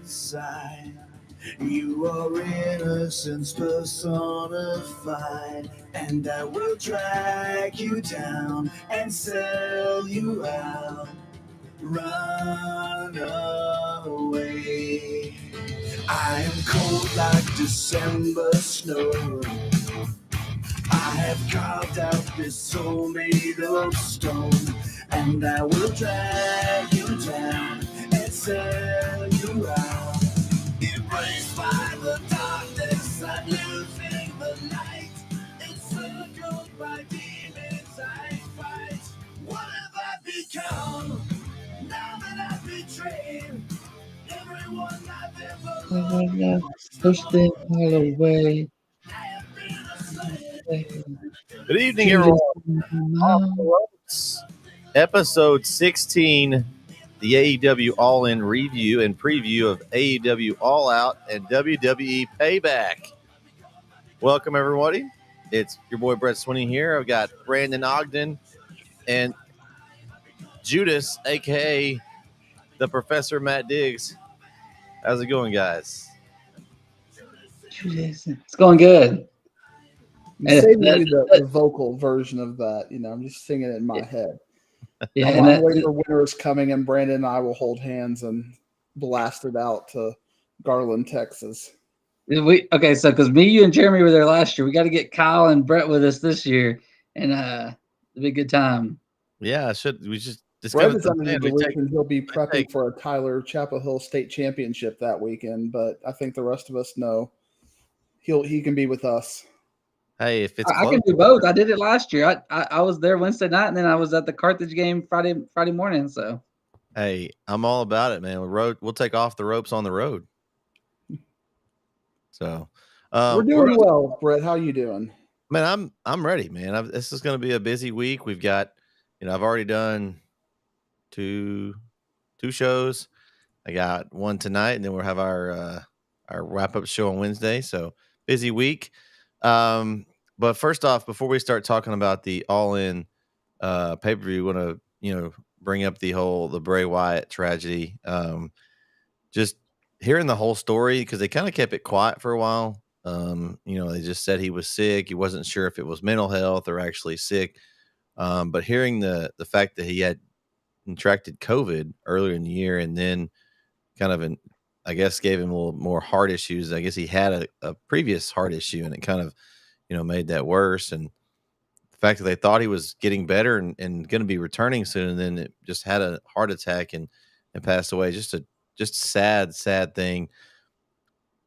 inside. You are innocence personified, and I will drag you down and sell you out. Run away. I am cold like December snow. I have carved out this soul made of stone, and I will drag you down and sell you out. Embraced by the darkness, I'm losing the light. Encircled by demons I fight. What have I become now that I've betrayed everyone I've ever loved? Push them all away. I have been a slave. Good evening, everyone. Off the Ropes, episode 16, the AEW All In review and preview of AEW All Out and WWE Payback. Welcome, everybody. It's your boy Brett Swinney here. I've got Brandon Ogden and Judas, a.k.a. the Professor Matt Diggs. How's it going, guys? Judas, it's going good. Save me the vocal version of that. You know, I'm just singing it in my head. Yeah, I'm waiting for winter is coming, and Brandon and I will hold hands and blast it out to Garland, Texas. Okay, so because me, you, and Jeremy were there last year, we got to get Kyle and Brett with us this year, and it'll be a good time. Yeah, we just Brett is under the delusion he'll be prepping for a Tyler Chapel Hill State Championship that weekend, but I think the rest of us know he can be with us. Hey, if it's I can do both. I did it last year. I was there Wednesday night, and then I was at the Carthage game Friday morning. So, hey, I'm all about it, man. We'll take off the ropes on the road. So we're doing well, Brett. How you doing? Man, I'm ready, man. This is going to be a busy week. We've got, I've already done two shows. I got one tonight, and then we'll have our wrap up show on Wednesday. So busy week. But first off, before we start talking about the All In pay-per-view, want to bring up the Bray Wyatt tragedy. Just hearing the whole story, because they kind of kept it quiet for a while. They just said he was sick. He wasn't sure if it was mental health or actually sick. But hearing the fact that he had contracted COVID earlier in the year, and then kind of I guess gave him a little more heart issues. I guess he had a previous heart issue, and it kind of made that worse. And the fact that they thought he was getting better and going to be returning soon, and then it just had a heart attack and passed away. Just sad thing.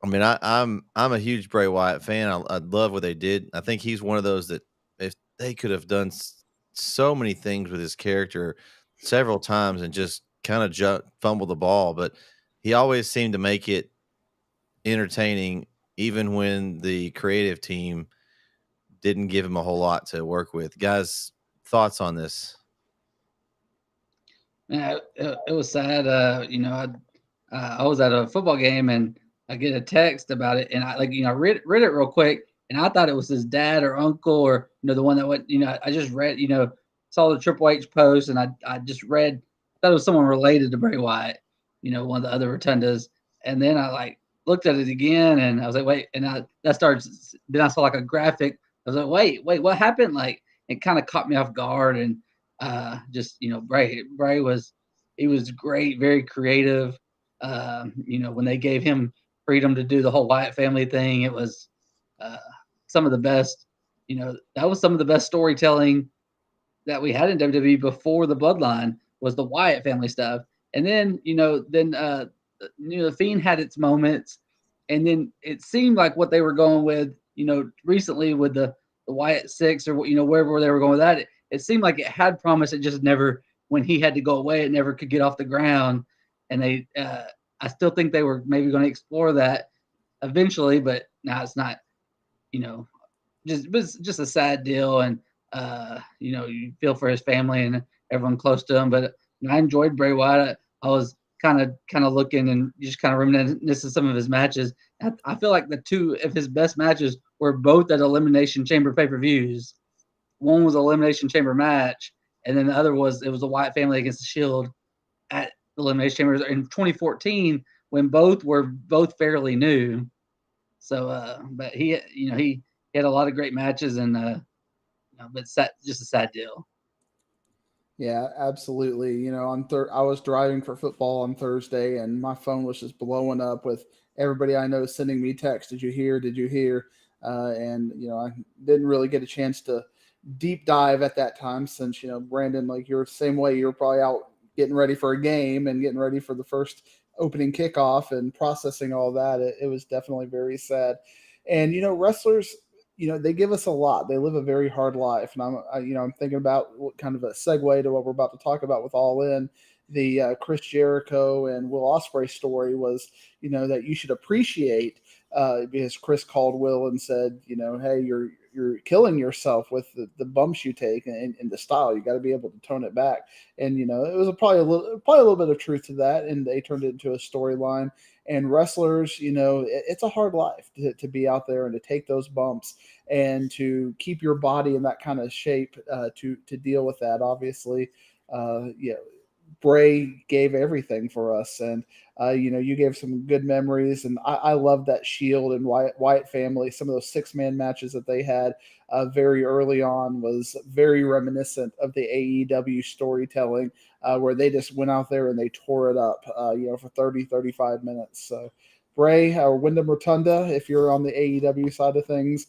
I mean, I'm a huge Bray Wyatt fan. I love what they did. I think he's one of those that if they could have done so many things with his character several times and just kind of fumble the ball, but he always seemed to make it entertaining, even when the creative team didn't give him a whole lot to work with. Guys, thoughts on this? Man, it was sad. I was at a football game, and I get a text about it, and I read it real quick, and I thought it was his dad or uncle or the one that went. I just read saw the Triple H post, and I just read, thought it was someone related to Bray Wyatt, one of the other rotundas, and then I looked at it again, and I was like, wait, and then I saw a graphic. I was like, wait, what happened? It kind of caught me off guard, and Bray was great, very creative. When they gave him freedom to do the whole Wyatt family thing, it was some of the best. That was some of the best storytelling that we had in WWE before the Bloodline was the Wyatt family stuff. And then, the Fiend had its moments, and then it seemed like what they were going with, recently with the Wyatt Six or wherever they were going with that, it seemed like it had promise. It just never, when he had to go away, it never could get off the ground. And I still think they were maybe going to explore that eventually, but now it's not, just a sad deal. And, you feel for his family and everyone close to him, but I enjoyed Bray Wyatt. I was kind of looking and just kind of reminiscing some of his matches. I feel like the two of his best matches were both at Elimination Chamber pay-per-views. One was an Elimination Chamber match, and then the other was the Wyatt family against the Shield at the Elimination Chamber in 2014 when both were both fairly new. So, but he had a lot of great matches, and but just a sad deal. Yeah, absolutely. I was driving for football on Thursday, and my phone was just blowing up with everybody I know sending me texts. Did you hear? Did you hear? And I didn't really get a chance to deep dive at that time, since Brandon, like you're the same way. You're probably out getting ready for a game and getting ready for the first opening kickoff and processing all that. It was definitely very sad. And wrestlers, they give us a lot. They live a very hard life, and I'm thinking about what kind of a segue to what we're about to talk about with All In. The Chris Jericho and Will Ospreay story was, that you should appreciate, because Chris called Will and said, hey, you're killing yourself with the bumps you take and the style. You got to be able to tone it back. And it was probably a little bit of truth to that, and they turned it into a storyline. And wrestlers, it's a hard life to be out there and to take those bumps and to keep your body in that kind of shape to deal with that. Obviously, Bray gave everything for us, and you gave some good memories, and I love that Shield and Wyatt family. Some of those 6-man matches that they had very early on was very reminiscent of the AEW storytelling, where they just went out there and they tore it up, for 30-35 minutes. So Bray or Wyndham Rotunda, if you're on the AEW side of things,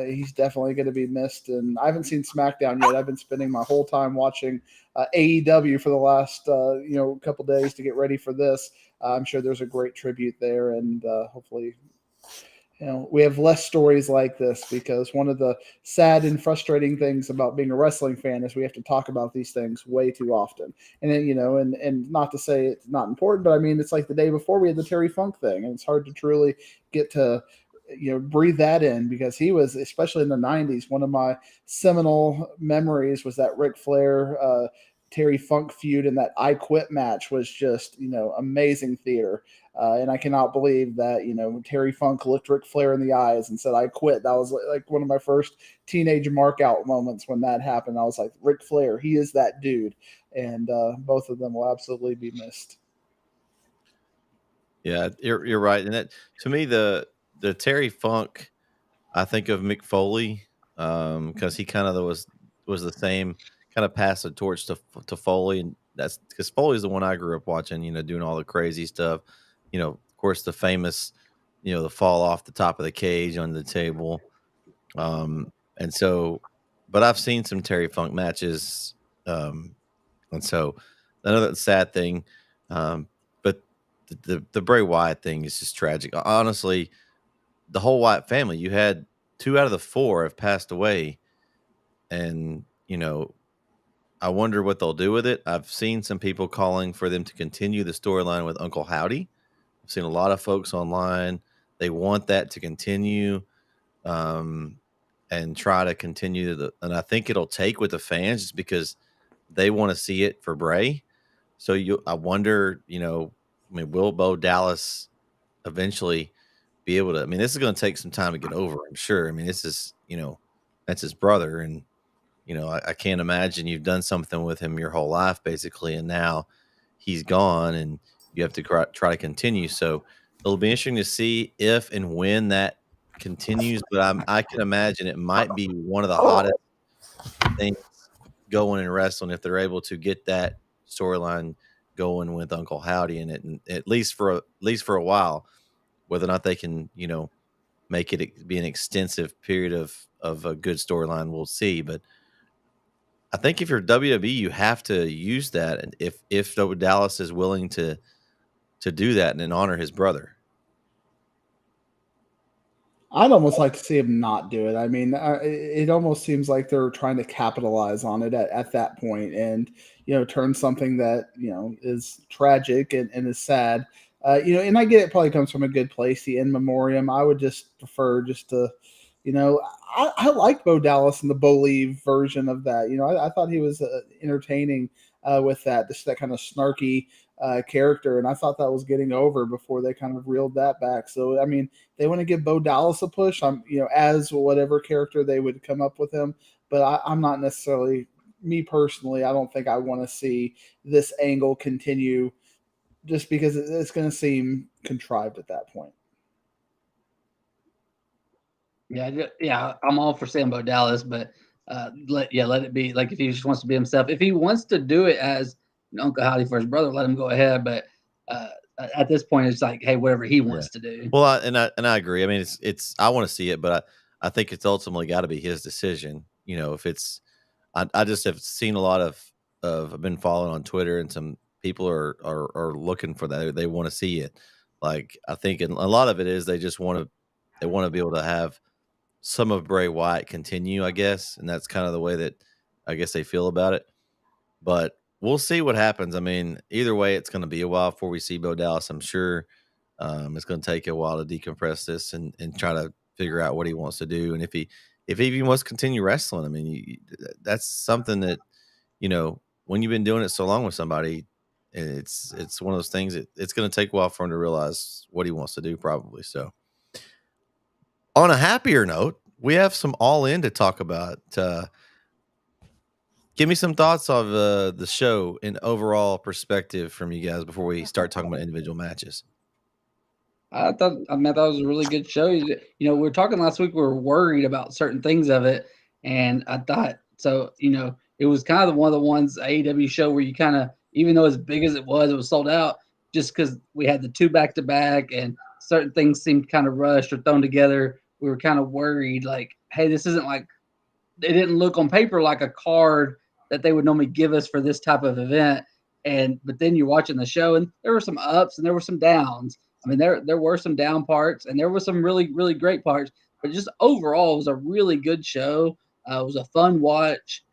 he's definitely going to be missed. And I haven't seen SmackDown yet. I've been spending my whole time watching AEW for the last couple days to get ready for this. I'm sure there's a great tribute there, and hopefully we have less stories like this, because one of the sad and frustrating things about being a wrestling fan is we have to talk about these things way too often. And then, and not to say it's not important, but I mean, it's like the day before we had the Terry Funk thing, and it's hard to truly get to breathe that in, because he was, especially in the 90s, one of my seminal memories was that Ric Flair Terry Funk feud, and that I Quit match was just amazing theater. And I cannot believe that Terry Funk looked Ric Flair in the eyes and said, "I quit." That was like one of my first teenage mark out moments when that happened. I was like, Ric Flair, he is that dude. And both of them will absolutely be missed. Yeah, you're right. And that, to me, the Terry Funk, I think of Mick Foley, because he kind of was the same, kind of passed the torch to Foley, and that's because Foley's the one I grew up watching, doing all the crazy stuff. Of course, the famous, the fall off the top of the cage under the table. And so, but I've seen some Terry Funk matches, and so another sad thing. But the Bray Wyatt thing is just tragic. Honestly, the whole Wyatt family, you had 2 out of the 4 have passed away, and I wonder what they'll do with it. I've seen some people calling for them to continue the storyline with Uncle Howdy. I've seen a lot of folks online. They want that to continue, and try to continue and I think it'll take with the fans, just because they want to see it for Bray. So I wonder, will Bo Dallas eventually be able to? I mean, this is going to take some time to get over, I'm sure. I mean, this is, that's his brother, and I can't imagine you've done something with him your whole life, basically, and now he's gone, and you have to try to continue. So it'll be interesting to see if and when that continues. But I can imagine it might be one of the hottest things going in wrestling if they're able to get that storyline going with Uncle Howdy in it, and at least for a while. Whether or not they can, make it be an extensive period of a good storyline, we'll see. But I think if you're WWE, you have to use that, and if Dallas is willing to do that and honor his brother. I'd almost like to see him not do it. I mean, it almost seems like they're trying to capitalize on it at that point, and turn something that is tragic and is sad. And I get it probably comes from a good place, the in memoriam. I would just prefer just to, I liked Bo Dallas and the Bo Lee version of that. I thought he was entertaining with that, just that kind of snarky character, and I thought that was getting over before they kind of reeled that back. So I mean, they want to give Bo Dallas a push. As whatever character they would come up with him, but I'm not necessarily, me personally, I don't think I want to see this angle continue just because it's going to seem contrived at that point. Yeah, I'm all for Sambo Dallas, but let it be. Like if he just wants to be himself, if he wants to do it as Uncle Howdy for his brother, let him go ahead. But at this point, it's like, hey, whatever he wants to do. Well, I agree. I mean, it's I want to see it, but I think it's ultimately got to be his decision. You know, if it's I just have seen a lot of I've been following on Twitter, and some people are looking for that. They want to see it. Like I think a lot of it is they just want to be able to have some of Bray Wyatt continue, I guess, and that's kind of the way that I guess they feel about it. But we'll see what happens. I mean, either way, it's going to be a while before we see Bo Dallas. I'm sure it's going to take a while to decompress this and try to figure out what he wants to do, and if he even wants to continue wrestling. I mean, that's something that, you know, when you've been doing it so long with somebody, it's one of those things that it's going to take a while for him to realize what he wants to do, probably. So, on a happier note, we have some All In to talk about. Give me some thoughts of the show in overall perspective from you guys before we start talking about individual matches. I thought it was a really good show. You know, we were talking last week. We were worried about certain things of it, and I thought so. You know, it was kind of one of the ones AEW show where you kind of, even though as big as it was sold out just because we had the 2 back-to-back and certain things seemed kind of rushed or thrown together. We were kind of worried, like, hey, this isn't like, it didn't look on paper like a card that they would normally give us for this type of event. But then you're watching the show, and there were some ups and there were some downs. I mean, there were some down parts, and there were some really, really great parts. But just overall, it was a really good show. It was a fun watch,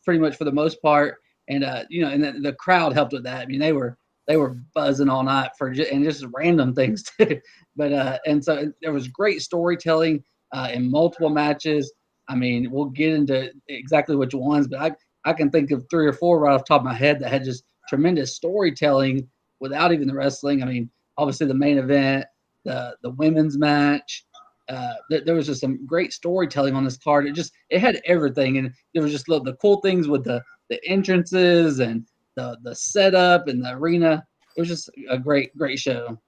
pretty much for the most part. And you know, and the crowd helped with that. I mean, they were buzzing all night for just random things too. But and so there was great storytelling in multiple matches. I mean, we'll get into exactly which ones, but I can think of 3 or 4 right off the top of my head that had just tremendous storytelling without even the wrestling. I mean, obviously the main event, the women's match, there was just some great storytelling on this card. It had everything, and there was just the cool things with the entrances and the setup and the arena. It was just a great show.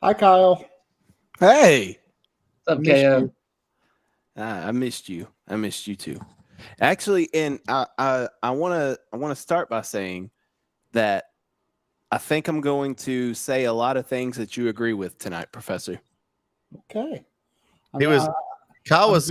Hi, Kyle. Hey, What's up, KO? I missed you. I missed you too. Actually, and I want to start by saying that I think I'm going to say a lot of things that you agree with tonight, Professor. Okay. Kyle was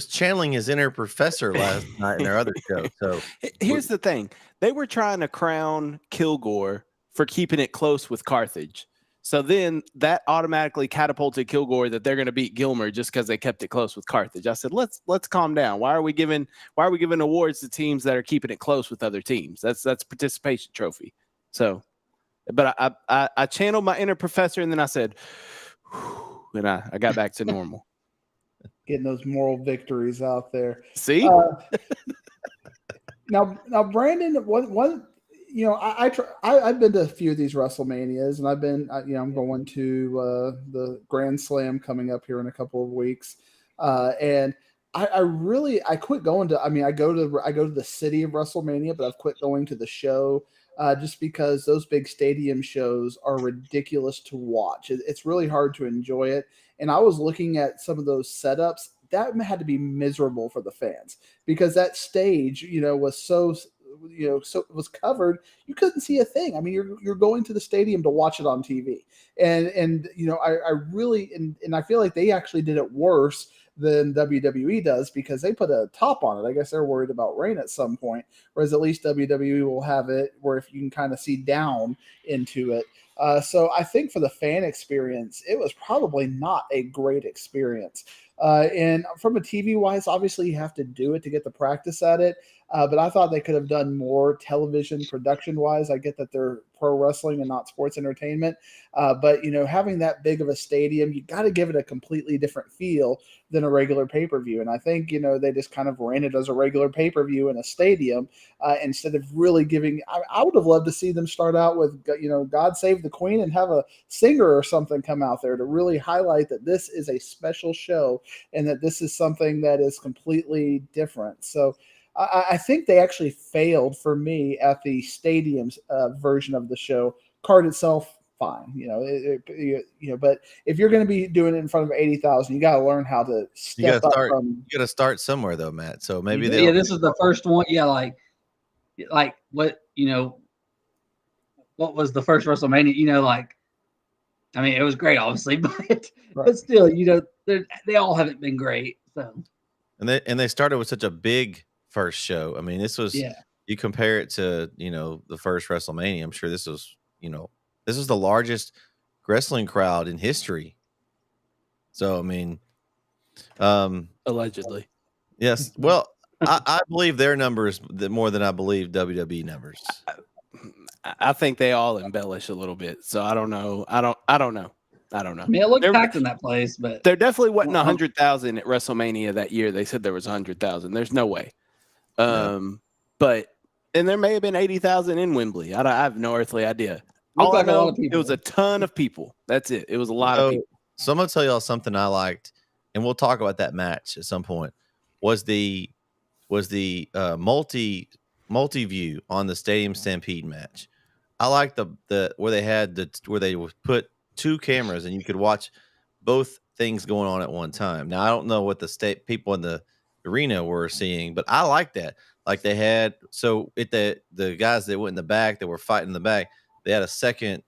channeling his inner professor last night in their other show. So here's the thing. They were trying to crown Kilgore for keeping it close with Carthage. So then that automatically catapulted Kilgore that they're going to beat Gilmer just because they kept it close with Carthage. I said, let's calm down. Why are we giving awards to teams that are keeping it close with other teams? That's participation trophy. So, but I channeled my inner professor, and then I said, and I got back to normal. Getting those moral victories out there. See? Now, Brandon, one you know, I've been to a few of these WrestleManias, and I'm going to the Grand Slam coming up here in a couple of weeks, and I quit going to. I mean, I go to the city of WrestleMania, but I've quit going to the show just because those big stadium shows are ridiculous to watch. It's really hard to enjoy it, and I was looking at some of those setups. That had to be miserable for the fans because that stage, was so it was covered. You couldn't see a thing. I mean, you're going to the stadium to watch it on TV, and I really and I feel like they actually did it worse than WWE does because they put a top on it. I guess they're worried about rain at some point, whereas at least WWE will have it where if you can kind of see down into it. So I think for the fan experience, it was probably not a great experience. And from a TV wise, obviously you have to do it to get the practice at it. But I thought they could have done more television production wise. I get that they're pro wrestling and not sports entertainment. But having that big of a stadium, you got to give it a completely different feel than a regular pay-per-view. And I think, they just kind of ran it as a regular pay-per-view in a stadium instead of really giving, I would have loved to see them start out with, God Save the Queen and have a singer or something come out there to really highlight that this is a special show and that this is something that is completely different. So, I think they actually failed for me at the stadium's version of the show. Card itself, fine, but if you're going to be doing it in front of 80,000, you got to learn how to step up from. You got to start somewhere though, Matt. So maybe this is the first one. Yeah, like what what was the first WrestleMania? I mean, it was great, obviously, but still, they all haven't been great. So, and they started with such a big first show. I mean, this was you compare it to the first WrestleMania. I'm sure this was the largest wrestling crowd in history. So I mean, allegedly, yes. Well, I believe their numbers more than I believe WWE numbers. I think they all embellish a little bit. So I don't know. I don't know. I mean, it looked packed in that place, but there definitely wasn't 100,000 at WrestleMania that year. They said there was 100,000. There's no way. But there may have been 80,000 in Wembley. I have no earthly idea. All I know, it was a ton of people. That's it. It was a lot of people. So I'm gonna tell y'all something I liked, and we'll talk about that match at some point. Was the multi view on the Stadium Stampede match? I like the where they had where they put two cameras and you could watch both things going on at one time. Now I don't know what the people in the arena were seeing, but I like that. Like they had the guys that went in the back that were fighting in the back, they had a second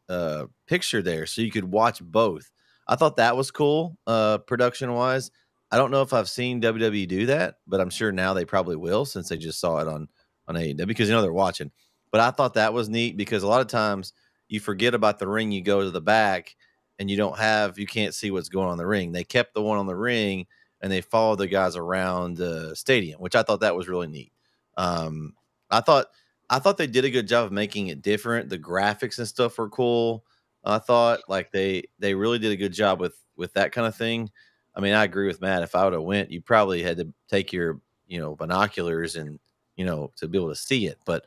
picture there so you could watch both. I thought that was cool, production wise. I don't know if I've seen WWE do that, but I'm sure now they probably will since they just saw it on AEW because they're watching. But I thought that was neat because a lot of times you forget about the ring, you go to the back and you can't see what's going on in the ring. They kept the one on the ring and they followed the guys around the stadium, which I thought that was really neat. I thought they did a good job of making it different. The graphics and stuff were cool. I thought they really did a good job with that kind of thing. I mean, I agree with Matt. If I would have went, you probably had to take your binoculars and to be able to see it. But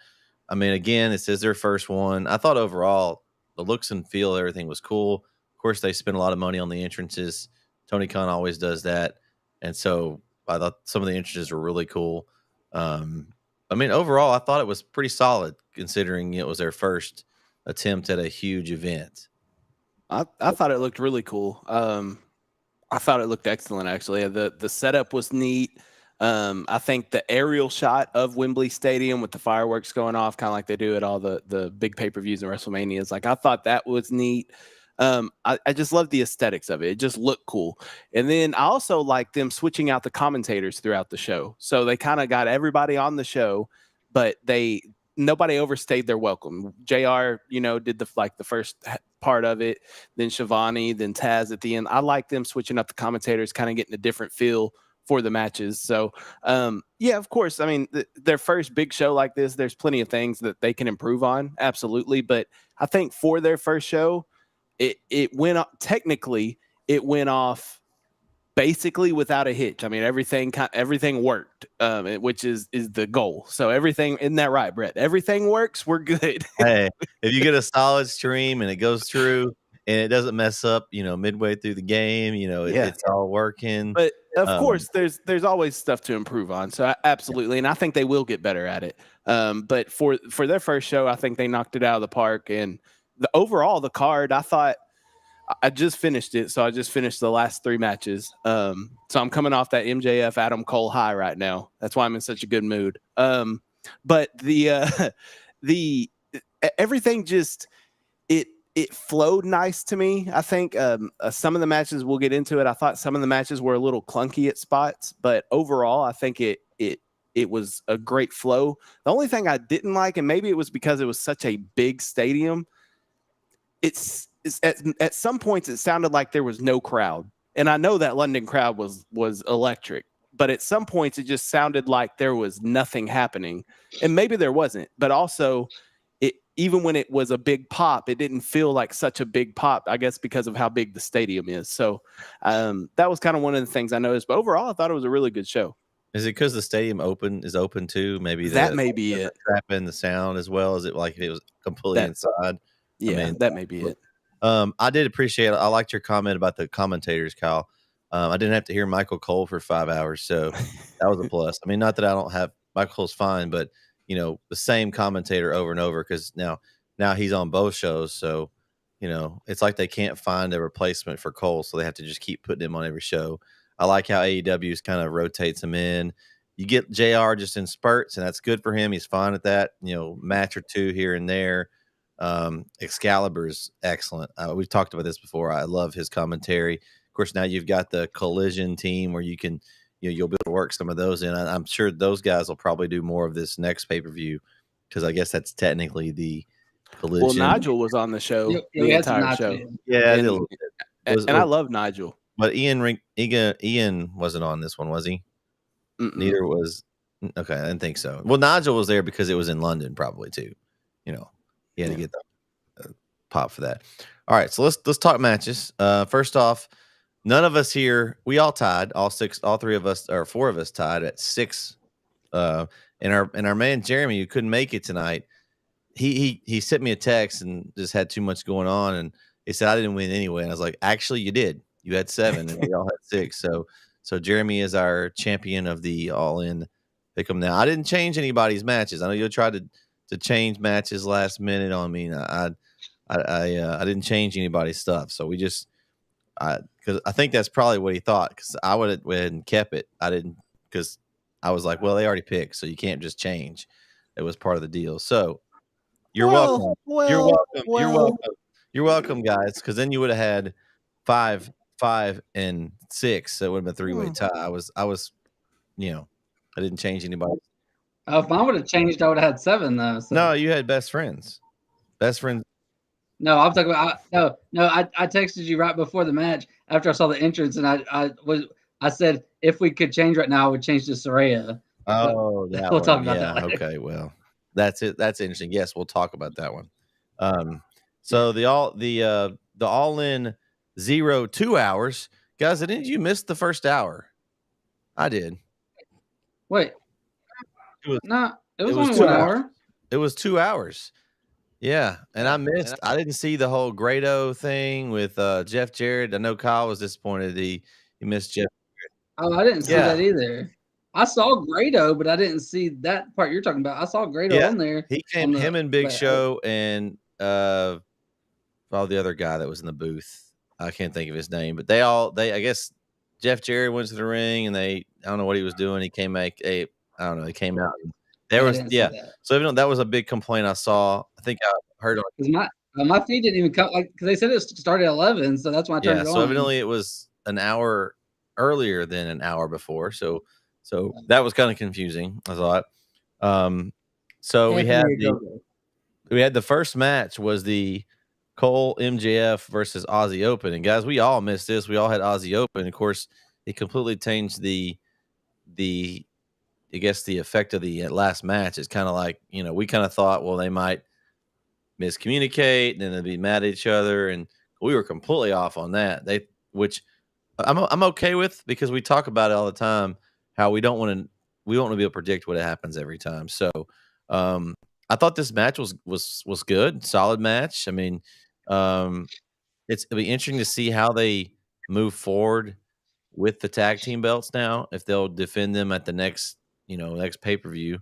I mean, again, this is their first one. I thought overall the looks and feel of everything was cool. Of course, they spent a lot of money on the entrances. Tony Khan always does that, and so I thought some of the entrances were really cool. I mean, overall, I thought it was pretty solid considering it was their first attempt at a huge event. I thought it looked really cool. I thought it looked excellent, actually. The setup was neat. I think the aerial shot of Wembley Stadium with the fireworks going off, kind of like they do at all the big pay-per-views and WrestleManias, I thought that was neat. I just love the aesthetics of it. It just looked cool. And then I also like them switching out the commentators throughout the show. So they kind of got everybody on the show, but nobody overstayed their welcome. JR, did the first part of it, then Shivani, then Taz at the end. I like them switching up the commentators, kind of getting a different feel for the matches. So, yeah, of course. I mean, their first big show like this, there's plenty of things that they can improve on. Absolutely. But I think for their first show, it went off, technically, it went off basically without a hitch. I mean, everything worked, which is the goal. So everything, isn't that right, Brett? Everything works. We're good. Hey, if you get a solid stream and it goes through and it doesn't mess up, midway through the game, it's all working. But of course, there's always stuff to improve on. So absolutely, and I think they will get better at it. But for their first show, I think they knocked it out of the park. And the card, I thought. I just finished it, so I just finished the last 3 matches. So I'm coming off that MJF Adam Cole high right now. That's why I'm in such a good mood. But the everything just it flowed nice to me. I think some of the matches, we'll get into it. I thought some of the matches were a little clunky at spots, but overall, I think it was a great flow. The only thing I didn't like, and maybe it was because it was such a big stadium, it's at some points it sounded like there was no crowd, and I know that London crowd was electric, but at some points it just sounded like there was nothing happening, and maybe there wasn't, but also even when it was a big pop, it didn't feel like such a big pop, I guess because of how big the stadium is. So that was kind of one of the things I noticed, but overall I thought it was a really good show. Is it because the stadium is open too? Maybe that may be it. Trapping the sound as well as it like if it was completely inside. Yeah, that may be it. I did appreciate it. I liked your comment about the commentators, Kyle. I didn't have to hear Michael Cole for 5 hours, so that was a plus. I mean, not that I don't have Cole's fine, but the same commentator over and over, because now he's on both shows, so it's like they can't find a replacement for Cole, so they have to just keep putting him on every show. I like how AEW's kind of rotates him in. You get JR just in spurts, and that's good for him. He's fine at that. Match or two here and there. Excalibur's excellent. We've talked about this before. I love his commentary. Of course, now you've got the Collision team where you can, you'll be able to work some of those in. I'm sure those guys will probably do more of this next pay-per-view, because I guess that's technically the Collision. Well, Nigel was on the show the entire show. Yeah, and I love Nigel. But Ian wasn't on this one, was he? Mm-mm. Neither was. Okay, I didn't think so. Well, Nigel was there because it was in London, probably too. He had to get the pop for that. All right, so let's talk matches. First off, none of us here, we all tied. All three of us, or four of us tied at 6. And our man Jeremy, who couldn't make it tonight, he sent me a text and just had too much going on, and he said I didn't win anyway. And I was like, actually, you did. You had 7, and we all had 6. So Jeremy is our champion of the all-in pick'em. Now, I didn't change anybody's matches. I know you tried to change matches last minute on me. I didn't change anybody's stuff. So we just, because I think that's probably what he thought. Because I would have went ahead and kept it. I didn't, because I was like, well, they already picked, so you can't just change. It was part of the deal. So you're welcome. You're welcome. You're welcome, guys. Because then you would have had 5, and 6. So it would have been a 3-way tie. I was, I didn't change anybody. If mine would have changed, I would have had 7 though. So. No, you had best friends. Best friends. No, I'm talking about. I texted you right before the match after I saw the entrance, and I said if we could change right now, I would change to Saraya. Oh, that we'll one. talk about that later. Okay, well, that's it. That's interesting. Yes, we'll talk about that one. So the all-in 2 hours, guys. Didn't you miss the first hour? I did. Wait. It was was only 2 1 hours. hour. It was 2 hours. Yeah, and I missed. I didn't see the whole Grado thing with Jeff Jarrett. I know Kyle was disappointed he missed Jeff. Oh, I didn't see that either. I saw Grado, but I didn't see that part you're talking about. I saw Grado on there. He came, him and Big Show, and the other guy that was in the booth. I can't think of his name, but I guess Jeff Jarrett went to the ring, and I don't know what he was doing. He came back. I don't know. He came out. There was So evidently that was a big complaint I saw. I think I heard on my feed didn't even come because they said it started at 11, so that's why I turned it on. So evidently it was an hour earlier than an hour before. So that was kind of confusing, I thought. So we had the first match was the Cole MJF versus Aussie Open, and guys, we all missed this. We all had Aussie Open. Of course, it completely changed the I guess the effect of the last match. Is kind of like, we kind of thought, well, they might miscommunicate and then they'd be mad at each other, and we were completely off on that. Which I'm okay with, because we talk about it all the time, how we want to be able to predict what happens every time. So I thought this match was good, solid match. I mean, it'll be interesting to see how they move forward with the tag team belts now, if they'll defend them at the next pay-per-view.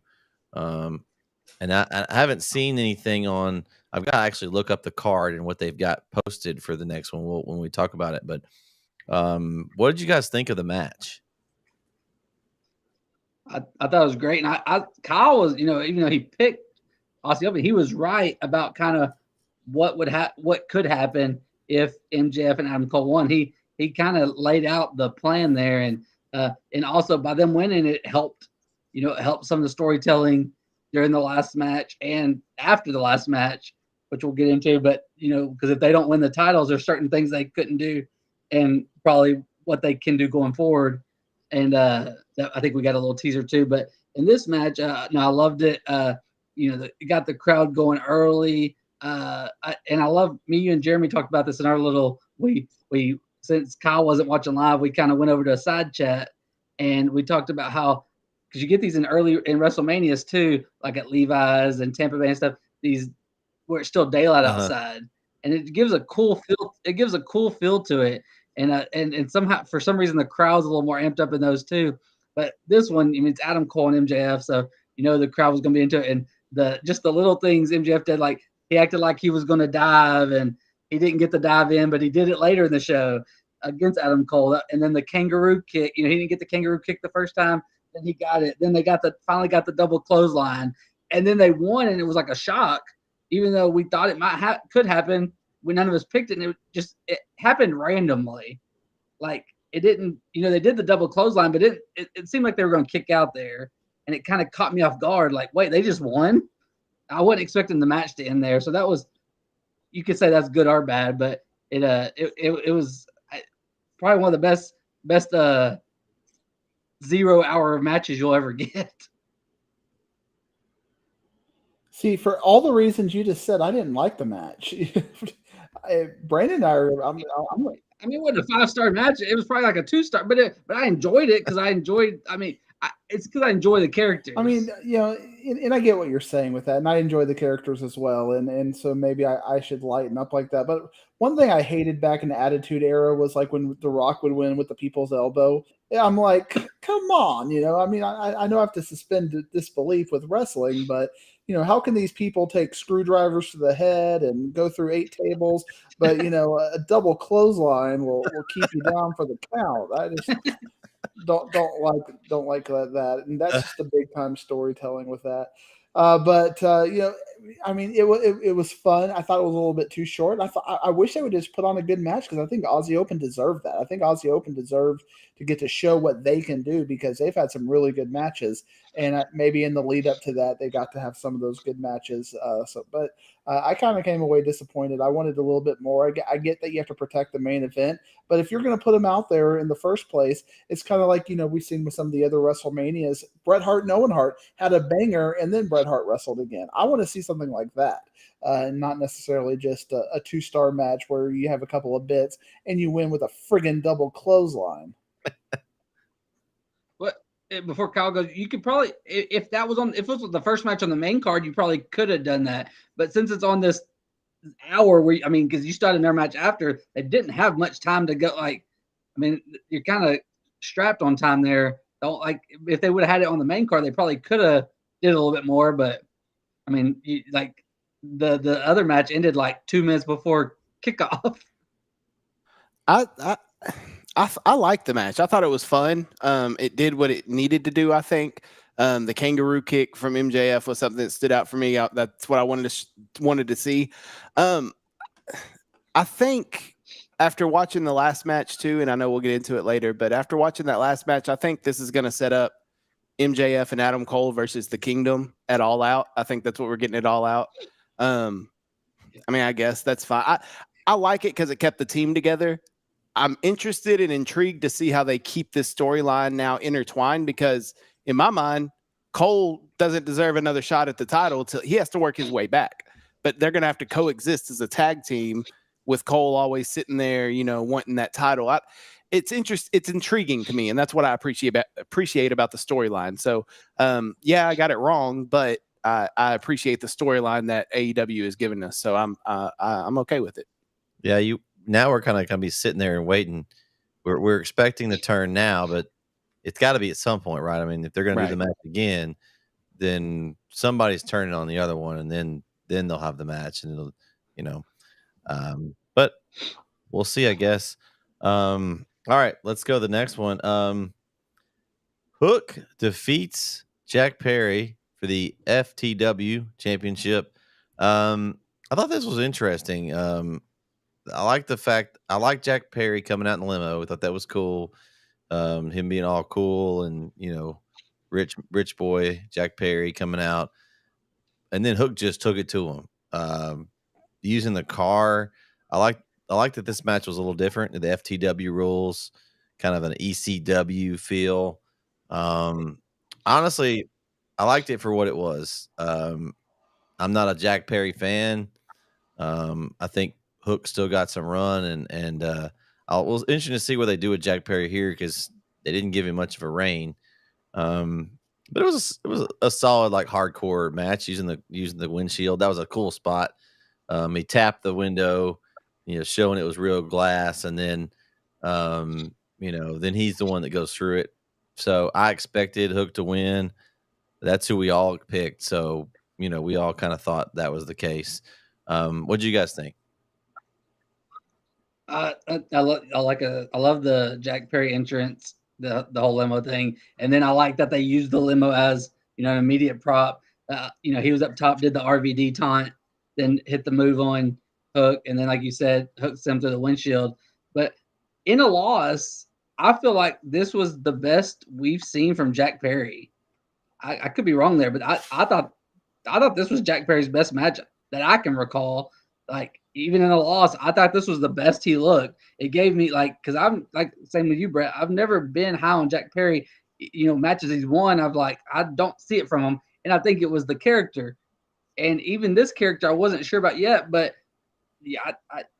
And I haven't seen anything on. I've got to actually look up the card and what they've got posted for the next one when we talk about it. But what did you guys think of the match? I thought it was great, and Kyle was, even though he picked Aussie Open, he was right about kind of what could happen if MJF and Adam Cole won. He kind of laid out the plan there, and also by them winning, it helped some of the storytelling during the last match and after the last match, which we'll get into. But because if they don't win the titles, there's certain things they couldn't do, and probably what they can do going forward. And I think we got a little teaser too. But in this match, I loved it. It got the crowd going early. And I love, you and Jeremy talked about this in our little, we since Kyle wasn't watching live, we kind of went over to a side chat, and we talked about how, because you get these in WrestleManias too, like at Levi's and Tampa Bay and stuff, these where it's still daylight outside, and it gives a cool feel. It gives a cool feel to it, and somehow for some reason the crowd's a little more amped up in those too. But this one, it's Adam Cole and MJF, so the crowd was going to be into it. And just the little things MJF did, like he acted like he was going to dive and he didn't get the dive in, but he did it later in the show against Adam Cole. And then the kangaroo kick, he didn't get the kangaroo kick the first time. Then he got it. Then they finally got the double clothesline. And then they won, and it was like a shock, even though we thought it could happen when none of us picked it. And it happened randomly. Like it didn't, they did the double clothesline, but it seemed like they were going to kick out there. And it kind of caught me off guard. Like, wait, they just won? I wasn't expecting the match to end there. So that was, you could say that's good or bad, but it was probably one of the best 0 hour matches you'll ever get. See, for all the reasons you just said, I didn't like the match. Brandon and I are. I'm it wasn't a 5-star match. It was probably like a 2-star, but I enjoyed it because I enjoyed. It's because I enjoy the characters. And I get what you're saying with that, and I enjoy the characters as well, and so maybe I should lighten up like that. But one thing I hated back in the Attitude Era was like when The Rock would win with the people's elbow. Yeah, I'm like, come on, I know I have to suspend disbelief with wrestling, but how can these people take screwdrivers to the head and go through 8 tables, but a double clothesline will keep you down for the count? I just don't like that, and that's just a big time storytelling with that. It was fun. I thought it was a little bit too short. I wish they would just put on a good match because I think Aussie Open deserved that. I think Aussie Open deserved to get to show what they can do because they've had some really good matches, and maybe in the lead up to that they got to have some of those good matches. But I kind of came away disappointed. I wanted a little bit more. I get that you have to protect the main event, but if you're going to put them out there in the first place, it's kind of like we've seen with some of the other WrestleManias. Bret Hart and Owen Hart had a banger, and then Bret Hart wrestled again. I want to see something like that, not necessarily just a 2-star match where you have a couple of bits and you win with a friggin' double clothesline. Before Kyle goes, you could probably, if it was the first match on the main card, you probably could have done that. But since it's on this hour because you started their match after, they didn't have much time to go. You're kind of strapped on time there. If they would have had it on the main card, they probably could have did a little bit more. But the other match ended like 2 minutes before kickoff. I liked the match. I thought it was fun. It did what it needed to do, I think. The kangaroo kick from MJF was something that stood out for me. That's what I wanted to see. I think after watching the last match too, and I know we'll get into it later, but after watching that last match, I think this is going to set up MJF and Adam Cole versus the Kingdom at All Out. I think that's what we're getting at All Out. I guess that's fine. I like it because it kept the team together. I'm interested and intrigued to see how they keep this storyline now intertwined because in my mind, Cole doesn't deserve another shot at the title until he has to work his way back. But they're going to have to coexist as a tag team with Cole always sitting there, wanting that title. It's intriguing to me, and that's what I appreciate about the storyline. So, I got it wrong, but I appreciate the storyline that AEW has given us. So I'm okay with it. Yeah, now we're kind of going to be sitting there and waiting. We're expecting the turn now, but it's got to be at some point, right? If they're going to do the match again, then somebody's turning on the other one, and then they'll have the match, and it'll, but we'll see, I guess. All right, let's go to the next one. Hook defeats Jack Perry for the FTW championship. I thought this was interesting. I like Jack Perry coming out in the limo. I thought that was cool. Him being all cool and, rich boy Jack Perry coming out. And then Hook just took it to him. Using the car. I like that this match was a little different. The FTW rules, kind of an ECW feel. Honestly, I liked it for what it was. I'm not a Jack Perry fan. I think Hook still got some run, and it was interesting to see what they do with Jack Perry here because they didn't give him much of a reign. But it was a solid hardcore match using the windshield. That was a cool spot. He tapped the window, showing it was real glass, and then then he's the one that goes through it. So I expected Hook to win. that's who we all picked. So, we all kind of thought that was the case. What do you guys think? I love the Jack Perry entrance, the whole limo thing, and then I like that they used the limo as an immediate prop. He was up top, did the RVD taunt, then hit the move on Hook, and then like you said, hooks him through the windshield. But in a loss, I feel like this was the best we've seen from Jack Perry. I could be wrong there, but I thought this was Jack Perry's best match that I can recall. Like even in a loss, I thought this was the best he looked. It gave me because I'm like same with you, Brett. I've never been high on Jack Perry. Matches he's won, I don't see it from him, and I think it was the character. And even this character, I wasn't sure about yet, but yeah,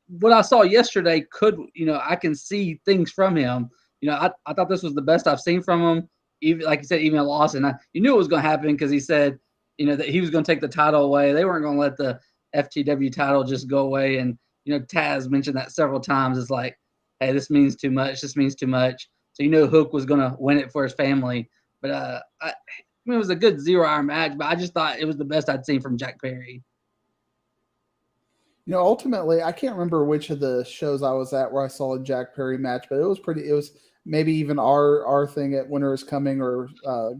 what I saw yesterday I can see things from him. I thought this was the best I've seen from him. Even like you said, even a loss, and you knew it was going to happen because he said, that he was going to take the title away. They weren't going to let the FTW title just go away. And Taz mentioned that several times. It's like, hey, this means too much. This means too much. So Hook was going to win it for his family. But it was a good 0-hour match. But I just thought it was the best I'd seen from Jack Perry. Ultimately, I can't remember which of the shows I was at where I saw a Jack Perry match, but it was maybe even our thing at Winter is Coming or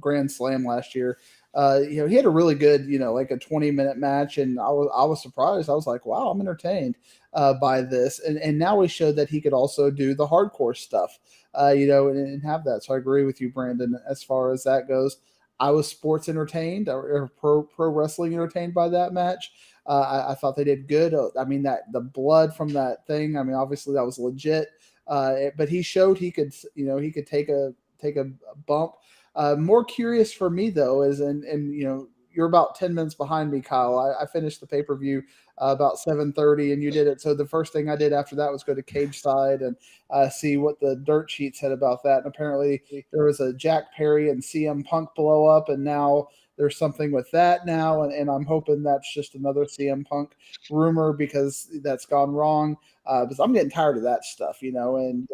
Grand Slam last year. He had a really good, like a 20-minute match, and I was surprised. I was like, wow, I'm entertained by this. And now we showed that he could also do the hardcore stuff, and have that. So I agree with you, Brandon, as far as that goes. I was sports entertained or pro wrestling entertained by that match. I thought they did good. That the blood from that thing. Obviously that was legit. But he showed he could take a bump. More curious for me though is, and you're about 10 minutes behind me, Kyle. I finished the pay-per-view about 7:30, and you did it. So the first thing I did after that was go to Cage Side and see what the dirt sheet said about that. And apparently there was a Jack Perry and CM Punk blow up, and now there's something with that now. And I'm hoping that's just another CM Punk rumor because that's gone wrong. Because I'm getting tired of that stuff, and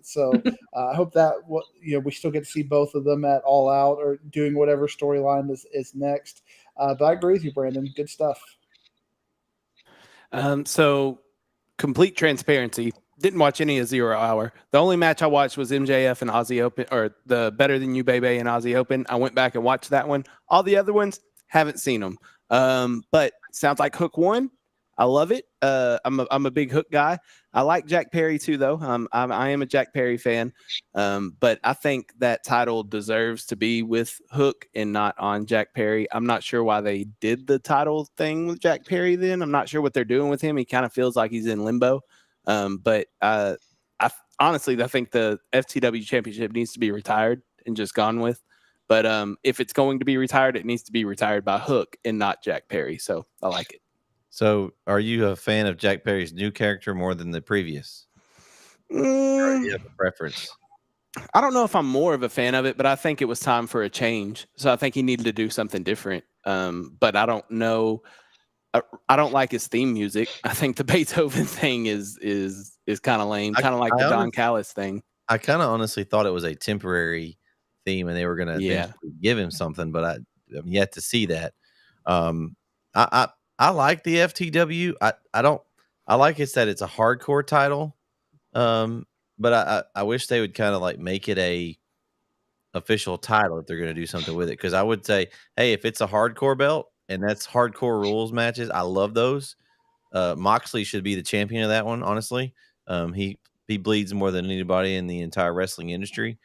so I hope that we still get to see both of them at All Out or doing whatever storyline is next. But I agree with you, Brandon. Good stuff. So complete transparency. Didn't watch any of 0 Hour. The only match I watched was MJF and Aussie Open, or the Better Than You Baby and Aussie Open. I went back and watched that one. All the other ones, haven't seen them. But sounds like Hook won. I love it. I'm a big Hook guy. I like Jack Perry too, though. I am a Jack Perry fan. But I think that title deserves to be with Hook and not on Jack Perry. I'm not sure why they did the title thing with Jack Perry then. I'm not sure what they're doing with him. He kind of feels like he's in limbo. But I honestly, I think the FTW championship needs to be retired and just gone with. But if it's going to be retired, it needs to be retired by Hook and not Jack Perry. So I like it. So, are you a fan of Jack Perry's new character more than the previous? Or do you have a preference? I don't know if I'm more of a fan of it, but I think it was time for a change. So I think he needed to do something different. But I don't know. I don't like his theme music. I think the Beethoven thing is kind of lame, kind of like the Don Callis thing. I kind of honestly thought it was a temporary theme, and they were going to give him something, but I'm yet to see that. I like the FTW. I like it's that it's a hardcore title. But I wish they would kind of like make it a official title if they're going to do something with it. Cause I would say, hey, if it's a hardcore belt and that's hardcore rules matches, I love those. Moxley should be the champion of that one. Honestly. He bleeds more than anybody in the entire wrestling industry.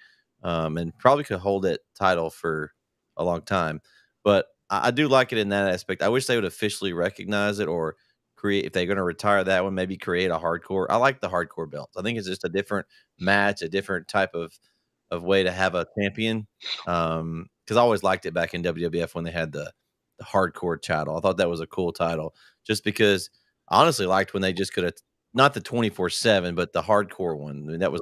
And probably could hold that title for a long time, but I do like it in that aspect. I wish they would officially recognize it or create, if they're going to retire that one, maybe create a hardcore. I like the hardcore belts. I think it's just a different match, a different type of way to have a champion. Because I always liked it back in WWF when they had the hardcore title. I thought that was a cool title just because I honestly liked when they just could have, not the 24/7, but the hardcore one. I mean, that was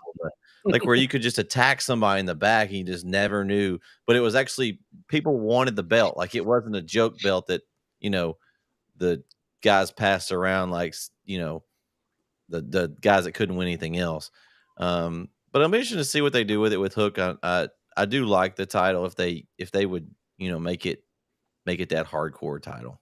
like where you could just attack somebody in the back and you just never knew. But it was actually, people wanted the belt. Like it wasn't a joke belt that, the guys passed around like, the guys that couldn't win anything else. But I'm interested to see what they do with it with Hook. I do like the title if they would, make it make it that hardcore title.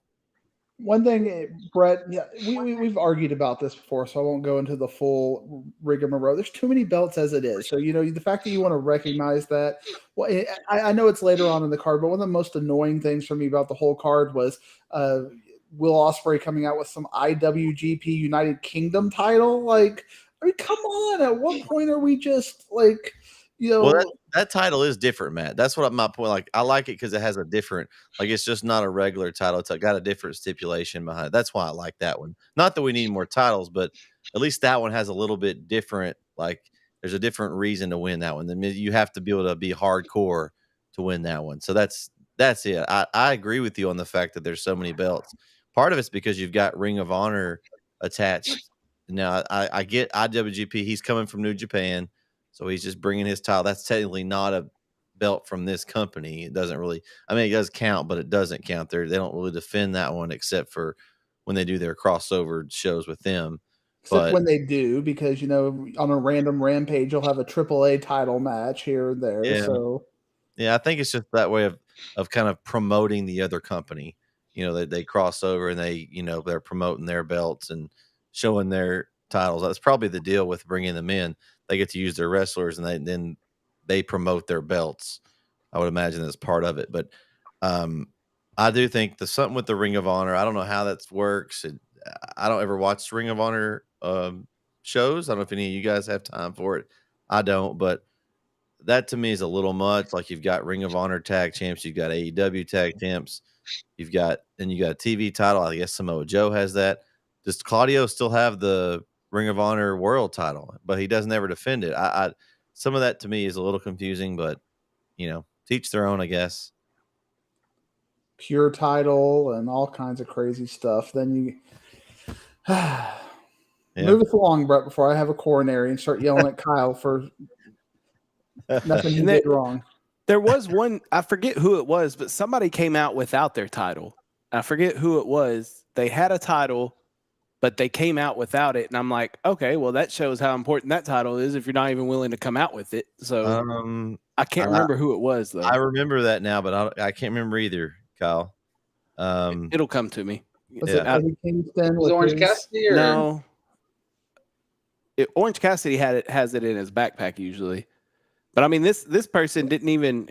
One thing, Brett, yeah, we've argued about this before, so I won't go into the full rigmarole. There's too many belts as it is. So, the fact that you want to recognize that, well, I know it's later on in the card, but one of the most annoying things for me about the whole card was Will Ospreay coming out with some IWGP United Kingdom title. Like, I mean, come on. At what point are we just like, Well, that title is different, Matt. That's what my point. Like, I like it because it has a different, like, it's just not a regular title. It's got a different stipulation behind it. That's why I like that one. Not that we need more titles, but at least that one has a little bit different. Like, there's a different reason to win that one. Then you have to be able to be hardcore to win that one. So that's it. I agree with you on the fact that there's so many belts. Part of it's because you've got Ring of Honor attached. Now, I get IWGP. He's coming from New Japan. So he's just bringing his title. That's technically not a belt from this company. It doesn't really, I mean, it does count, but it doesn't count. They don't really defend that one except for when they do their crossover shows with them. Except when they do, because, on a random Rampage, you'll have a AAA title match here or there. Yeah. So, yeah, I think it's just that way of kind of promoting the other company. They cross over and they, they're promoting their belts and showing their titles. That's probably the deal with bringing them in. They get to use their wrestlers and then they promote their belts. I would imagine that's part of it. But I do think there's something with the Ring of Honor. I don't know how that works. I don't ever watch Ring of Honor shows. I don't know if any of you guys have time for it. I don't, but that to me is a little much. Like, you've got Ring of Honor tag champs, you've got AEW tag champs, you got a TV title. I guess Samoa Joe has that. Does Claudio still have the Ring of Honor world title, but he doesn't ever defend it? I some of that to me is a little confusing, but teach their own, I guess. Pure title and all kinds of crazy stuff. Then you move us along, Brett, before I have a coronary and start yelling at Kyle for nothing he did wrong. There was one, I forget who it was, but somebody came out without their title. I forget who it was. They had a title, but they came out without it. And I'm like, okay, well, that shows how important that title is if you're not even willing to come out with it. So I can't remember who it was, though. I remember that now, but I can't remember either, Kyle. It'll come to me. Was it Eddie Kingston? Was Orange Cassidy? Or? No. Orange Cassidy has it in his backpack usually. But I mean, this person it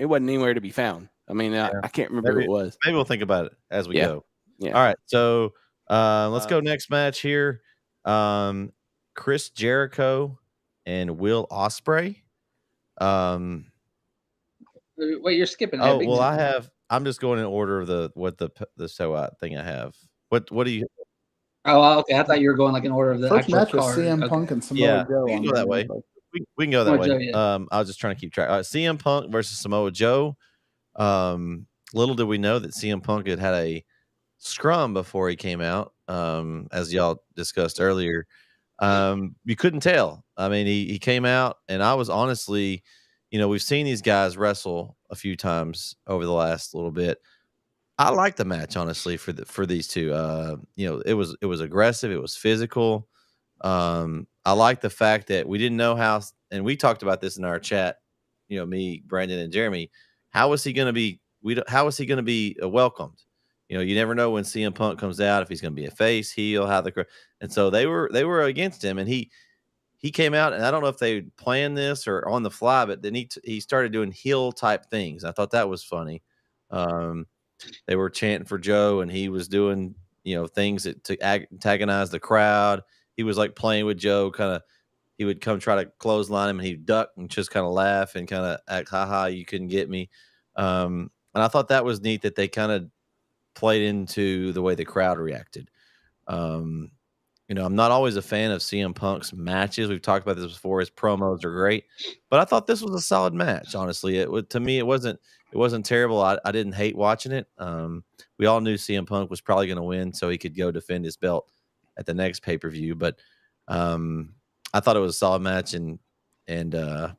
wasn't anywhere to be found. I mean, I can't remember who it was. Maybe we'll think about it as we go. Yeah. All right. So let's go next match here. Chris Jericho and Will Ospreay. Wait, you're skipping. Oh, well, I'm just going in order of the show out thing I have. What do you? Oh, okay. I thought you were going like in order of the first actual match was card. CM Punk and Samoa Joe. We can go that way. We can go that way. I was just trying to keep track. CM Punk versus Samoa Joe. Little did we know that CM Punk had a scrum before he came out, as y'all discussed earlier. You couldn't tell. I mean, he came out, and I was honestly, we've seen these guys wrestle a few times over the last little bit. I like the match, honestly, for these two. It was aggressive, it was physical. I like the fact that we didn't know how, and we talked about this in our chat. Me, Brandon, and Jeremy. How is he going to be? How is he going to be welcomed? You never know when CM Punk comes out, if he's going to be a face, heel, and so they were against him, and he came out, and I don't know if they planned this or on the fly, but then he started doing heel type things. I thought that was funny. They were chanting for Joe, and he was doing things to antagonize the crowd. He was like playing with Joe, he would come try to clothesline him, and he'd duck and just kind of laugh and kind of act, haha, you couldn't get me. And I thought that was neat that they kind of played into the way the crowd reacted. I'm not always a fan of CM Punk's matches. We've talked about this before. His promos are great, but I thought this was a solid match. Honestly, to me, it wasn't terrible. I didn't hate watching it. We all knew CM Punk was probably going to win, so he could go defend his belt at the next pay-per-view. But I thought it was a solid match, and that's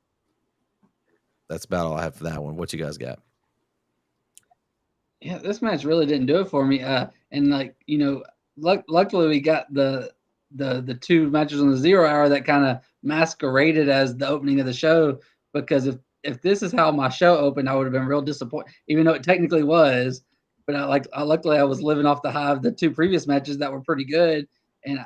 about all I have for that one. What you guys got? Yeah, this match really didn't do it for me. And luckily we got the two matches on the 0 hour that kind of masqueraded as the opening of the show, because if this is how my show opened, I would have been real disappointed, even though it technically was, but luckily I was living off the high of the 2 previous matches that were pretty good, and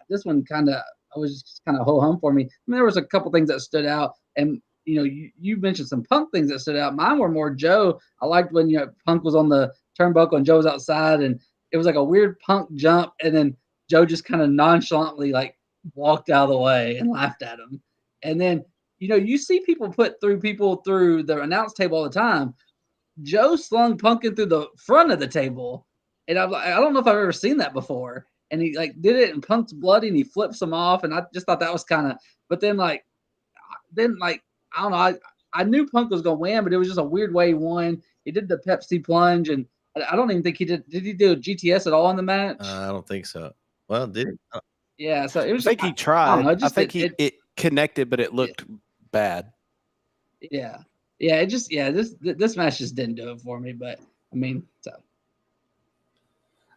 this one I was just kind of ho hum for me. I mean, there was a couple things that stood out, and you mentioned some Punk things that stood out. Mine were more Joe. I liked when Punk was on the turnbuckle and Joe was outside, and it was like a weird Punk jump, and then Joe just kind of nonchalantly like walked out of the way and laughed at him. And then you see people put people through the announce table all the time. Joe slung Pumpkin through the front of the table, and I don't know if I've ever seen that before. And he like did it, and Punk's bloody, and he flips him off, and I just thought that was kind of. But then I don't know. I knew Punk was gonna win, but it was just a weird way he won. He did the Pepsi plunge, and I don't even think he did. Did he do a GTS at all in the match? I don't think so. Well, did he? Yeah, so it was. I think he tried. I think it connected, but it looked bad. Yeah. This match just didn't do it for me, but I mean, so.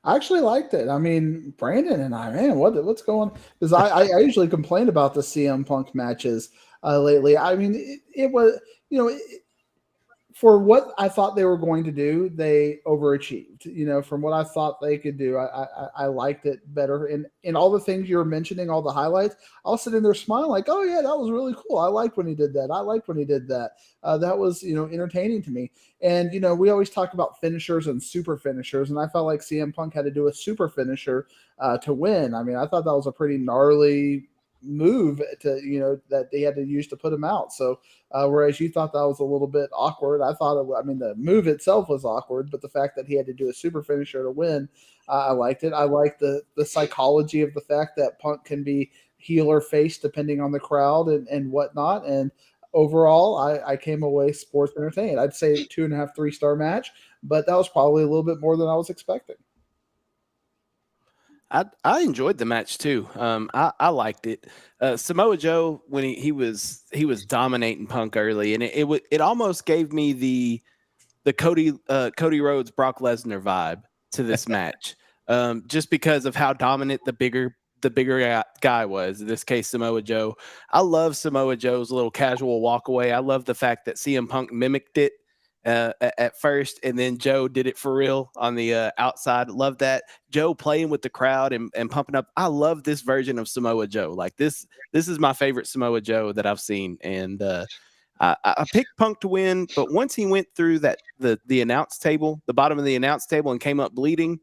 I actually liked it. I mean, Brandon and I, man, what's going? Because I usually complain about the CM Punk matches lately. I mean, it was for what I thought they were going to do, they overachieved. From what I thought they could do, I liked it better. And in all the things you were mentioning, all the highlights, I'll sit in there smiling like, oh yeah, that was really cool. I liked when he did that. I liked when he did that. That was entertaining to me. And we always talk about finishers and super finishers, and I felt like CM Punk had to do a super finisher to win. I mean, I thought that was a pretty gnarly move to that they had to use to put him out. So whereas you thought that was a little bit awkward, I thought the move itself was awkward, but the fact that he had to do a super finisher to win, I liked it. I liked the psychology of the fact that Punk can be heel or face depending on the crowd and whatnot. And overall, I came away sports entertained. I'd say 2.5, 3-star match, but that was probably a little bit more than I was expecting. I enjoyed the match too. I liked it. Samoa Joe, when he was dominating Punk early, and it almost gave me the Cody Rhodes Brock Lesnar vibe to this match, just because of how dominant the bigger guy was. In this case, Samoa Joe. I love Samoa Joe's little casual walk away. I love the fact that CM Punk mimicked it at first, and then Joe did it for real on the outside. Love that. Joe playing with the crowd and pumping up. I love this version of Samoa Joe. Like this is my favorite Samoa Joe that I've seen. And I picked Punk to win, but once he went through the announce table, the bottom of the announce table, and came up bleeding,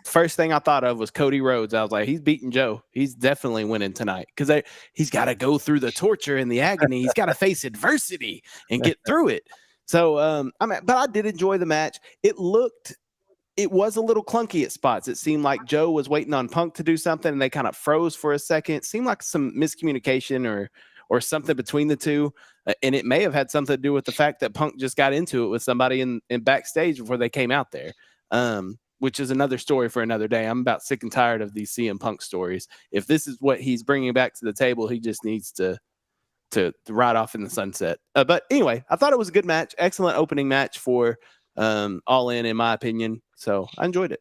first thing I thought of was Cody Rhodes. I was like, he's beating Joe. He's definitely winning tonight because he's got to go through the torture and the agony. He's got to face adversity and get through it. So, but I did enjoy the match. It was a little clunky at spots. It seemed like Joe was waiting on Punk to do something, and they kind of froze for a second. It seemed like some miscommunication or something between the two, and it may have had something to do with the fact that Punk just got into it with somebody in backstage before they came out there, which is another story for another day. I'm about sick and tired of these CM Punk stories. If this is what he's bringing back to the table, he just needs to ride off in the sunset. But anyway, I thought it was a good match. Excellent opening match for All In my opinion. So I enjoyed it.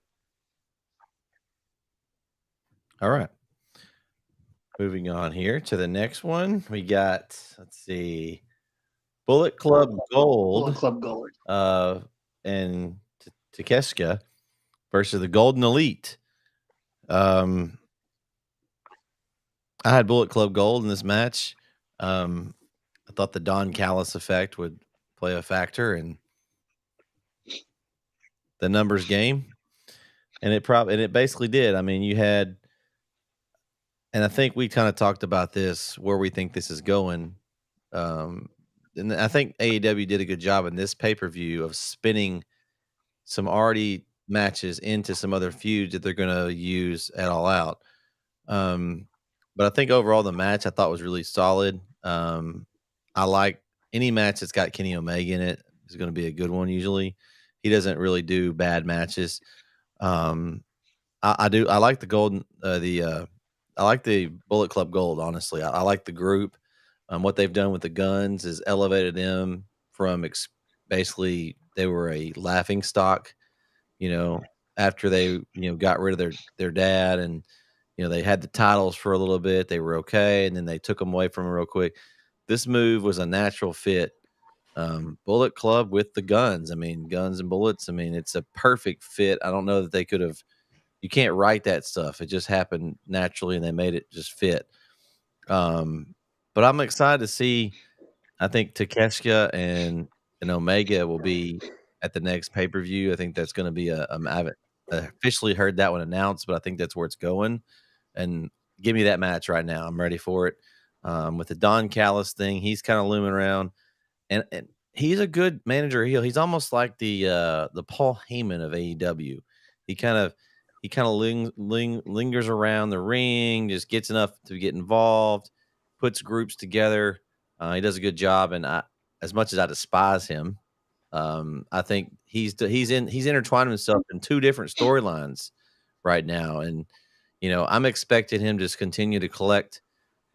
All right. Moving on here to the next one. We got, let's see, Bullet Club Gold. Bullet Club Gold. And Takeshita versus the Golden Elite. I had Bullet Club Gold in this match. I thought the Don Callis effect would play a factor in the numbers game, and it basically did. I mean, you had, and I think we kind of talked about this, where we think this is going. And I think AEW did a good job in this pay-per-view of spinning some already matches into some other feuds that they're going to use at All Out. But I think overall the match I thought was really solid. I like any match that's got Kenny Omega in it is going to be a good one. Usually, he doesn't really do bad matches. I like the golden. I like the Bullet Club Gold. Honestly, I like the group. What they've done with the Guns is elevated them from basically they were a laughing stock. After they got rid of their dad, and they had the titles for a little bit. They were okay, and then they took them away from them real quick. This move was a natural fit Bullet Club with the guns. I mean, guns and bullets. I mean, it's a perfect fit. I don't know that they could have. You can't write that stuff. It just happened naturally, and they made it just fit. But I'm excited to see. I think Takeshita and Omega will be at the next pay per view. I think that's going to be I haven't officially heard that one announced, but I think that's where it's going. And give me that match right now. I'm ready for it. With the Don Callis thing, he's kind of looming around, and he's a good manager heel. He's almost like the Paul Heyman of AEW. He kind of lingers around the ring, just gets enough to get involved, puts groups together. He does a good job, and as much as I despise him, I think he's intertwined himself in two different storylines right now, and I'm expecting him to just continue to collect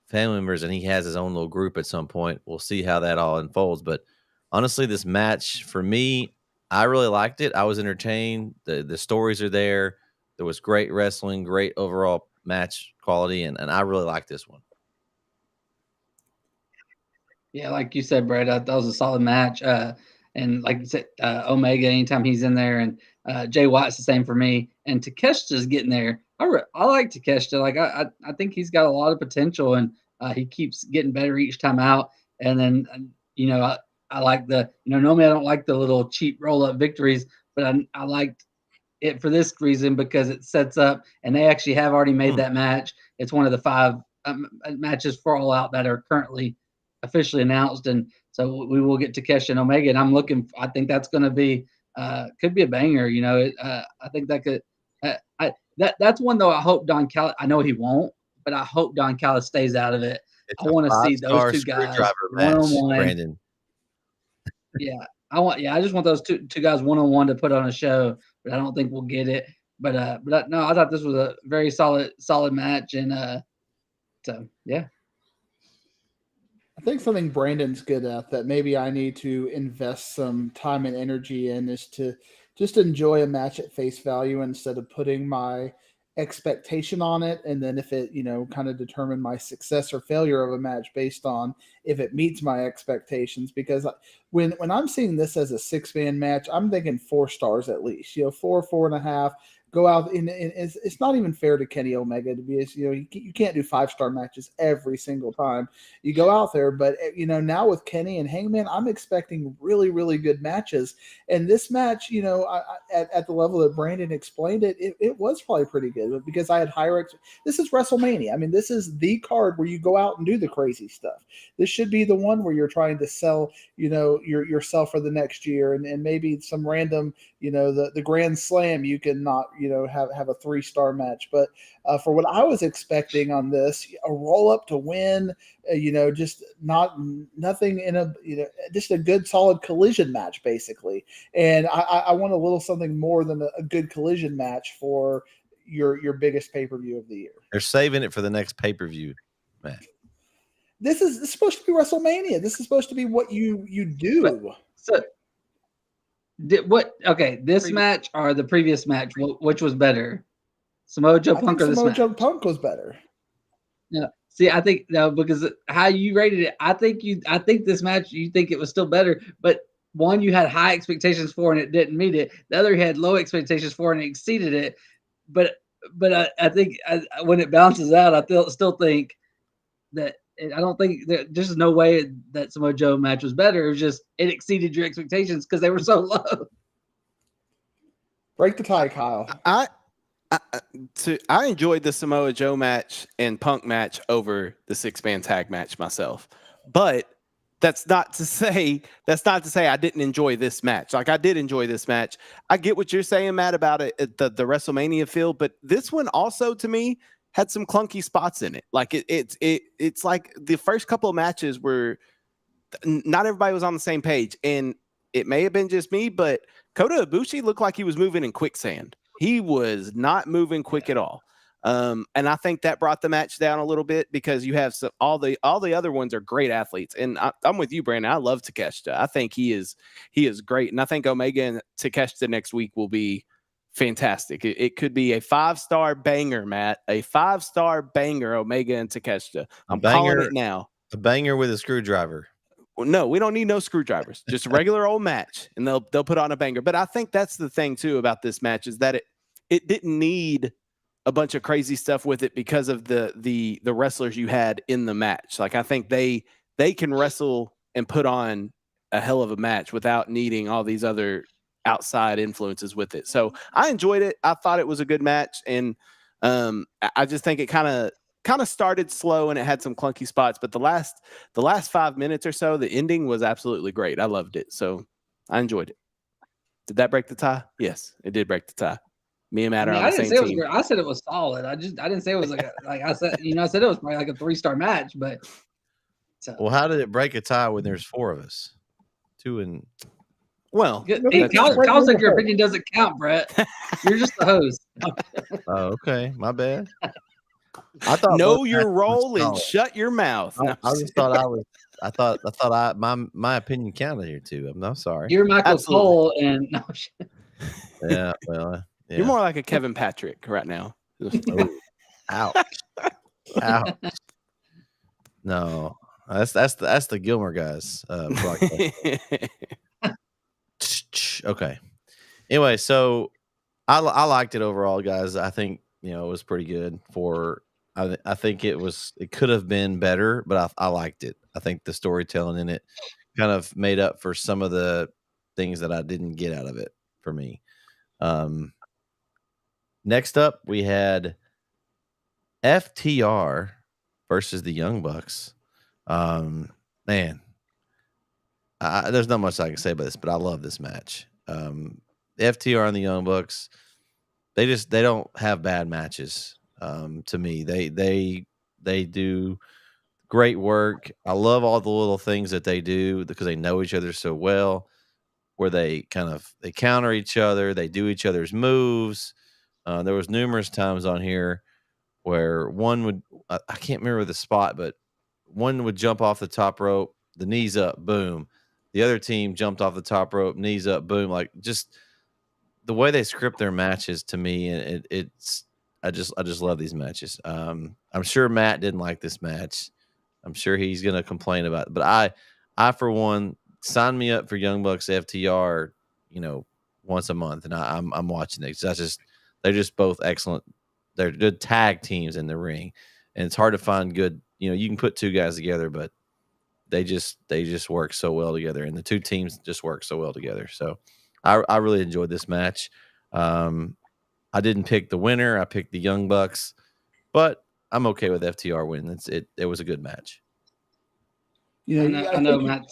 family members, and he has his own little group at some point. We'll see how that all unfolds, but honestly, this match for me, I really liked it. I was entertained. The stories are there. There was great wrestling, great overall match quality, and I really like this one. Yeah, like you said, Brett, that was a solid match. And like you said, Omega, anytime he's in there, and Jay White's the same for me. And Takeshita's getting there. I like Takeshita. Like I think he's got a lot of potential, and he keeps getting better each time out. And then I like the normally I don't like the little cheap roll up victories, but I liked it for this reason because it sets up, and they actually have already made that match. It's one of the 5 matches for All Out that are currently officially announced, and so we will get Takeshi and Omega, and I think that's going to be could be a banger. I think that could that's one though. I hope Don Callis. I know he won't, but I hope Don Callis stays out of it. I want to see those two guys one on one. Brandon. Yeah, I just want those two guys one on one to put on a show, but I don't think we'll get it. But no, I thought this was a very solid match, and so yeah. I think something Brandon's good at that maybe I need to invest some time and energy in is to just enjoy a match at face value instead of putting my expectation on it. And then if it, kind of determine my success or failure of a match based on if it meets my expectations. Because when I'm seeing this as a 6-man match, I'm thinking 4 stars at least, 4.5. Go out and it's not even fair to Kenny Omega to be, you can't do 5-star matches every single time you go out there. But, now with Kenny and Hangman, I'm expecting really, really good matches. And this match, at the level that Brandon explained it was probably pretty good. But because I had this is WrestleMania. I mean, this is the card where you go out and do the crazy stuff. This should be the one where you're trying to sell, yourself for the next year, and maybe some random, the Grand Slam, you can not, have a 3-star match. But for what I was expecting on this, a roll up to win, just nothing in a, just a good solid collision match basically. And I want a little something more than a good collision match for your biggest pay-per-view of the year. They're saving it for the next pay-per-view match. This is supposed to be WrestleMania. This is supposed to be what you do. This match or the previous match, which was better? Samoa Joe Punk or this match? Samoa Joe Punk was better. Yeah. See, I think because how you rated it, I think this match, you think it was still better, but one you had high expectations for and it didn't meet it. The other you had low expectations for and it exceeded it. But I think when it balances out, I still think that I don't think that there's no way that Samoa Joe match was better. It was just it exceeded your expectations because they were so low. Break the tie, Kyle. I enjoyed the Samoa Joe match and Punk match over the 6-man tag match myself, but that's not to say I didn't enjoy this match. Like, I did enjoy this match. I get what you're saying, Matt, about it, the WrestleMania feel, but this one also to me had some clunky spots in it. Like it's like the first couple of matches were not everybody was on the same page, and it may have been just me, but Kota Ibushi looked like he was moving in quicksand. He was not moving quick at all. And I think that brought the match down a little bit because you have all the other ones are great athletes. And I'm with you, Brandon. I love Takeshita. I think he is great. And I think Omega and Takeshita next week will be fantastic. It could be a 5-star banger, Matt. A 5-star banger, Omega and Takeshita. I'm calling it now. A banger with a screwdriver. No, we don't need no screwdrivers. Just a regular old match, and they'll put on a banger. But I think that's the thing too about this match is that it didn't need a bunch of crazy stuff with it because of the wrestlers you had in the match. Like I think they can wrestle and put on a hell of a match without needing all these other outside influences with it. So I enjoyed it. I thought it was a good match, and I just think it kind of started slow and it had some clunky spots, but the last 5 minutes or so, the ending was absolutely great. I loved it. So I enjoyed it. Did that break the tie? Yes, it did break the tie. Me and Matt are on the didn't same say it was team. great. I said it was solid. I didn't say it was like I said it was probably like a 3-star match, but Well, how did it break a tie when there's 4 of us? 2 and Well, hey, Kyle said your opinion doesn't count, Brett. You're just the host. oh, okay, my bad. I thought know both your matches were role and solid. shut your mouth. No, I just thought I was. I thought my opinion counted here too. I'm sorry. You're Michael Absolutely. Cole, and no, Yeah, well, yeah. You're more like a Kevin Patrick right now. Oh, ouch, ouch. No, that's the Gilmer guys. Okay. Anyway, so I liked it overall, guys. I think it was pretty good. I think it could have been better, but I liked it. I think the storytelling in it kind of made up for some of the things that I didn't get out of it for me. Next up, we had FTR versus the Young Bucks. Man, there's not much I can say about this, but I love this match. FTR and the Young Bucks, they don't have bad matches. To me, they do great work. I love all the little things that they do because they know each other so well, where they counter each other, they do each other's moves. There was numerous times on here where one would, I can't remember the spot, but one would jump off the top rope, the knees up, boom. The other team jumped off the top rope, knees up, boom. Like just the way they script their matches to me, and I just love these matches. I'm sure Matt didn't like this match. I'm sure he's gonna complain about it. But I for one, sign me up for Young Bucks FTR, once a month, and I'm watching it. They're just both excellent. They're good tag teams in the ring, and it's hard to find good. You can put 2 guys together, but they just work so well together, and the 2 teams just work so well together. So I really enjoyed this match. I didn't pick the winner. I picked the Young Bucks, but I'm okay with FTR winning. It was a good match. I know, Matt.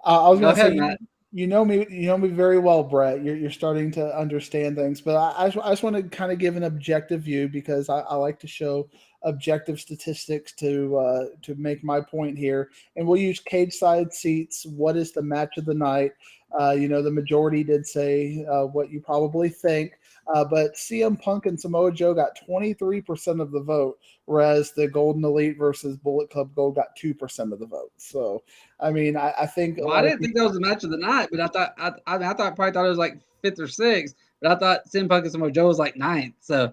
I was going to say, Matt. You know me very well, Brett. You're starting to understand things, but I just want to kind of give an objective view because I like to show objective statistics to make my point here. And we'll use cage side seats. What is the match of the night? The majority did say what you probably think, but CM Punk and Samoa Joe got 23% of the vote, whereas the Golden Elite versus Bullet Club Gold got 2% of the vote. So, I mean, I think. Well, I didn't think that was the match of the night, but I probably thought it was like 5th or 6th, but I thought CM Punk and Samoa Joe was like 9th. So.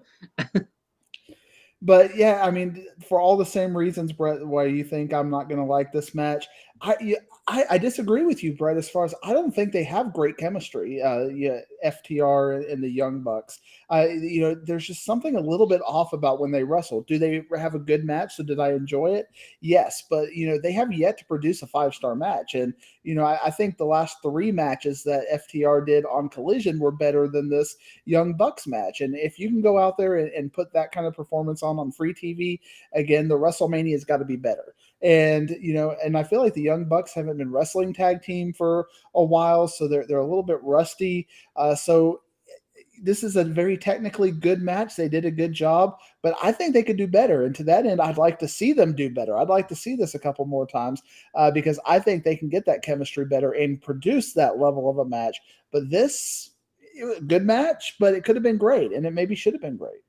But yeah, I mean, for all the same reasons, Brett, why you think I'm not going to like this match, I disagree with you, Brett. As far as I don't think they have great chemistry, FTR and the Young Bucks. There's just something a little bit off about when they wrestle. Do they have a good match? So did I enjoy it? Yes, but they have yet to produce a 5-star match, and I think the last 3 matches that FTR did on Collision were better than this Young Bucks match. And if you can go out there and put that kind of performance on free TV, again, the WrestleMania has got to be better. And and I feel like the Young Bucks haven't been wrestling tag team for a while, so they're a little bit rusty. So this is a very technically good match. They did a good job, but I think they could do better. And to that end, I'd like to see them do better. I'd like to see this a couple more times because I think they can get that chemistry better and produce that level of a match. But this, good match, but it could have been great, and it maybe should have been great.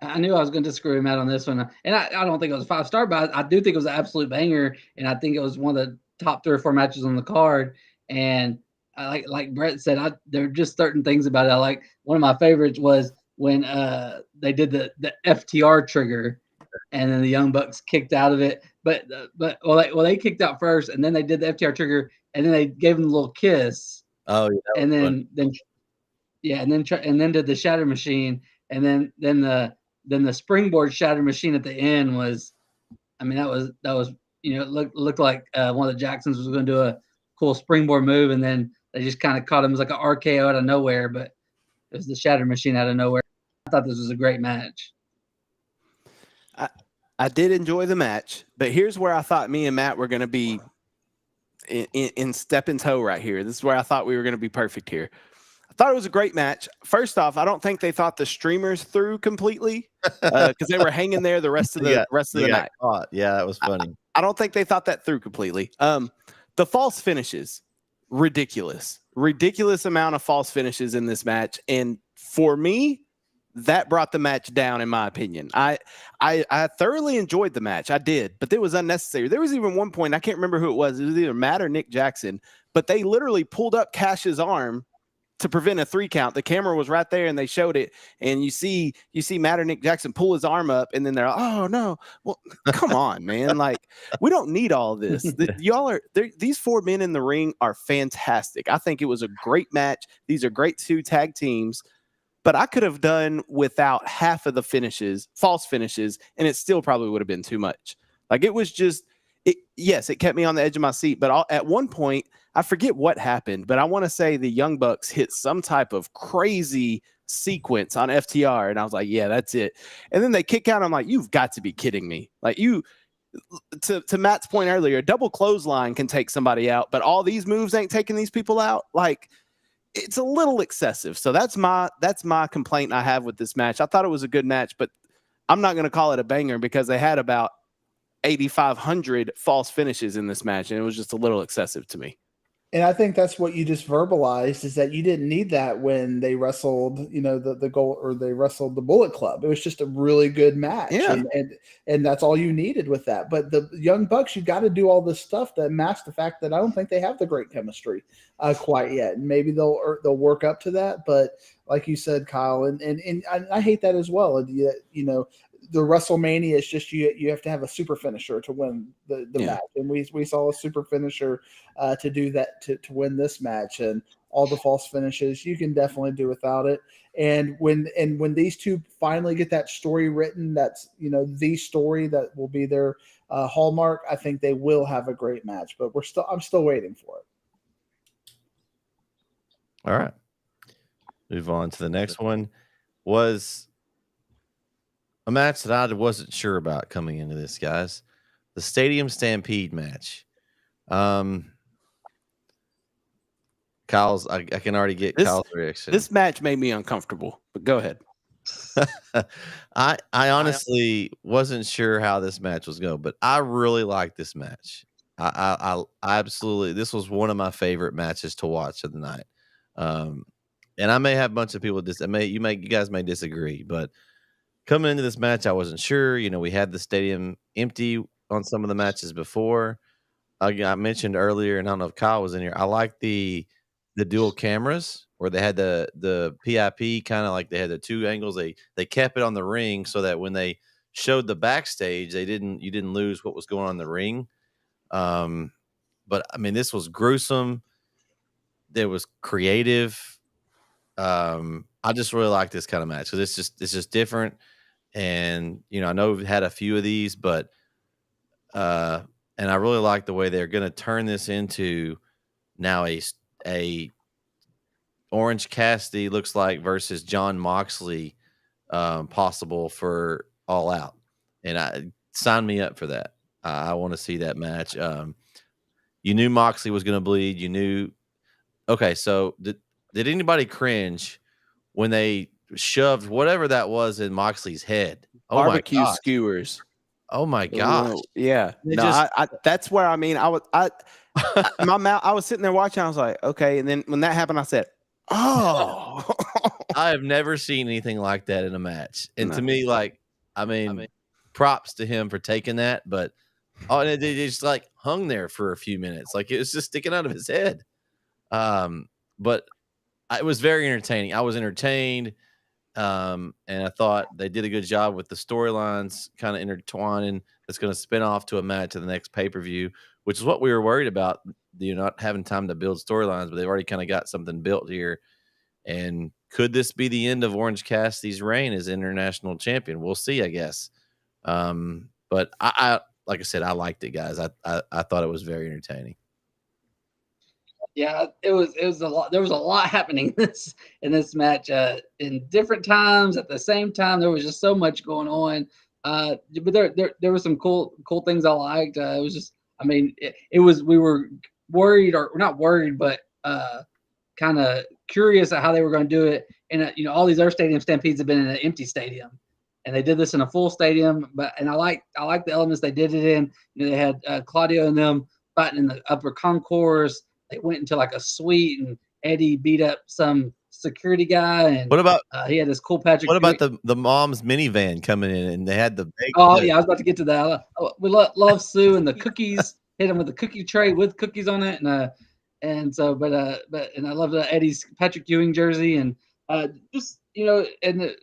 I knew I was going to disagree with Matt on this one, and I don't think it was a 5-star, but I do think it was an absolute banger, and I think it was one of the top 3 or 4 matches on the card. And I like Brett said, there are just certain things about it. I like one of my favorites was when they did the FTR trigger, and then the Young Bucks kicked out of it. but they kicked out first, and then they did the FTR trigger, and then they gave him a little kiss, Oh, yeah, that and was then yeah, and then did the shatter machine, and then the springboard shatter machine at the end was, I mean, that was looked like one of the Jacksons was going to do a cool springboard move, and then they just kind of caught him as like an RKO out of nowhere, but it was the shatter machine out of nowhere. I thought this was a great match. I did enjoy the match, but here's where I thought me and Matt were going to be in step and toe right here. This is where I thought we were going to be perfect here. I thought it was a great match. First off, I don't think they thought the streamers through completely because they were hanging there the rest of the night. Caught. Yeah, that was funny. I don't think they thought that through completely. The false finishes, ridiculous amount of false finishes in this match, and for me, that brought the match down, in my opinion. I thoroughly enjoyed the match. I did, but it was unnecessary. There was even one point, I can't remember who it was. It was either Matt or Nick Jackson, but they literally pulled up Cash's arm to prevent a 3 count. The camera was right there and they showed it. And you see Matt or Nick Jackson pull his arm up and then they're like, oh no, well, come on, man. Like, we don't need all of this. These 4 men in the ring are fantastic. I think it was a great match. These are great 2 tag teams, but I could have done without half of the finishes, false finishes, and it still probably would have been too much. Like, it was just, yes, it kept me on the edge of my seat, but at one point, I forget what happened, but I want to say the Young Bucks hit some type of crazy sequence on FTR, and I was like, yeah, that's it. And then they kick out. I'm like, you've got to be kidding me. Like, to Matt's point earlier, a double clothesline can take somebody out, but all these moves ain't taking these people out. Like, it's a little excessive. So that's my complaint I have with this match. I thought it was a good match, but I'm not going to call it a banger because they had about 8,500 false finishes in this match, and it was just a little excessive to me. And I think that's what you just verbalized, is that you didn't need that when they wrestled, the goal, or they wrestled the Bullet Club. It was just a really good match. Yeah. And that's all you needed with that. But the Young Bucks, you got to do all this stuff that masks the fact that I don't think they have the great chemistry quite yet. And maybe they'll work up to that. But like you said, Kyle, and I hate that as well. The WrestleMania is just you have to have a super finisher to win the match, and we saw a super finisher to do that to win this match, and all the false finishes you can definitely do without it. And when these two finally get that story written, that's the story that will be their hallmark. I think they will have a great match, but I'm still waiting for it. All right, move on to the next one. Was a match that I wasn't sure about coming into this, guys. The Stadium Stampede match. Kyle's, I can already get Kyle's reaction. This match made me uncomfortable, but go ahead. I honestly wasn't sure how this match was going, but I really liked this match. I absolutely, this was one of my favorite matches to watch of the night. And I may have a bunch of people you guys may disagree, but coming into this match, I wasn't sure. We had the stadium empty on some of the matches before. I mentioned earlier, and I don't know if Kyle was in here, I like the dual cameras where they had the PIP, kind of like they had the 2 angles. They kept it on the ring so that when they showed the backstage, you didn't lose what was going on in the ring. But I mean, this was gruesome. It was creative. I just really like this kind of match because it's just different. And, I know we've had a few of these, but, and I really like the way they're going to turn this into now a Orange Cassidy looks like versus John Moxley, possible for All Out. And sign me up for that. I want to see that match. You knew Moxley was going to bleed. Okay. So did anybody cringe when they shoved whatever that was in Moxley's head? Oh, barbecue skewers. Oh my gosh! Yeah, that's where I my mouth. I was sitting there watching. I was like, okay. And then when that happened, I said, oh. I have never seen anything like that in a match. And to me, props to him for taking that. But it just like hung there for a few minutes, like it was just sticking out of his head. But it was very entertaining. I was entertained. And I thought they did a good job with the storylines kind of intertwining. that's going to spin off to a match to the next pay-per-view, which is what we were worried about, not having time to build storylines, but they've already kind of got something built here. And could this be the end of Orange Cassidy's reign as international champion? We'll see, I guess. But I like I said, I liked it, guys. I thought it was very entertaining. Yeah, it was a lot. There was a lot happening in this match in different times at the same time. There was just so much going on. But there were some cool things I liked. It was just, I mean, it was, we were worried, or not worried, but kind of curious at how they were going to do it. And all these other stadium stampedes have been in an empty stadium, and they did this in a full stadium. And I like the elements they did it in. They had Claudio and them fighting in the upper concourse. They went into like a suite, and Eddie beat up some security guy. And what about he had this cool Patrick? What about the mom's minivan coming in, and they had the bake? Oh yeah, I was about to get to that. We love Sue and the cookies. Hit him with the cookie tray with cookies on it, and I love Eddie's Patrick Ewing jersey, and just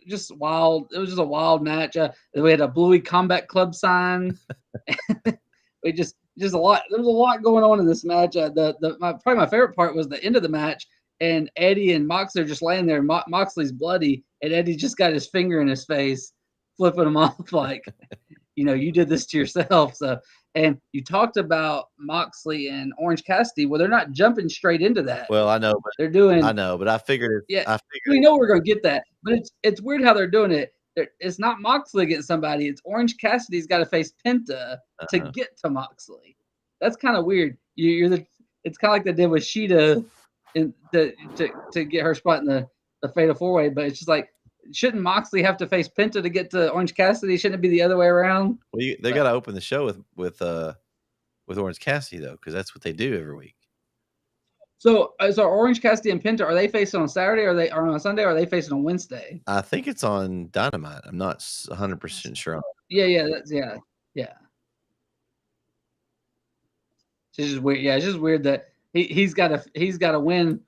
just wild. It was just a wild match. We had a Bluey Combat Club sign. We just a lot. There was a lot going on in this match. Probably my favorite part was the end of the match, and Eddie and Moxley are just laying there. Moxley's bloody, and Eddie just got his finger in his face, flipping him off like, you did this to yourself. So, and you talked about Moxley and Orange Cassidy. Well, they're not jumping straight into that. Well, I know, but they're doing. I know, but I figured. We know we're going to get that, but it's weird how they're doing it. It's not Moxley against somebody. It's Orange Cassidy's got to face Penta to get to Moxley. That's kind of weird. It's kind of like they did with Sheeta to get her spot in the Fatal 4-Way, but it's just like, shouldn't Moxley have to face Penta to get to Orange Cassidy? Shouldn't it be the other way around? Well, they got to open the show with Orange Cassidy though, because that's what they do every week. So Orange Cassidy and Penta, are they facing on Saturday, or on Sunday, or are they facing on Wednesday? I think it's on Dynamite. I'm not 100% sure. Yeah. It's just weird. Yeah, it's just weird that he's got to win.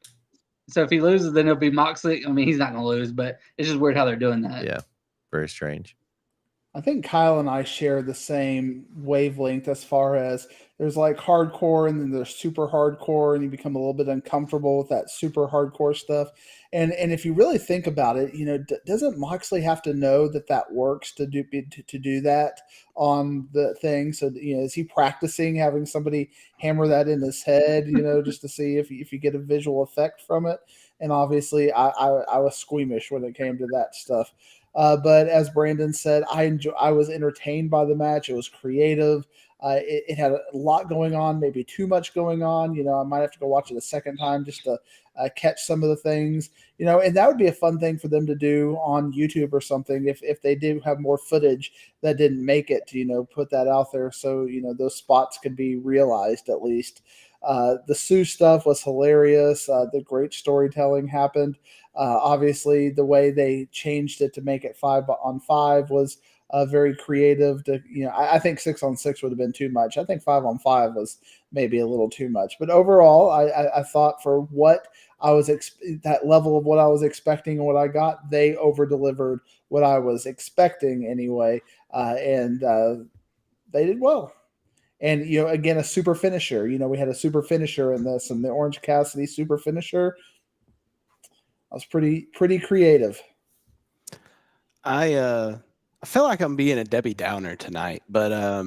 So if he loses, then it'll be Moxley. I mean, he's not going to lose, but it's just weird how they're doing that. Yeah, very strange. I think Kyle and I share the same wavelength as far as there's like hardcore and then there's super hardcore, and you become a little bit uncomfortable with that super hardcore stuff. And if you really think about it, doesn't Moxley have to know that works to do that on the thing? So, is he practicing having somebody hammer that in his head, just to see if you get a visual effect from it? And obviously I was squeamish when it came to that stuff. But as Brandon said, I was entertained by the match. It was creative. It had a lot going on, maybe too much going on. I might have to go watch it a second time just to catch some of the things. And that would be a fun thing for them to do on YouTube or something if they do have more footage that didn't make it to, put that out there so, those spots could be realized at least. The Sue stuff was hilarious. The great storytelling happened. Obviously, the way they changed it to make it 5-on-5 was very creative. I think 6-on-6 would have been too much. I think 5-on-5 was maybe a little too much. But overall, I thought for what I was that level of what I was expecting and what I got, they over-delivered what I was expecting anyway, and they did well. And again, a super finisher. We had a super finisher in this, and the Orange Cassidy super finisher. I was pretty creative. I feel like I'm being a Debbie Downer tonight, but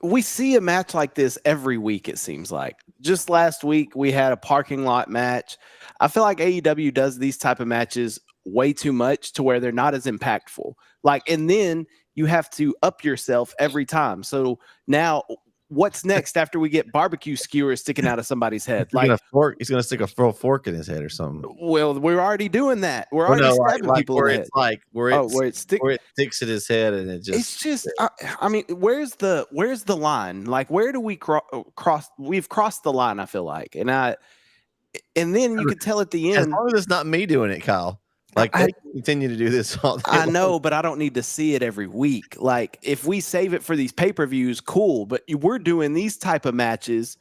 we see a match like this every week, it seems like. Just last week we had a parking lot match. I feel like AEW does these type of matches way too much to where they're not as impactful. And then you have to up yourself every time. So now what's next after we get barbecue skewers sticking out of somebody's head? He's going to stick a fork in his head or something. Well, we're already doing that. We're already stabbing people in the head. Where it sticks in his head, and it just. It's just. I mean, where's the line? Where do we cross? We've crossed the line. I feel like, and then you could tell at the end. As long as it's not me doing it, Kyle. They continue to do this all day I know, but I don't need to see it every week. If we save it for these pay-per-views, cool. But we're doing these type of matches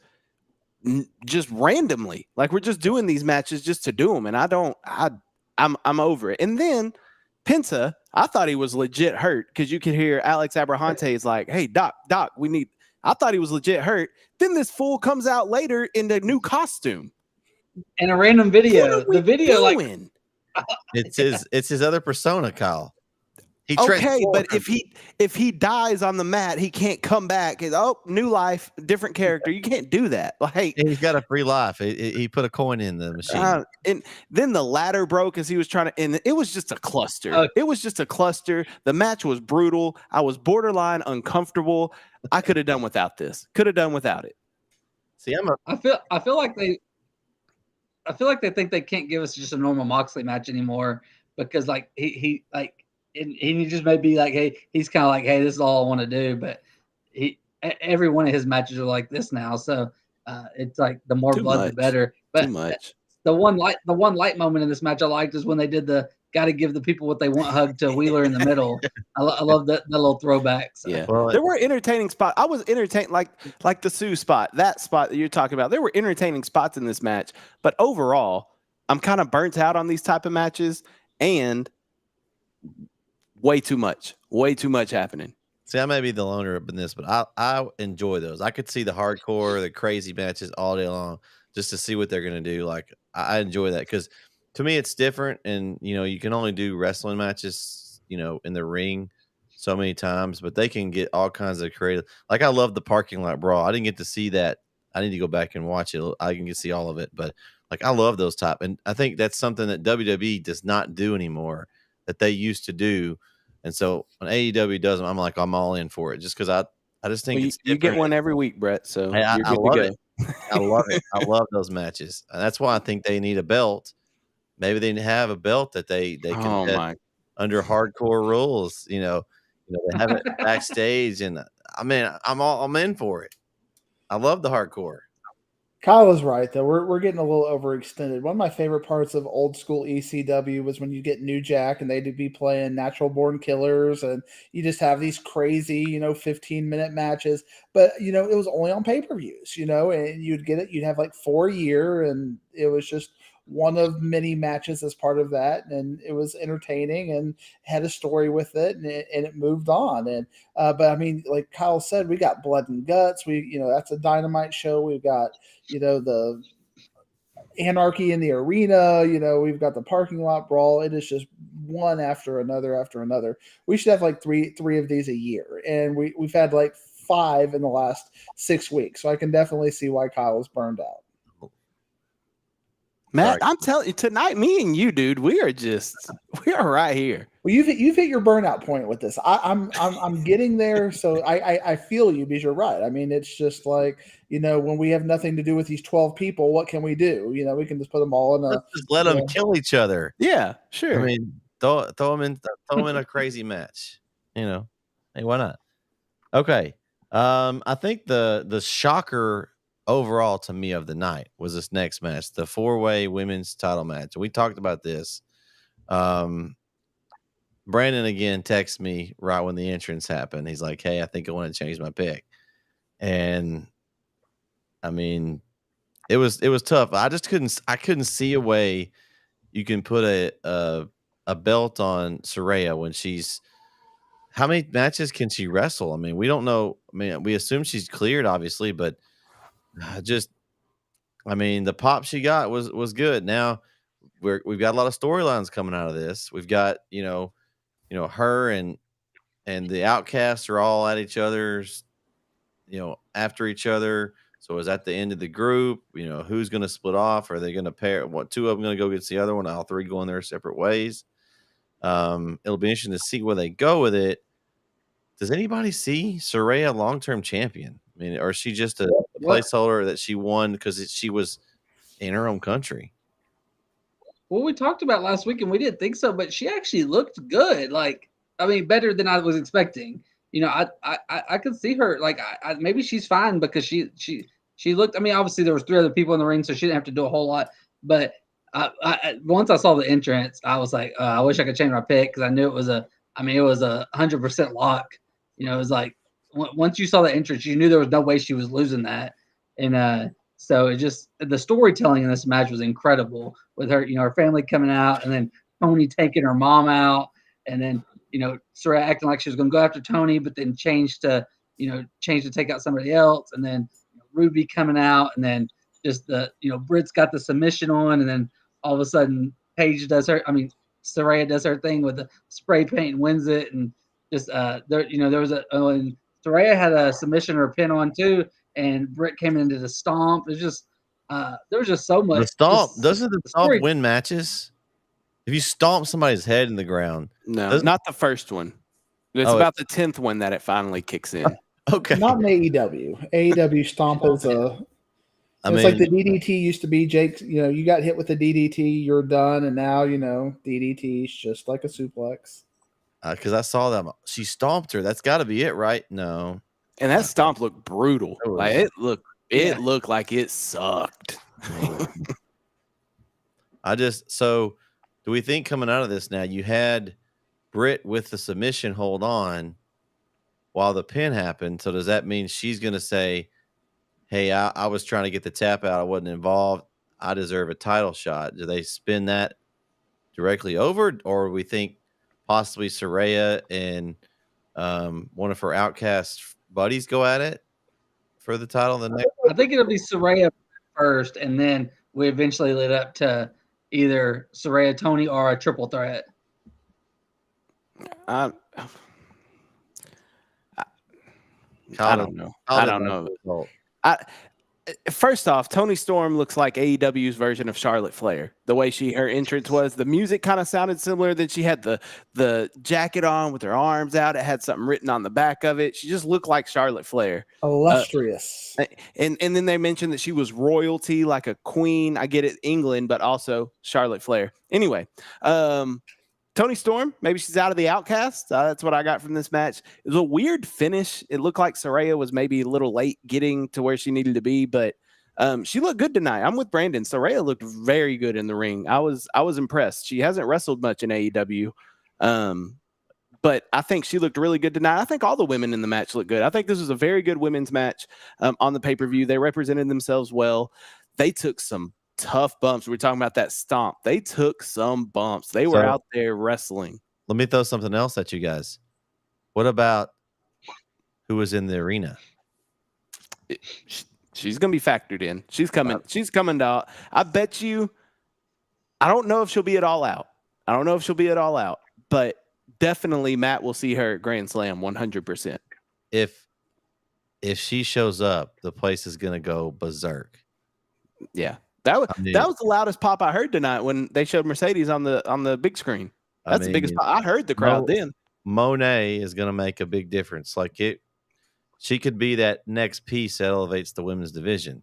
just randomly. We're just doing these matches just to do them. And I'm over it. And then Penta, I thought he was legit hurt because you could hear Alex Abrahante is like, "Hey, Doc, we need." I thought he was legit hurt. Then this fool comes out later in the new costume and a random video. The video, doing? It's his other persona, Kyle. He Okay, but transformed. if he dies on the mat, he can't come back. New life, different character. You can't do that. Like, he's got a free life. He put a coin in the machine. And then the ladder broke as he was trying to, and it was just a cluster. It was just a cluster. The match was brutal. I was borderline uncomfortable. I could have done without this. Could have done without it. See, I feel like they think they can't give us just a normal Moxley match anymore because like he just may be like, hey, he's kind of like, hey, this is all I want to do, but every one of his matches are like this now, so it's like the more blood, the better. But too much. The one light moment in this match I liked is when they did the got to give the people what they want hug to Wheeler in the middle. I love that little throwback. So. Yeah, well, there were entertaining spots. I was entertained, like the Sue spot, that spot that you're talking about. There were entertaining spots in this match, but overall, I'm kind of burnt out on these type of matches, and way too much happening. See, I may be the loner up in this, but I enjoy those. I could see the hardcore, the crazy matches all day long just to see what they're going to do. Like, I enjoy that because to me it's different. And, you can only do wrestling matches, in the ring so many times, but they can get all kinds of creative. Like, I love the parking lot brawl. I didn't get to see that. I need to go back and watch it. I can see all of it, but like, I love those type. And I think that's something that WWE does not do anymore that they used to do. And so when AEW does them, I'm like, I'm all in for it just because I just think you get one every week, Brett. So I love it. I love it. I love those matches. And that's why I think they need a belt. Maybe they have a belt that they can get under hardcore rules. They have it backstage, and I mean, I'm in for it. I love the hardcore. Kyle is right, though. We're getting a little overextended. One of my favorite parts of old school ECW was when you get New Jack and they'd be playing Natural Born Killers, and you just have these crazy, 15-minute matches. But, it was only on pay-per-views, and you'd get it. You'd have like 4 a year, and it was just one of many matches as part of that, and it was entertaining and had a story with it, and it moved on. And but I mean, like Kyle said, we got Blood and Guts. We that's a Dynamite show. We've got the Anarchy in the Arena. We've got the parking lot brawl. It is just one after another. We should have like three of these a year, and we've had like 5 in the last 6 weeks. So I can definitely see why Kyle is burned out. Matt, I'm telling you, tonight, me and you, dude, we are right here. Well, you've hit your burnout point with this. I'm getting there, so I feel you because you're right. I mean, it's just like when we have nothing to do with these 12 people, what can we do? We can just put them all in a. Let's just let them kill each other. Yeah, sure. I mean, throw them in a crazy match. Hey, why not? Okay, I think the shocker overall to me of the night was this next match, the 4-way women's title match. We talked about this. Brandon again texted me right when the entrance happened. He's like, hey, I think I want to change my pick. And I mean, it was tough. I couldn't see a way you can put a belt on Saraya when she's, how many matches can she wrestle? I mean, we don't know. I mean, we assume she's cleared, obviously, but the pop she got was good. Now we've got a lot of storylines coming out of this. We've got, her and the Outcasts are all at each other's, after each other. So is that the end of the group? Who's going to split off? Are they going to pair? What, 2 of them going to go against the other one? All 3 going their separate ways. It'll be interesting to see where they go with it. Does anybody see Saraya long-term champion? I mean, or is she just a placeholder that she won because she was in her own country? Well, we talked about last week, and we didn't think so, but she actually looked good. Like, I mean, better than I was expecting. I could see her. Like, maybe she's fine because she looked. I mean, obviously there was 3 other people in the ring, so she didn't have to do a whole lot. But once I saw the entrance, I was like, I wish I could change my pick because I knew it was a 100% lock. It was like once you saw the entrance, you knew there was no way she was losing that. And so it just, the storytelling in this match was incredible with her, her family coming out and then Tony taking her mom out. and then Saraya acting like she was going to go after Tony, but then changed to take out somebody else, and then Ruby coming out, and then just Britt's got the submission on, and then all of a sudden Paige Saraya does her thing with the spray paint and wins it, and just there was and Saraya had a submission or a pin on too, and Britt came into the stomp. It's just there was just so much. The stomp doesn't the stomp win matches? If you stomp somebody's head in the ground, no, not the first one. It's about the 10th one that it finally kicks in. Okay, not in AEW. AEW stomp is it's like the DDT used to be, Jake. You got hit with the DDT, you're done, and now DDT is just like a suplex. Because I saw that she stomped her. That's got to be it, right? No, and that stomp looked brutal. Like it looked like it sucked. So do we think coming out of this now, you had Britt with the submission hold on while the pin happened? So does that mean she's going to say, hey, I was trying to get the tap out, I wasn't involved, I deserve a title shot? Do they spin that directly over, or we think possibly Saraya and one of her Outcast buddies go at it for the title? I think it'll be Saraya first, and then we eventually lead up to either Saraya, Tony, or a triple threat. I don't know. First off, Toni Storm looks like AEW's version of Charlotte Flair. The way her entrance was, the music kind of sounded similar. Then she had the jacket on with her arms out. It had something written on the back of it. She just looked like Charlotte Flair. Illustrious. And then they mentioned that she was royalty, like a queen. I get it, England, but also Charlotte Flair. Anyway, Toni Storm, maybe she's out of the Outcast. That's what I got from this match. It was a weird finish. It looked like Saraya was maybe a little late getting to where she needed to be, but she looked good tonight. I'm with Brandon. Saraya looked very good in the ring. I was impressed. She hasn't wrestled much in AEW, but I think she looked really good tonight. I think all the women in the match looked good. I think this was a very good women's match on the pay-per-view. They represented themselves well. They took some tough bumps. We're talking about that stomp. They took some bumps. They were out there wrestling. Let me throw something else at you guys. What about who was in the arena? She's going to be factored in. She's coming. She's coming out. I bet you. I don't know if she'll be at All Out. But definitely Matt will see her at Grand Slam 100%. If she shows up, the place is going to go berserk. Yeah. That was the loudest pop I heard tonight when they showed Mercedes on the big screen. That's the biggest pop. I heard the crowd then. Monet is going to make a big difference. She could be that next piece that elevates the women's division.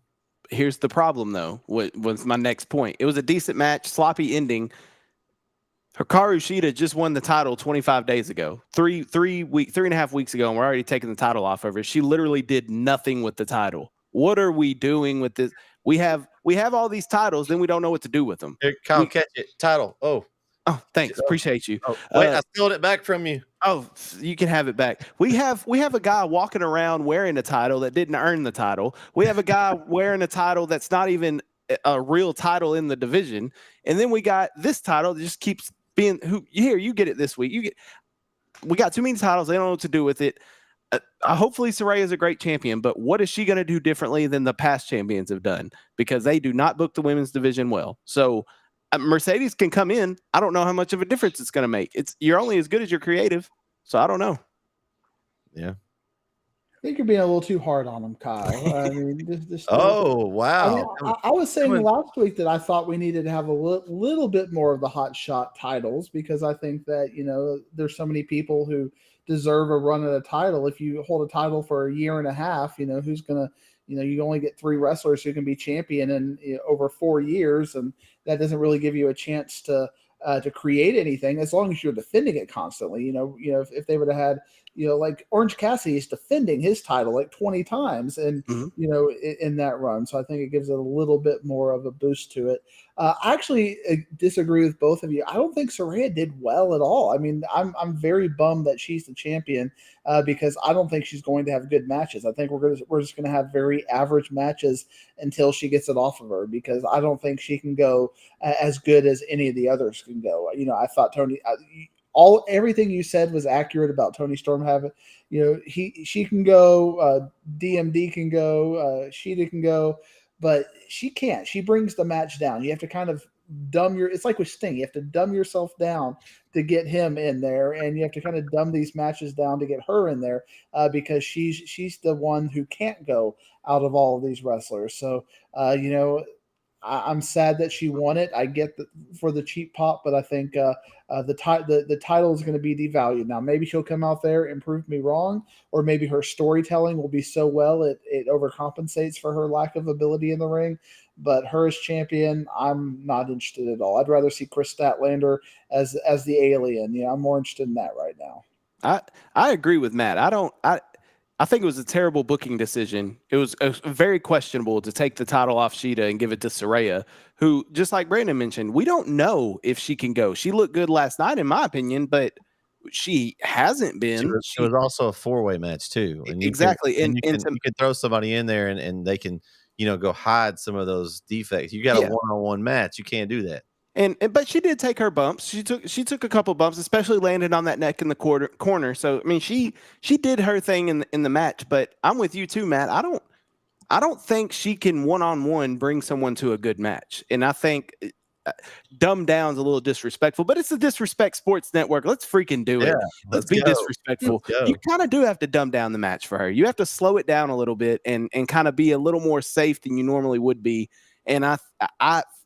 Here's the problem, though. What was my next point? It was a decent match, sloppy ending. Hikaru Shida just won the title 25 days ago, 3.5 weeks ago, and we're already taking the title off of her. She literally did nothing with the title. What are we doing with this? We have all these titles, then we don't know what to do with them. Here, Kyle, catch it. Title. Oh, thanks. Appreciate you. Oh, wait, I stole it back from you. Oh, you can have it back. We have a guy walking around wearing a title that didn't earn the title. We have a guy wearing a title that's not even a real title in the division. And then we got this title that just keeps being you get it this week. We got too many titles. They don't know what to do with it. Hopefully Saraya is a great champion, but what is she going to do differently than the past champions have done? Because they do not book the women's division well. So Mercedes can come in. I don't know how much of a difference it's going to make. You're only as good as your creative. So I don't know. Yeah. I think you're being a little too hard on them, Kyle. I mean, wow. I was saying last week that I thought we needed to have a little bit more of the hot shot titles, because I think that, there's so many people who deserve a run at a title. If you hold a title for a year and a half, who's going to, you only get 3 wrestlers who can be champion in over 4 years. And that doesn't really give you a chance to create anything, as long as you're defending it constantly. If they would have had, like Orange Cassidy is defending his title like 20 times and, in that run. So I think it gives it a little bit more of a boost to it. I actually disagree with both of you. I don't think Saraya did well at all. I mean, I'm very bummed that she's the champion because I don't think she's going to have good matches. I think we're just going to have very average matches until she gets it off of her, because I don't think she can go as good as any of the others can go. I thought everything you said was accurate about Tony Storm having, she can go, DMD can go, Sheeta can go, but she can't. She brings the match down. You have to kind of it's like with Sting. You have to dumb yourself down to get him in there, and you have to kind of dumb these matches down to get her in there, because she's the one who can't go out of all of these wrestlers. So, I'm sad that she won it. I get for the cheap pop, but I think the title is going to be devalued. Now, maybe she'll come out there and prove me wrong, or maybe her storytelling will be so well it overcompensates for her lack of ability in the ring. But her as champion, I'm not interested at all. I'd rather see Chris Statlander as the alien. I'm more interested in that right now. I agree with Matt. I think it was a terrible booking decision. It was very questionable to take the title off Sheeta and give it to Saraya, who, just like Brandon mentioned, we don't know if she can go. She looked good last night, in my opinion, but she hasn't been. It was also a 4-way match too. And exactly. You can throw somebody in there and they can, go hide some of those defects. You got a one-on-one match. You can't do that. But she did take her bumps. She took a couple bumps, especially landing on that neck in the corner. So I mean, she did her thing in the match. But I'm with you too, Matt. I don't think she can one-on-one bring someone to a good match. And I think dumb down's a little disrespectful. But it's the Disrespect Sports Network. Let's freaking do it. Let's be disrespectful. You kind of do have to dumb down the match for her. You have to slow it down a little bit and kind of be a little more safe than you normally would be. And I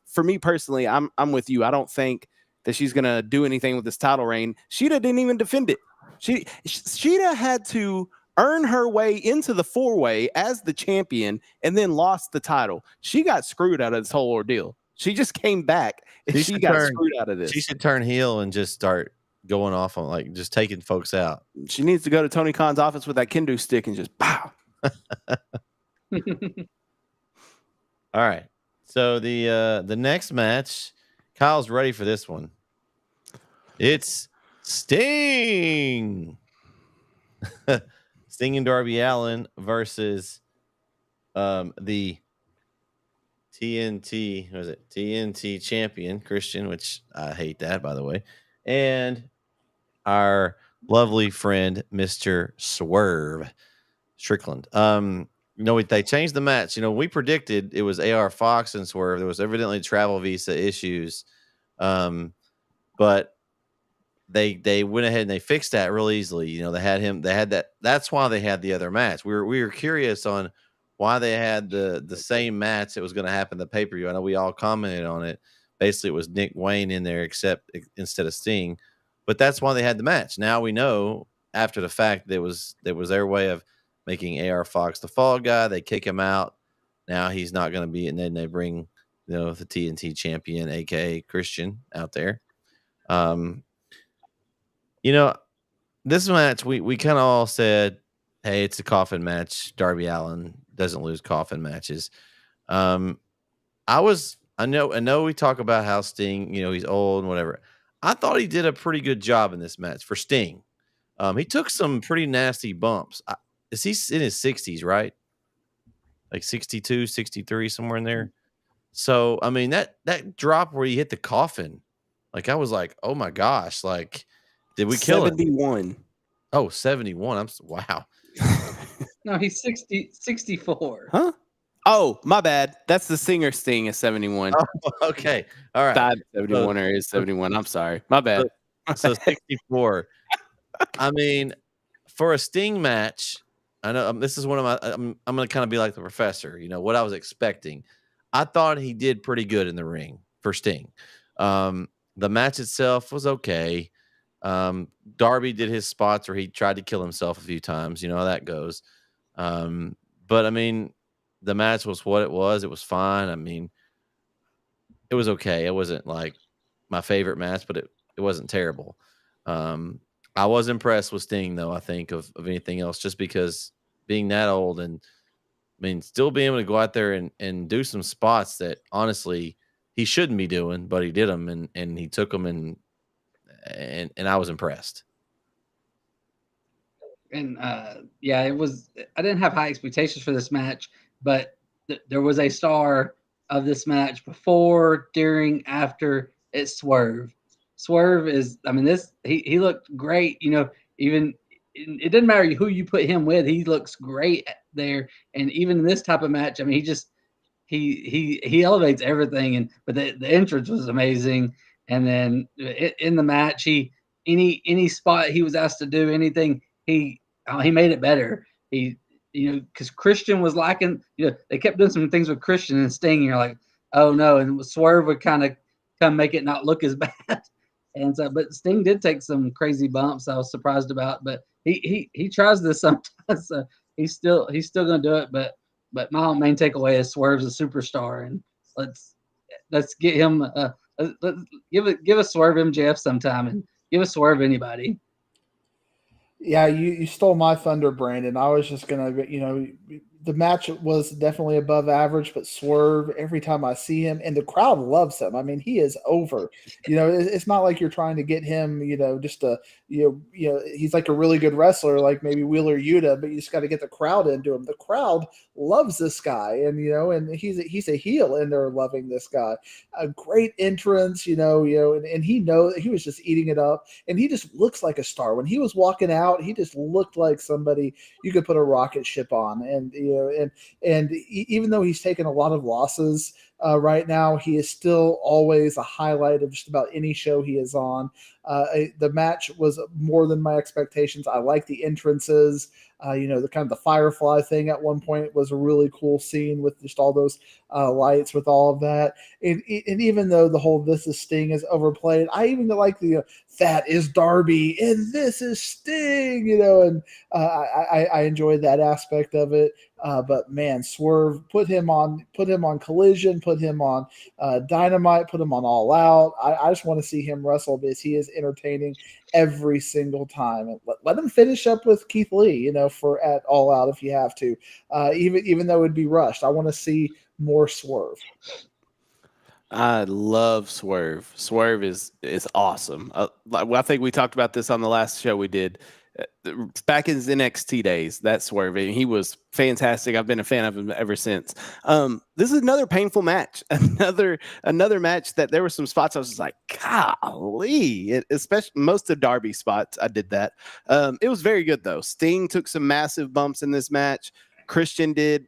for me personally, I'm with you. I don't think that she's going to do anything with this title reign. Sheeta didn't even defend it. Sheeta had to earn her way into the 4-way as the champion and then lost the title. She got screwed out of this whole ordeal. She just came back and she got screwed out of this. She should turn heel and just start going off on just taking folks out. She needs to go to Tony Khan's office with that kendo stick and just pow. All right. So the next match, Kyle's ready for this one. It's Sting. Sting and Darby Allin versus the TNT, what is it? TNT champion, Christian, which I hate that, by the way. And our lovely friend, Mr. Swerve Strickland. They changed the match. We predicted it was AR Fox and Swerve. There was evidently travel visa issues. But they went ahead and they fixed that real easily. They had that. That's why they had the other match. We were curious on why they had the same match that was going to happen the pay-per-view. I know we all commented on it. Basically, it was Nick Wayne in there instead of Sting. But that's why they had the match. Now we know after the fact that it was their way of making AR Fox the fall guy. They kick him out. Now he's not going to be, and then they bring the TNT champion, aka Christian, out there. This match we kind of all said, hey, it's a coffin match. Darby Allin doesn't lose coffin matches. I know we talk about how Sting, he's old and whatever. I thought he did a pretty good job in this match for Sting. He took some pretty nasty bumps. Is he in his 60s, right? Like 62, 63, somewhere in there. So, I mean, that drop where he hit the coffin, I was like, oh my gosh, did we kill him? 71. Oh, 71. Wow. No, he's 64. Huh? Oh, my bad. That's the singer Sting is 71. Oh, okay. All right. Died 71 or is 71. I'm sorry. My bad. So 64. I mean, for a Sting match, I know this is one of my. I'm going to kind of be like the professor. What I was expecting. I thought he did pretty good in the ring for Sting. The match itself was okay. Darby did his spots where he tried to kill himself a few times. You know how that goes. But I mean, the match was what it was. It was fine. I mean, it was okay. It wasn't like my favorite match, but it wasn't terrible. I was impressed with Sting, though, I think, of anything else, just because being that old and, I mean, still being able to go out there and do some spots that, honestly, he shouldn't be doing, but he did them, and he took them, and I was impressed. And, it was – I didn't have high expectations for this match, but there was a star of this match before, during, after it swerved. Swerve is, I mean, he looked great. Even it didn't matter who you put him with, he looks great there. And even in this type of match, I mean, he elevates everything. But the entrance was amazing. And then in the match, any spot he was asked to do anything, he made it better. Because Christian was lacking. They kept doing some things with Christian and Sting, and you're like, oh no. And Swerve would kind of come make it not look as bad. And so, but Sting did take some crazy bumps I was surprised about. But he tries this sometimes. So he's still going to do it. But my main takeaway is Swerve's a superstar, and let's get him. Let's give us Swerve MJF sometime, and give us Swerve anybody. Yeah, you stole my thunder, Brandon. I was just gonna, the match was definitely above average, but Swerve, every time I see him, and the crowd loves him. I mean, he is over. It's not like you're trying to get him, just to, he's like a really good wrestler, like maybe Wheeler Yuta, but you just got to get the crowd into him. The crowd loves this guy, and and he's a heel, and they're loving this guy. A great entrance, and he was just eating it up, and he just looks like a star. When he was walking out, he just looked like somebody you could put a rocket ship on, and even though he's taken a lot of losses right now, he is still always a highlight of just about any show he is on. The match was more than my expectations. I like the entrances. The kind of the Firefly thing at one point was a really cool scene with just all those lights with all of that. And even though the whole "this is Sting" is overplayed, I even like the "that is Darby" and "this is Sting," and I enjoyed that aspect of it. But man, Swerve, put him on Collision, put him on Dynamite, put him on All Out. I just want to see him wrestle because he is entertaining every single time. And let him finish up with Keith Lee, for at All Out if you have to. Even though it'd be rushed, I want to see more Swerve. I love Swerve. Swerve is awesome. I think we talked about this on the last show we did. Back in his NXT days, that Swerve, he was fantastic. I've been a fan of him ever since. This is another painful match. Another match that there were some spots I was just like, golly. Especially most of Darby's spots, I did that. It was very good though. Sting took some massive bumps in this match. Christian did.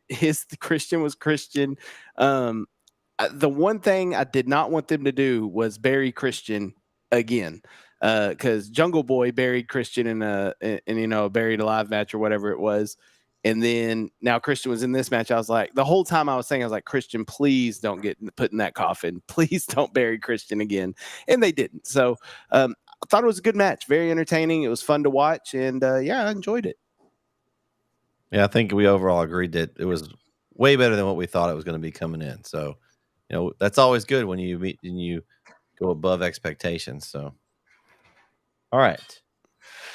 Christian was Christian. The one thing I did not want them to do was bury Christian again, because Jungle Boy buried Christian in a buried alive match or whatever it was, and then now Christian was in this match. I was like, the whole time I was saying, Christian, please don't get put in that coffin. Please don't bury Christian again, and they didn't. So I thought it was a good match, very entertaining. It was fun to watch, and I enjoyed it. Yeah, I think we overall agreed that it was way better than what we thought it was going to be coming in. So. That's always good when you go above expectations. So, all right.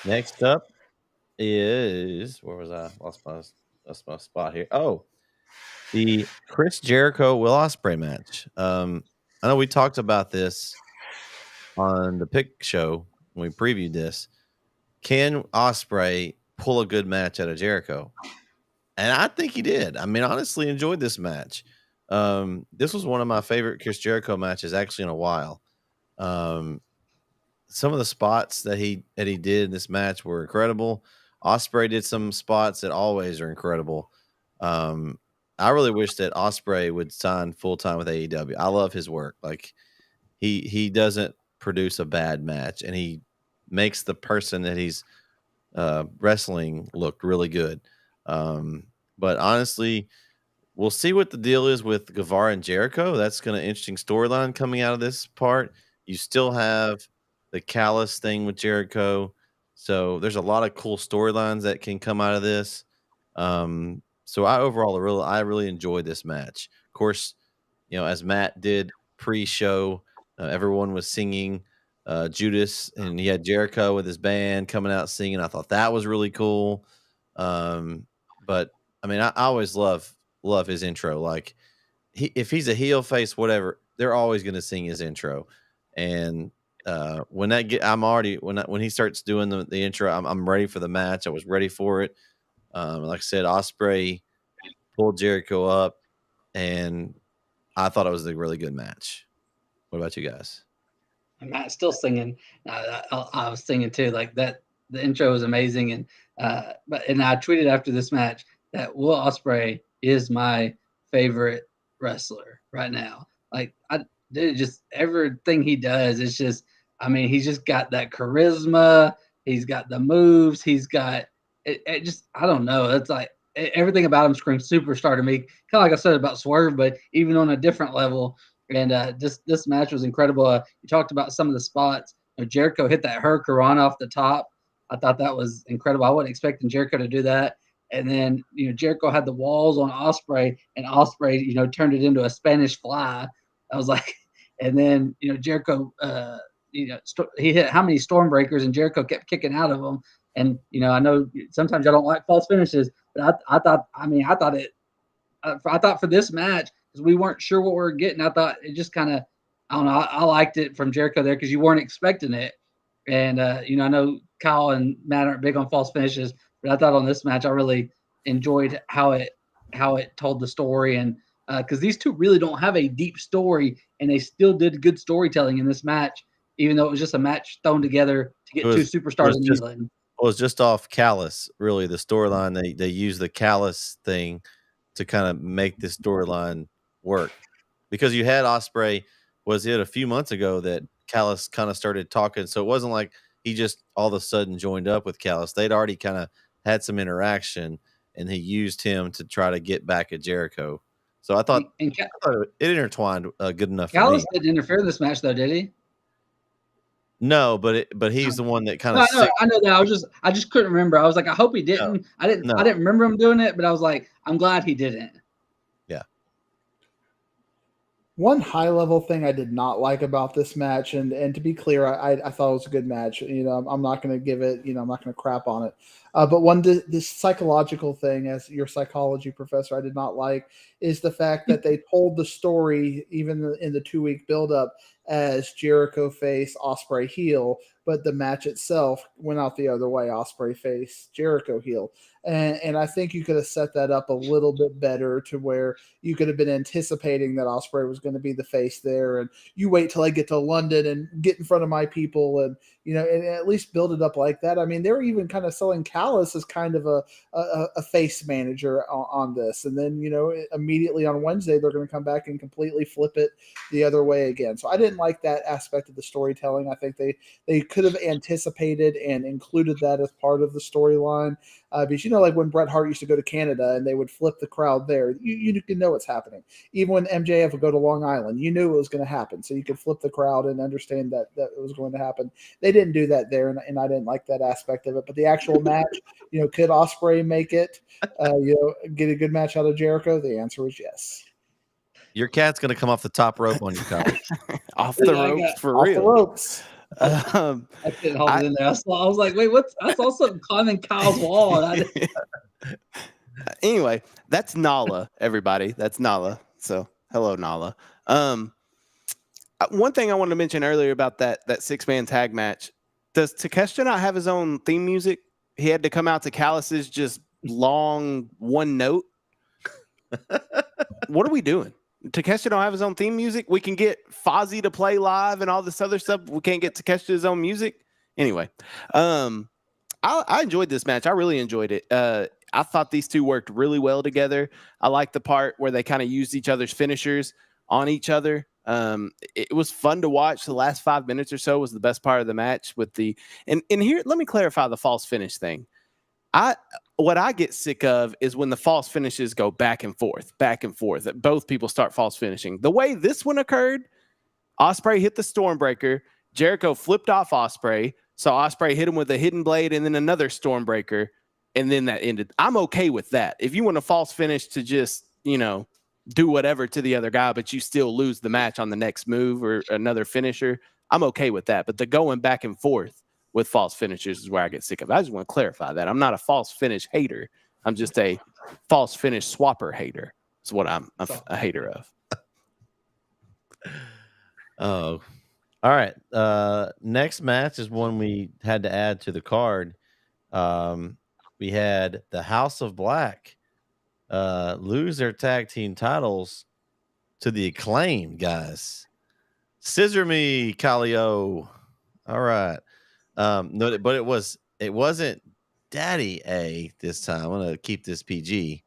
Next up is where was I? Lost my spot here. Oh, the Chris Jericho Will Ospreay match. I know we talked about this on the pick show when we previewed this. Can Ospreay pull a good match out of Jericho? And I think he did. I mean, honestly, enjoyed this match. This was one of my favorite Chris Jericho matches actually in a while. Some of the spots that he did in this match were incredible. Ospreay did some spots that always are incredible. I really wish that Ospreay would sign full time with AEW. I love his work. Like he doesn't produce a bad match, and he makes the person that he's wrestling look really good. But honestly, we'll see what the deal is with Guevara and Jericho. That's going to be an interesting storyline coming out of this part. You still have the Callus thing with Jericho. So there's a lot of cool storylines that can come out of this. So I really enjoyed this match. Of course, as Matt did pre-show, everyone was singing Judas, and he had Jericho with his band coming out singing. I thought that was really cool. But I mean, I always love his intro. Like if he's a heel face, whatever, they're always going to sing his intro. And when he starts doing the intro, I'm ready for the match. I was ready for it. Like I said, Ospreay pulled Jericho up, and I thought it was a really good match. What about you guys? And Matt's still singing. I was singing too. Like that, the intro was amazing. And I tweeted after this match that Will Ospreay is my favorite wrestler right now. Like just everything he does. It's just, I mean, he's just got that charisma. He's got the moves. He's got it just, I don't know. It's like everything about him screams superstar to me. Kind of like I said about Swerve, but even on a different level. And this match was incredible. You talked about some of the spots. Jericho hit that Hurricane off the top. I thought that was incredible. I wasn't expecting Jericho to do that. And then Jericho had the walls on Ospreay, and Ospreay turned it into a Spanish fly. I was like, and then Jericho, he hit how many Stormbreakers, and Jericho kept kicking out of them. And I know sometimes I don't like false finishes, but I thought for this match, because we weren't sure what we were getting, I thought it just kind of, I don't know, I liked it from Jericho there because you weren't expecting it. And, I know Kyle and Matt aren't big on false finishes, but I thought on this match, I really enjoyed how it told the story. And because these two really don't have a deep story, and they still did good storytelling in this match, even though it was just a match thrown together to get two superstars in England. It was just off Callus, really, the storyline. They used the Callus thing to kind of make this storyline work, because you had Ospreay, was it a few months ago that Callus kind of started talking, so it wasn't like he just all of a sudden joined up with Callus. They'd already kind of had some interaction, and he used him to try to get back at Jericho. So I thought it intertwined good enough. Callus didn't interfere in this match, though, did he? No, but he's the one that kind of. I know that. I just couldn't remember. I was like, I hope he didn't. No, I didn't remember him doing it, but I was like, I'm glad he didn't. Yeah. One high level thing I did not like about this match, and to be clear, I thought it was a good match. I'm not going to give it. I'm not going to crap on it. But this psychological thing, as your psychology professor, I did not like, is the fact that they told the story even in the 2-week buildup as Jericho face, Ospreay heel, but the match itself went out the other way. Ospreay face, Jericho heel. And I think you could have set that up a little bit better to where you could have been anticipating that Ospreay was going to be the face there, and you wait till I get to London and get in front of my people, and and at least build it up like that. I mean, they were even kind of selling Callus as kind of a face manager on this, and then immediately on Wednesday they're going to come back and completely flip it the other way again. So I didn't like that aspect of the storytelling. I think they could have anticipated and included that as part of the storyline. Because like when Bret Hart used to go to Canada and they would flip the crowd there, you can know what's happening. Even when MJF would go to Long Island, you knew it was going to happen, so you could flip the crowd and understand that it was going to happen. They didn't do that there, and I didn't like that aspect of it. But the actual match, could Ospreay make it? Get a good match out of Jericho? The answer was yes. Your cat's going to come off the top rope on your cover. Off the ropes for real. Off the ropes. I couldn't hold it in there. I was like, wait, what's? I saw something climbing Kyle's wall. And Anyway, that's Nala, everybody. That's Nala. So hello, Nala. One thing I wanted to mention earlier about that 6-man tag match. Does Takeshita not have his own theme music? He had to come out to Callus's just long one note. What are we doing? Takeshita don't have his own theme music. We can get Fozzy to play live and all this other stuff. We can't get Takeshita's own music. Anyway, I enjoyed this match. I really enjoyed it. I thought these two worked really well together. I liked the part where they kind of used each other's finishers on each other. It was fun to watch. The last 5 minutes or so was the best part of the match with the, and here, let me clarify the false finish thing. What I get sick of is when the false finishes go back and forth, that both people start false finishing. The way this one occurred, Ospreay hit the Stormbreaker, Jericho flipped off Ospreay, so Ospreay hit him with a hidden blade and then another Stormbreaker, and then that ended. I'm okay with that. If you want a false finish to just, do whatever to the other guy, but you still lose the match on the next move or another finisher, I'm okay with that. But the going back and forth with false finishers is where I get sick of. I just want to clarify that. I'm not a false finish hater. I'm just a false finish swapper hater. Is what I'm a hater of. Oh, all right. Next match is one we had to add to the card. We had the House of Black lose their tag team titles to the Acclaimed, guys. Scissor me, Calio. All right. No, but it wasn't Daddy A this time. I'm gonna keep this PG.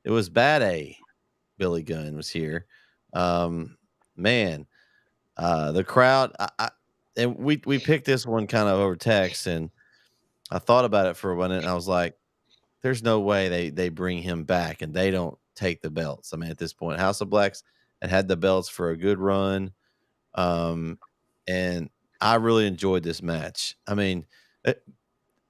It was Bad A. Billy Gunn was here. Man, the crowd. And we picked this one kind of over text, and I thought about it for a minute, and I was like, "There's no way they bring him back and they don't take the belts." I mean, at this point, House of Blacks had the belts for a good run. And I really enjoyed this match. I mean,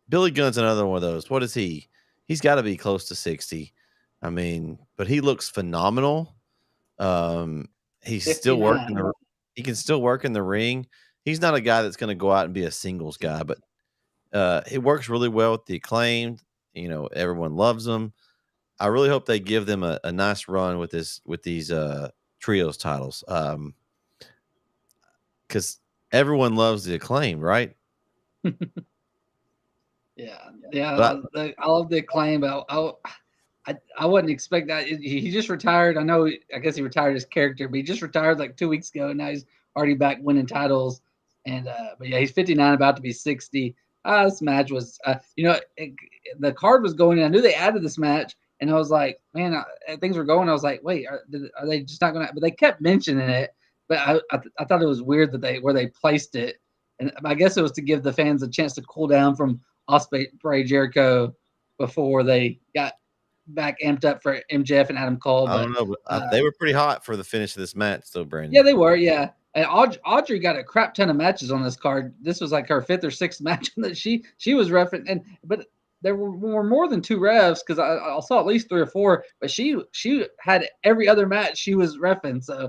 Billy Gunn's another one of those. What is he? He's got to be close to 60. I mean, but he looks phenomenal. He's still 59. working he can still work in the ring. He's not a guy that's going to go out and be a singles guy, but he works really well with the Acclaimed. You know, everyone loves him. I really hope they give them a nice run with these trios titles. Because everyone loves the Acclaim, right? Yeah. I love the Acclaim, but I wouldn't expect that. He just retired. I guess he retired his character, but he just retired like 2 weeks ago. And now he's already back winning titles. And but yeah, he's 59, about to be 60. This match was, the card was going in. I knew they added this match, and I was like, man, things were going. I was like, wait, are they just not going to? But they kept mentioning it. But I thought it was weird that they placed it, and I guess it was to give the fans a chance to cool down from Ospreay Jericho before they got back amped up for MJF and Adam Cole. I don't know, but they were pretty hot for the finish of this match, though, Brandon. Yeah, they were. Yeah, and Audrey got a crap ton of matches on this card. This was like her 5th or 6th match that she was referencing, but there were more than 2 refs because I saw at least 3 or 4. But she had every other match she was reffing, so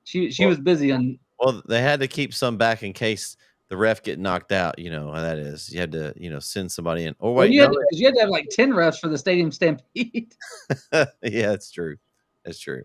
she was busy on. Well, they had to keep some back in case the ref get knocked out. You know how that is. You had to send somebody in. Or wait, you had to have like 10 refs for the Stadium Stampede. yeah, that's true. That's true.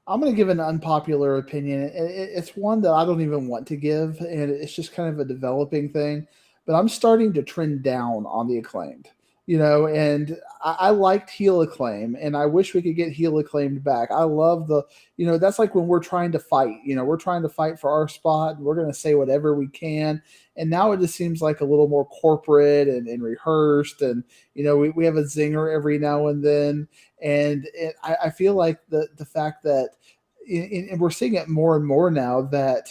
I'm going to give an unpopular opinion. It's one that I don't even want to give, and it's just kind of a developing thing. But I'm starting to trend down on the Acclaimed, and I liked heel Acclaim, and I wish we could get heel Acclaimed back. I love that's like when we're trying to fight. We're trying to fight for our spot, and we're going to say whatever we can. And now it just seems like a little more corporate and rehearsed, and we have a zinger every now and then. And I feel like the fact that, and we're seeing it more and more now, that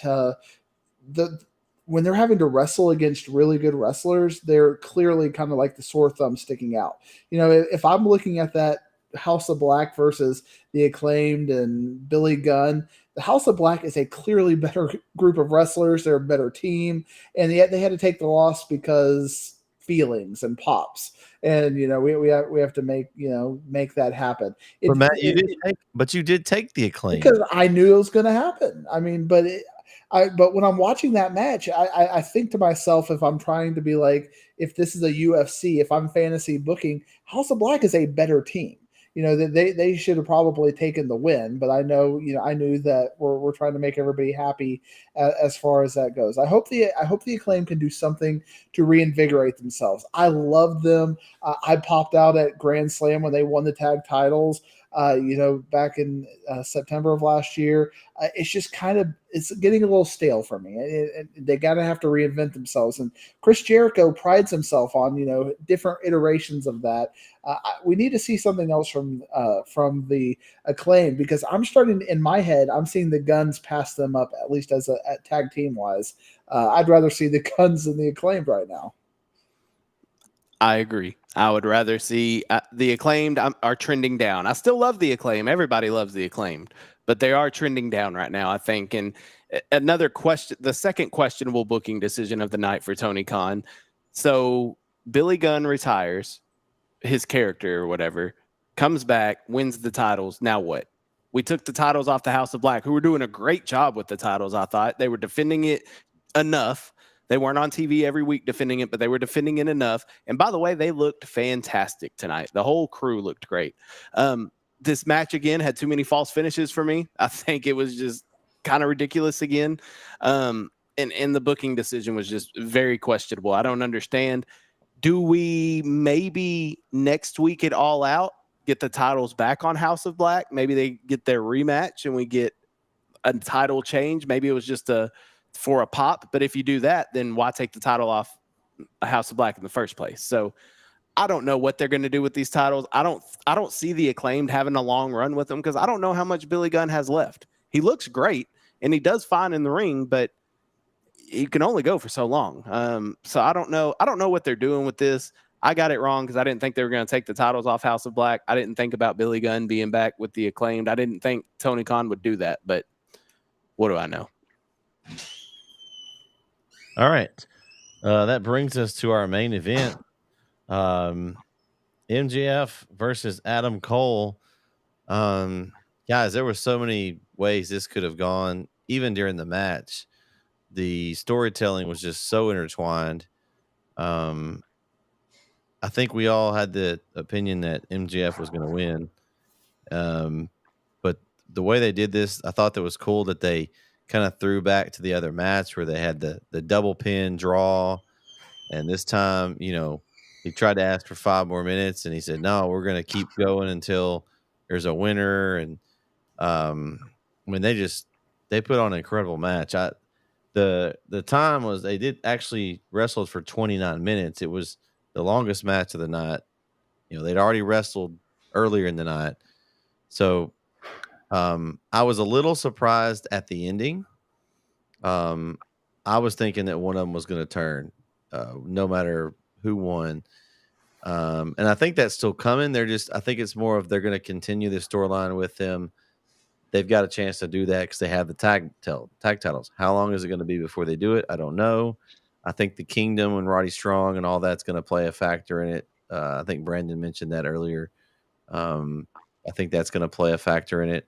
when they're having to wrestle against really good wrestlers, they're clearly kind of like the sore thumb sticking out. If I'm looking at that House of Black versus the Acclaimed and Billy Gunn, the House of Black is a clearly better group of wrestlers. They're a better team, and yet they had to take the loss because feelings and pops. And we have to make that happen. But Matt, you did take the Acclaim because I knew it was going to happen. I mean, but when I'm watching that match, I think to myself, if I'm trying to be like, if this is a UFC, if I'm fantasy booking, House of Black is a better team. They should have probably taken the win, but I know, I knew that we're trying to make everybody happy as far as that goes. I hope the Acclaim can do something to reinvigorate themselves. I love them. I popped out at Grand Slam when they won the tag titles. Back in September of last year. It's just it's getting a little stale for me. They got to have to reinvent themselves. And Chris Jericho prides himself on, different iterations of that. We need to see something else from the Acclaim, because I'm starting, in my head, I'm seeing the Guns pass them up, at least as a tag team wise. I'd rather see the Guns than the Acclaimed right now. I agree. I would rather see the Acclaimed are trending down. I still love the Acclaim. Everybody loves the Acclaimed, but they are trending down right now, I think. And another question, the second questionable booking decision of the night for Tony Khan. So Billy Gunn retires, his character or whatever, comes back, wins the titles. Now what? We took the titles off the House of Black, who were doing a great job with the titles, I thought. They were defending it enough. They weren't on TV every week defending it, but they were defending it enough. And by the way, they looked fantastic tonight. The whole crew looked great. This match, again, had too many false finishes for me. I think it was just kind of ridiculous again. And the booking decision was just very questionable. I don't understand. Do we maybe next week at All Out get the titles back on House of Black? Maybe they get their rematch and we get a title change. Maybe it was just for a pop. But if you do that, then why take the title off a House of Black in the first place? So I don't know what they're going to do with these titles. I don't see the Acclaimed having a long run with them because I don't know how much Billy Gunn has left. He looks great and he does fine in the ring, but he can only go for so long. So I don't know. I don't know what they're doing with this. I got it wrong because I didn't think they were going to take the titles off House of Black. I didn't think about Billy Gunn being back with the Acclaimed. I didn't think Tony Khan would do that, but what do I know? All right. That brings us to our main event. MJF versus Adam Cole. Guys, there were so many ways this could have gone, even during the match. The storytelling was just so intertwined. I think we all had the opinion that MJF was going to win. But the way they did this, I thought that was cool that they kind of threw back to the other match where they had the double pin draw. And this time, he tried to ask for 5 more minutes and he said, no, we're going to keep going until there's a winner. And they put on an incredible match. The time was, they did actually wrestled for 29 minutes. It was the longest match of the night. They'd already wrestled earlier in the night. So I was a little surprised at the ending. I was thinking that one of them was going to turn, no matter who won. And I think that's still coming. I think it's more of they're going to continue the storyline with them. They've got a chance to do that because they have the tag titles. How long is it going to be before they do it? I don't know. I think the Kingdom and Roddy Strong and all that's going to play a factor in it. I think Brandon mentioned that earlier. I think that's going to play a factor in it.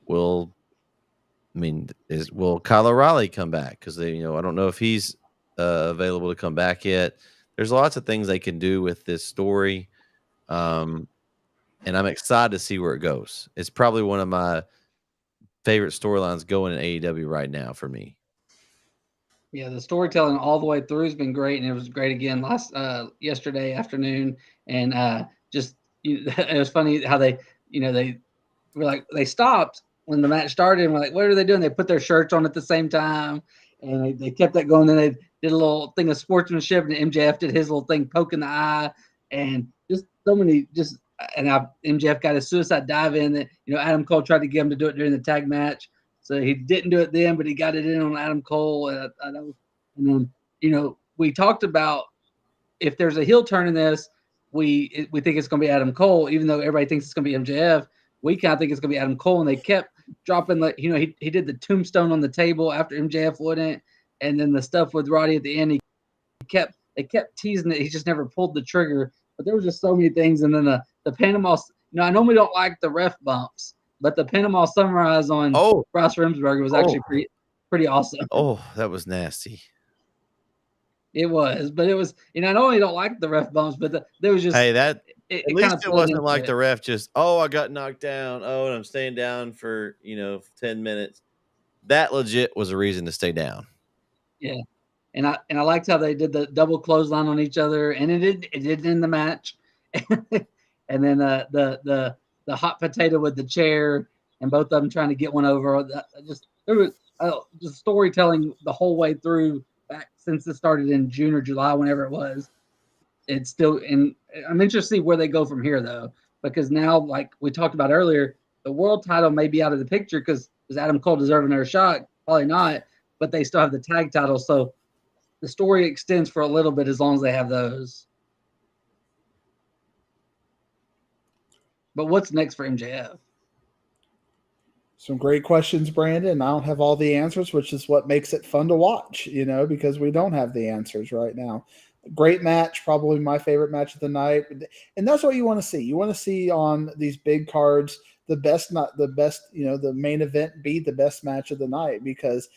Will Kyle O'Reilly come back? Because I don't know if he's available to come back yet. There's lots of things they can do with this story. And I'm excited to see where it goes. It's probably one of my favorite storylines going in AEW right now for me. Yeah, the storytelling all the way through has been great, and it was great again yesterday afternoon. And it was funny how they were like, they stopped when the match started, and we're like, what are they doing? They put their shirts on at the same time, and they kept that going. Then they did a little thing of sportsmanship, and MJF did his little thing, poking the eye, and just so many and MJF got a suicide dive in that, Adam Cole tried to get him to do it during the tag match. So he didn't do it then, but he got it in on Adam Cole. And then, we talked about if there's a heel turn in this, we think it's going to be Adam Cole, even though everybody thinks it's going to be MJF. We kind of think it's going to be Adam Cole. And they kept dropping, he did the tombstone on the table after MJF wouldn't. And then the stuff with Roddy at the end, they kept teasing it. He just never pulled the trigger. But there was just so many things. And then the Panama, I normally don't like the ref bumps, but the Panama Sunrise on Bryce Remsburg was actually pretty awesome. Oh, that was nasty. It was, but it was, I normally don't like the ref bumps, but there was just, at least it wasn't like the ref just, I got knocked down. And I'm staying down for, 10 minutes. That legit was a reason to stay down. Yeah. And I liked how they did the double clothesline on each other, and it did end the match. And then the hot potato with the chair, and both of them trying to get one over. There was just storytelling the whole way through, back since it started in June or July, whenever it was. It's still, and I'm interested to see where they go from here, though, because now, like we talked about earlier, the world title may be out of the picture because does Adam Cole deserve another shot? Probably not, but they still have the tag title, so the story extends for a little bit as long as they have those. But what's next for MJF? Some great questions, Brandon. I don't have all the answers, which is what makes it fun to watch, because we don't have the answers right now. Great match, probably my favorite match of the night. And that's what you want to see. You want to see on these big cards the best, the main event be the best match of the night because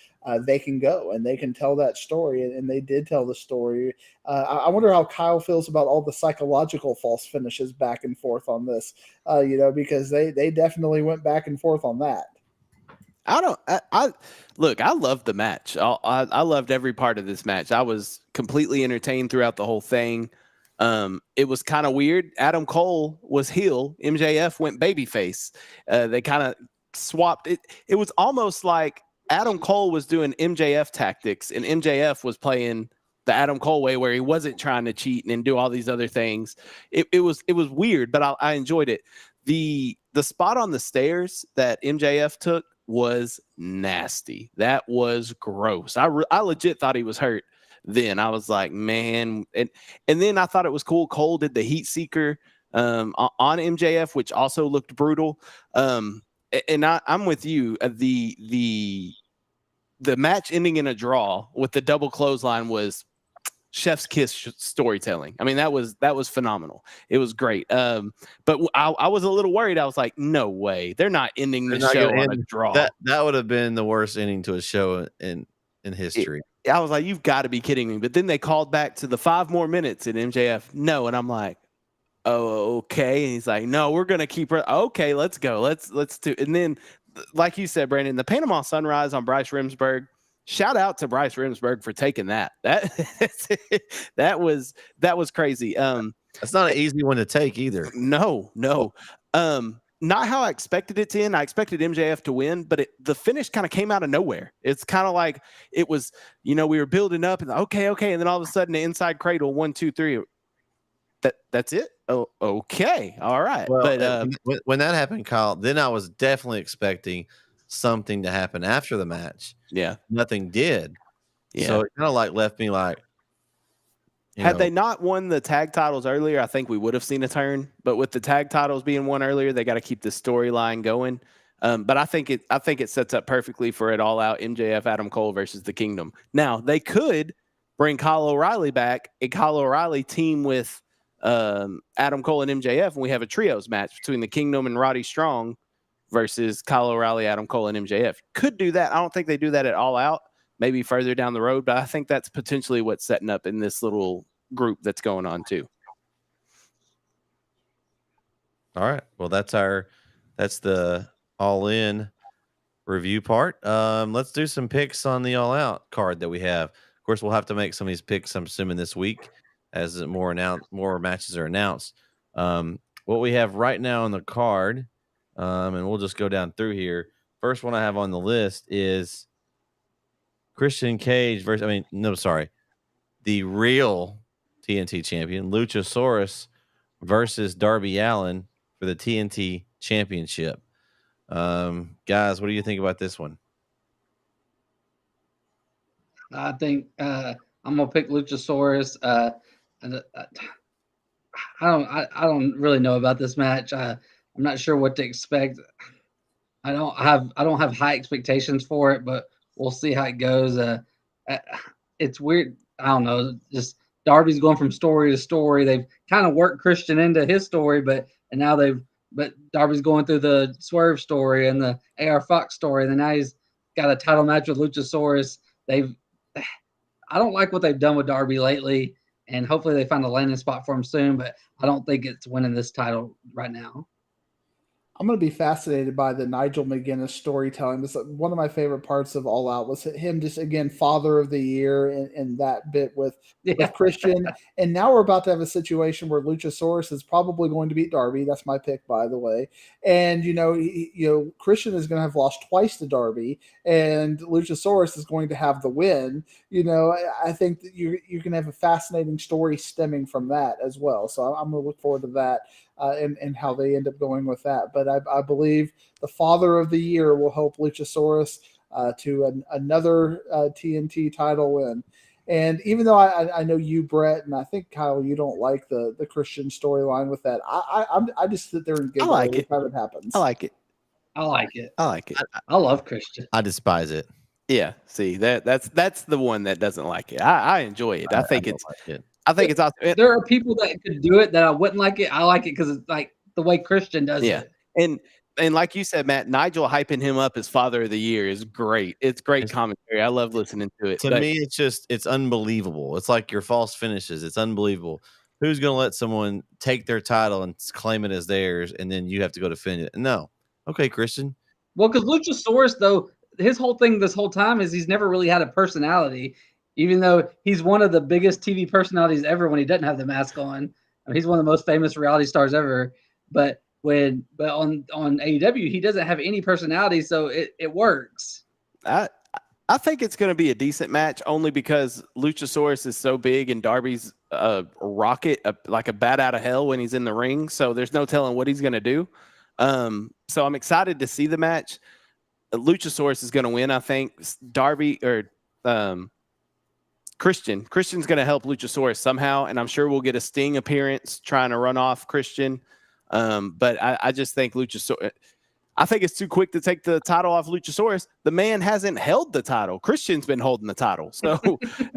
they can go and they can tell that story. And they did tell the story. I wonder how Kyle feels about all the psychological false finishes back and forth on this, because they definitely went back and forth on that. I loved the match. I loved every part of this match. I was completely entertained throughout the whole thing. It was kind of weird. Adam Cole was heel. MJF went babyface. They kind of swapped it. It was almost like Adam Cole was doing MJF tactics, and MJF was playing the Adam Cole way, where he wasn't trying to cheat and do all these other things. It was weird, but I enjoyed it. The spot on the stairs that MJF took was nasty. That was gross. I legit thought he was hurt. Then I was like, man, and then I thought it was cool. Cole did the heat seeker on MJF, which also looked brutal. And I'm with you. The match ending in a draw with the double clothesline was chef's kiss storytelling. I mean, that was phenomenal. It was great. But I was a little worried. I was like, no way, they're not ending the show on a draw. That would have been the worst ending to a show in history. I was like, you've got to be kidding me. But then they called back to the 5 more minutes in MJF. No, and I'm like, oh, okay. And he's like, no, we're gonna keep her. Okay, let's go. Let's do. And then, like you said, Brandon, the Panama Sunrise on Bryce Remsburg. Shout out to Bryce Remsburg for taking that. That was crazy. That's not an easy one to take either. No. Not how I expected it to end. I expected MJF to win, but the finish kind of came out of nowhere. It's kind of like it was, we were building up and okay, and then all of a sudden the inside cradle 1, 2, 3. That's it. Oh, okay, all right. Well, but when that happened, Kyle, then I was definitely expecting something to happen after the match. Yeah, nothing did. Yeah, so it kind of like left me like. Had they not won the tag titles earlier, I think we would have seen a turn. But with the tag titles being won earlier, they got to keep the storyline going. But I think it sets up perfectly for it all out. MJF, Adam Cole versus the Kingdom. Now they could bring Kyle O'Reilly back, a Kyle O'Reilly team with Adam Cole and MJF, and we have a trios match between the Kingdom and Roddy Strong versus Kyle O'Reilly, Adam Cole, and MJF. Could do that. I don't think they do that at All Out. Maybe further down the road, but I think that's potentially what's setting up in this little group that's going on too. All right. Well, that's the All In review part. Let's do some picks on the All Out card that we have. Of course, we'll have to make some of these picks, I'm assuming, this week as more matches are announced. What we have right now on the card, and we'll just go down through here. First one I have on the list is Christian Cage versus, the real TNT champion, Luchasaurus versus Darby Allin for the TNT championship. Guys, what do you think about this one? I think I'm gonna pick Luchasaurus. I don't really know about this match. I'm not sure what to expect. I don't have high expectations for it, but we'll see how it goes. It's weird. I don't know. Just Darby's going from story to story. They've kind of worked Christian into his story, but Darby's going through the Swerve story and the AR Fox story, and then now he's got a title match with Luchasaurus. I don't like what they've done with Darby lately, and hopefully they find a landing spot for him soon, but I don't think it's winning this title right now. I'm going to be fascinated by the Nigel McGuinness storytelling. This one of my favorite parts of All Out was him just, again, father of the year in that bit with Christian. And now we're about to have a situation where Luchasaurus is probably going to beat Darby. That's my pick, by the way. And, Christian is going to have lost twice to Darby, and Luchasaurus is going to have the win. I think that you can have a fascinating story stemming from that as well. So I'm going to look forward to that. And how they end up going with that. But I believe the father of the year will help Luchasaurus to another TNT title win. And even though I know you, Brett, and I think Kyle, you don't like the Christian storyline with that, I just sit there and giggle every time it happens. I like it. I like it. I love Christian. I despise it. Yeah. See, that's the one that doesn't like it. I enjoy it. I think it's awesome. There are people that could do it that I wouldn't like it. I like it because it's like the way Christian does it. And like you said, Matt, Nigel hyping him up as father of the year is great. It's great commentary. I love listening to it. To me, it's unbelievable. It's like your false finishes. It's unbelievable. Who's going to let someone take their title and claim it as theirs, and then you have to go defend it? No. Okay, Christian. Well, because Luchasaurus, though, his whole thing this whole time is he's never really had a personality. Even though he's one of the biggest TV personalities ever when he doesn't have the mask on. I mean, he's one of the most famous reality stars ever. But But on AEW, he doesn't have any personality, so it works. I think it's going to be a decent match only because Luchasaurus is so big and Darby's a rocket, like a bat out of hell when he's in the ring. So there's no telling what he's going to do. So I'm excited to see the match. Luchasaurus is going to win, I think. Darby or Christian's going to help Luchasaurus somehow, and I'm sure we'll get a Sting appearance trying to run off Christian. But I just think Luchasaurus. I think it's too quick to take the title off Luchasaurus. The man hasn't held the title. Christian's been holding the title. So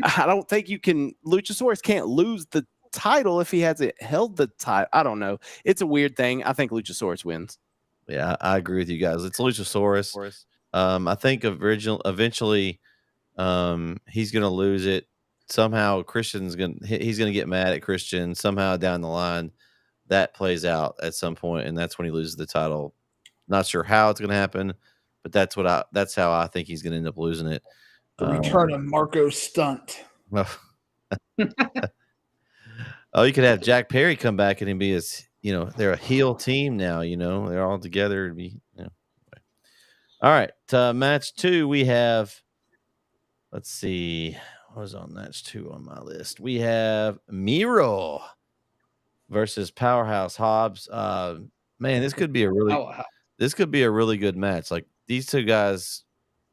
I don't think Luchasaurus can't lose the title if he hasn't held the title. I don't know. It's a weird thing. I think Luchasaurus wins. Yeah, I agree with you guys. It's Luchasaurus. I think eventually he's going to lose it. Somehow he's going to get mad at Christian. Somehow down the line, that plays out at some point, and that's when he loses the title. Not sure how it's going to happen, but that's how I think he's going to end up losing it. The return of Marco Stunt. Oh, you could have Jack Perry come back and be they're a heel team now. They're all together. It'd be, All right, match 2 we have. Let's see, what was on match 2 on my list? We have Miro versus Powerhouse Hobbs. Man, this could be a really good match. Like, these two guys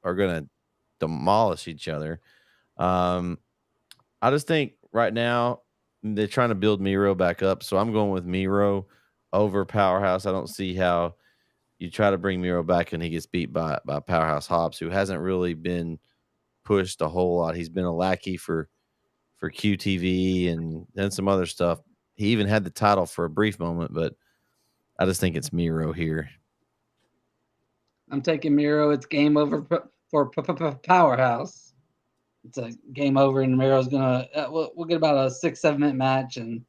are gonna demolish each other. I just think right now they're trying to build Miro back up, so I'm going with Miro over Powerhouse. I don't see how you try to bring Miro back and he gets beat by Powerhouse Hobbs, who hasn't really been pushed a whole lot. He's been a lackey for QTV and some other stuff. He even had the title for a brief moment, but I just think it's Miro here. I'm taking Miro. It's game over for Powerhouse. It's a game over, and Miro's gonna. We'll get about a 6-7 minute match, and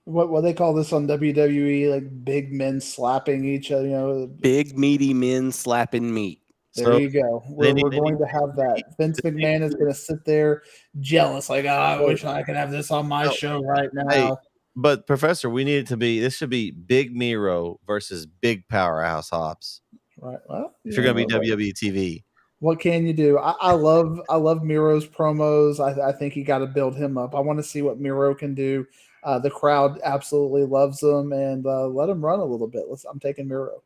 what they call this on WWE, like big men slapping each other. Big meaty men slapping meat. There you go. We're going to have that. Vince McMahon is going to sit there jealous, like, I wish I could have this on my show right now. Hey, but Professor, this should be Big Miro versus Big Powerhouse Hobbs. Right. Well, if you're going to be WWE TV. What can you do? I love Miro's promos. I think you got to build him up. I want to see what Miro can do. The crowd absolutely loves him, and let him run a little bit. I'm taking Miro.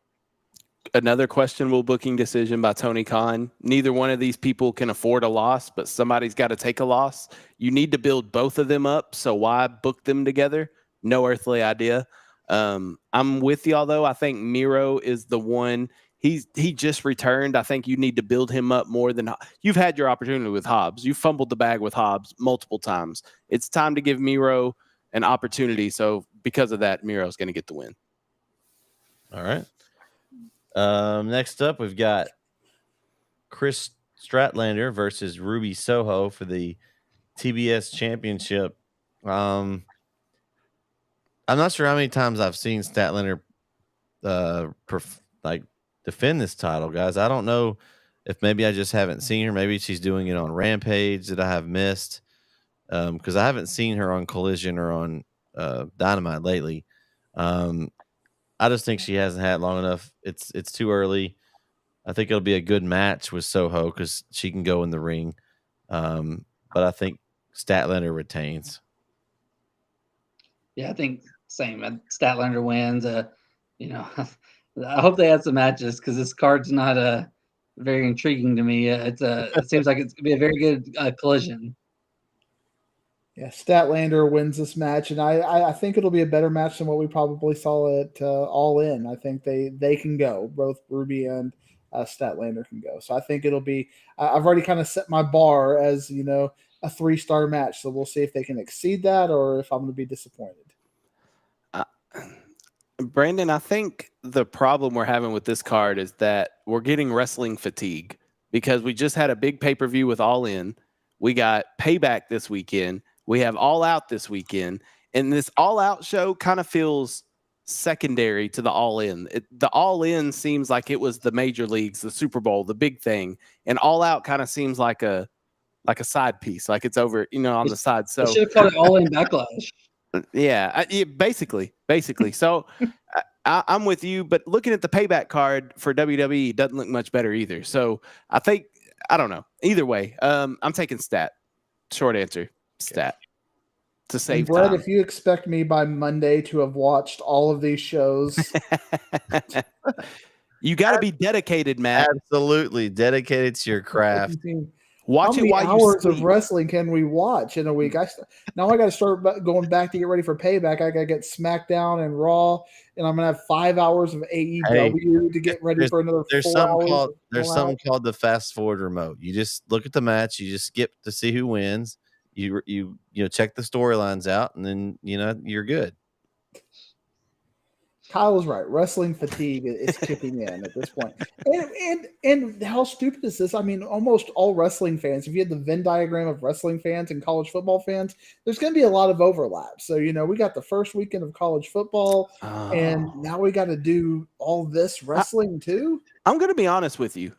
Another questionable booking decision by Tony Khan. Neither one of these people can afford a loss, but somebody's got to take a loss. You need to build both of them up, so why book them together? No earthly idea. I'm with y'all, though. I think Miro is the one. He just returned. I think you need to build him up more than you've had your opportunity with Hobbs. You fumbled the bag with Hobbs multiple times. It's time to give Miro an opportunity. So because of that, Miro's going to get the win. All right. Next up, we've got Chris Statlander versus Ruby Soho for the TBS Championship. I'm not sure how many times I've seen Statlander defend this title, guys. I don't know if maybe I just haven't seen her. Maybe she's doing it on Rampage that I have missed, because I haven't seen her on Collision or on Dynamite lately. I just think she hasn't had long enough. It's too early. I think it'll be a good match with Soho because she can go in the ring. But I think Statlander retains. Yeah, I think same. Statlander wins. I hope they had some matches because this card's not very intriguing to me. It seems like it's gonna be a very good collision. Yeah, Statlander wins this match, and I think it'll be a better match than what we probably saw at All In. I think they can go. Both Ruby and Statlander can go. So I think it'll be. I've already kind of set my bar as a 3-star match. So we'll see if they can exceed that or if I'm going to be disappointed. Brandon, I think the problem we're having with this card is that we're getting wrestling fatigue because we just had a big pay-per-view with All In. We got Payback this weekend. We have All Out this weekend. And this All Out show kind of feels secondary to the All In. The All In seems like it was the major leagues, the Super Bowl, the big thing. And All Out kind of seems like a side piece, like it's over, on the side. So they should have called it All In Backlash. Yeah, basically. So I'm with you, but looking at the payback card for WWE doesn't look much better either. So I think I don't know. Either way, I'm taking stat. Short answer, stat. To And save Brett, time. if you expect me by Monday to have watched all of these shows, You got to be dedicated, Matt. Absolutely dedicated to your craft. how Watch it many while you hours of sleep. wrestling can we watch in a week? Now I got to start going back to get ready for Payback. I got to get SmackDown and Raw, and I'm gonna have 5 hours of AEW to get ready for another 4 hours. There's something called the fast forward remote. You just look at the match, you just skip to see who wins. You check the storylines out, and then you're good. Kyle was right. Wrestling fatigue is kicking in at this point. And how stupid is this? I mean, almost all wrestling fans, if you had the Venn diagram of wrestling fans and college football fans, there's going to be a lot of overlap. So, we got the first weekend of college football, and now we got to do all this wrestling too. I'm going to be honest with you.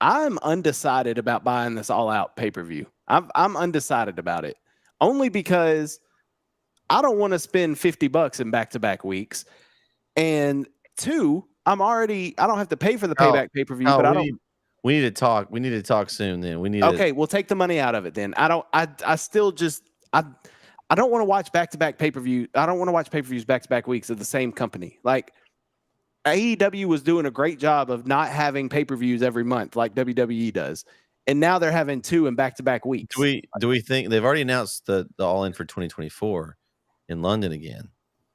I'm undecided about buying this all-out pay-per-view. I'm undecided about it. Only because I don't want to spend $50 in back-to-back weeks. And two, I don't have to pay for the Payback pay-per-view, but we need to talk. We need to talk soon then. We'll take the money out of it then. I don't want to watch back-to-back pay-per-view. I don't want to watch pay-per-views back-to-back weeks of the same company. Like AEW was doing a great job of not having pay-per-views every month like WWE does. And now they're having 2 in back-to-back weeks. Do we think they've already announced the All In for 2024 in London again?